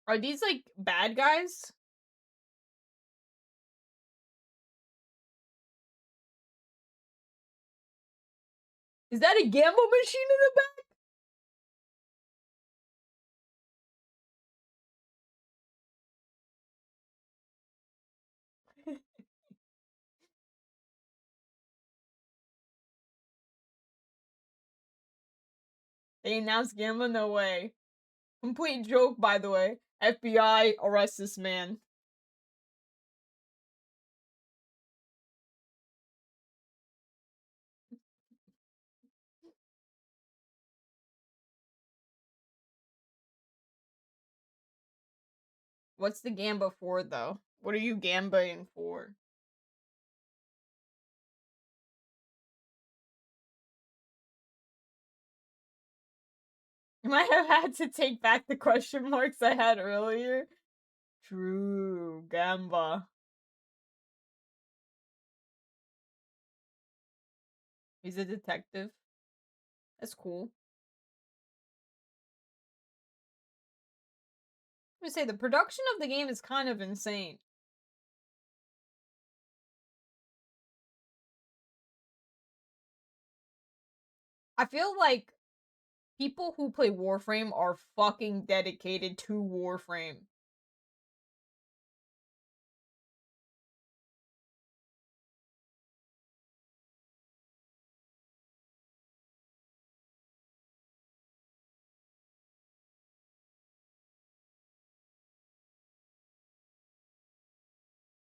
Are these like bad guys? Is that a gamble machine in the back? They announced Gamma, no way. Complete joke, by the way. FBI, arrest this man. What's the gamba for, though? What are you gambaing for? I might have had to take back the question marks I had earlier. True, gamba. He's a detective. That's cool. I'm gonna say the production of the game is kind of insane. I feel like people who play Warframe are fucking dedicated to Warframe.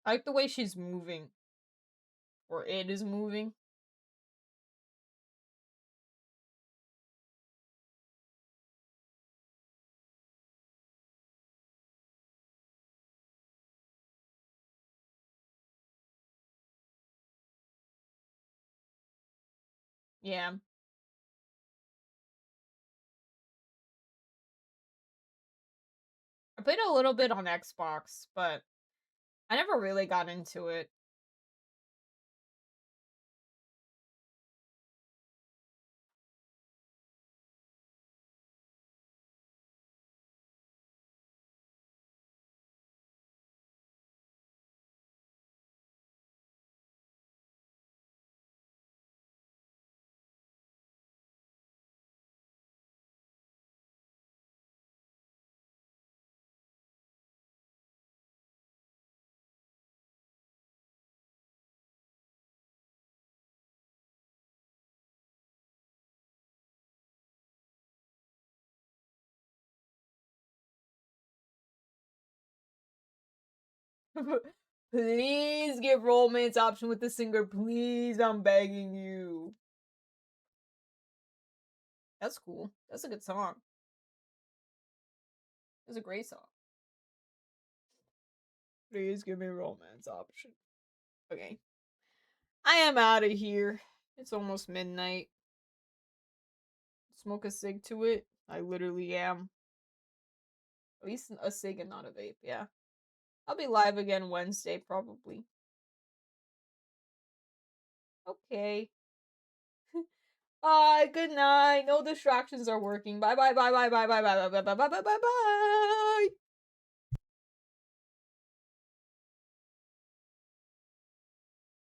I like the way she's moving. Or it is moving. Yeah. played a little bit on Xbox, but I never really got into it. Please give romance option with the singer, please, I'm begging you. That's cool. That's a good song. It's a great song. Please give me romance option. Okay. I am out of here. It's almost midnight. Smoke a cig to it. I literally am. At least a cig and not a vape, yeah. I'll be live again Wednesday, probably. Okay. Bye, good night. No distractions are working. Bye bye bye bye bye bye bye bye bye bye bye bye bye bye.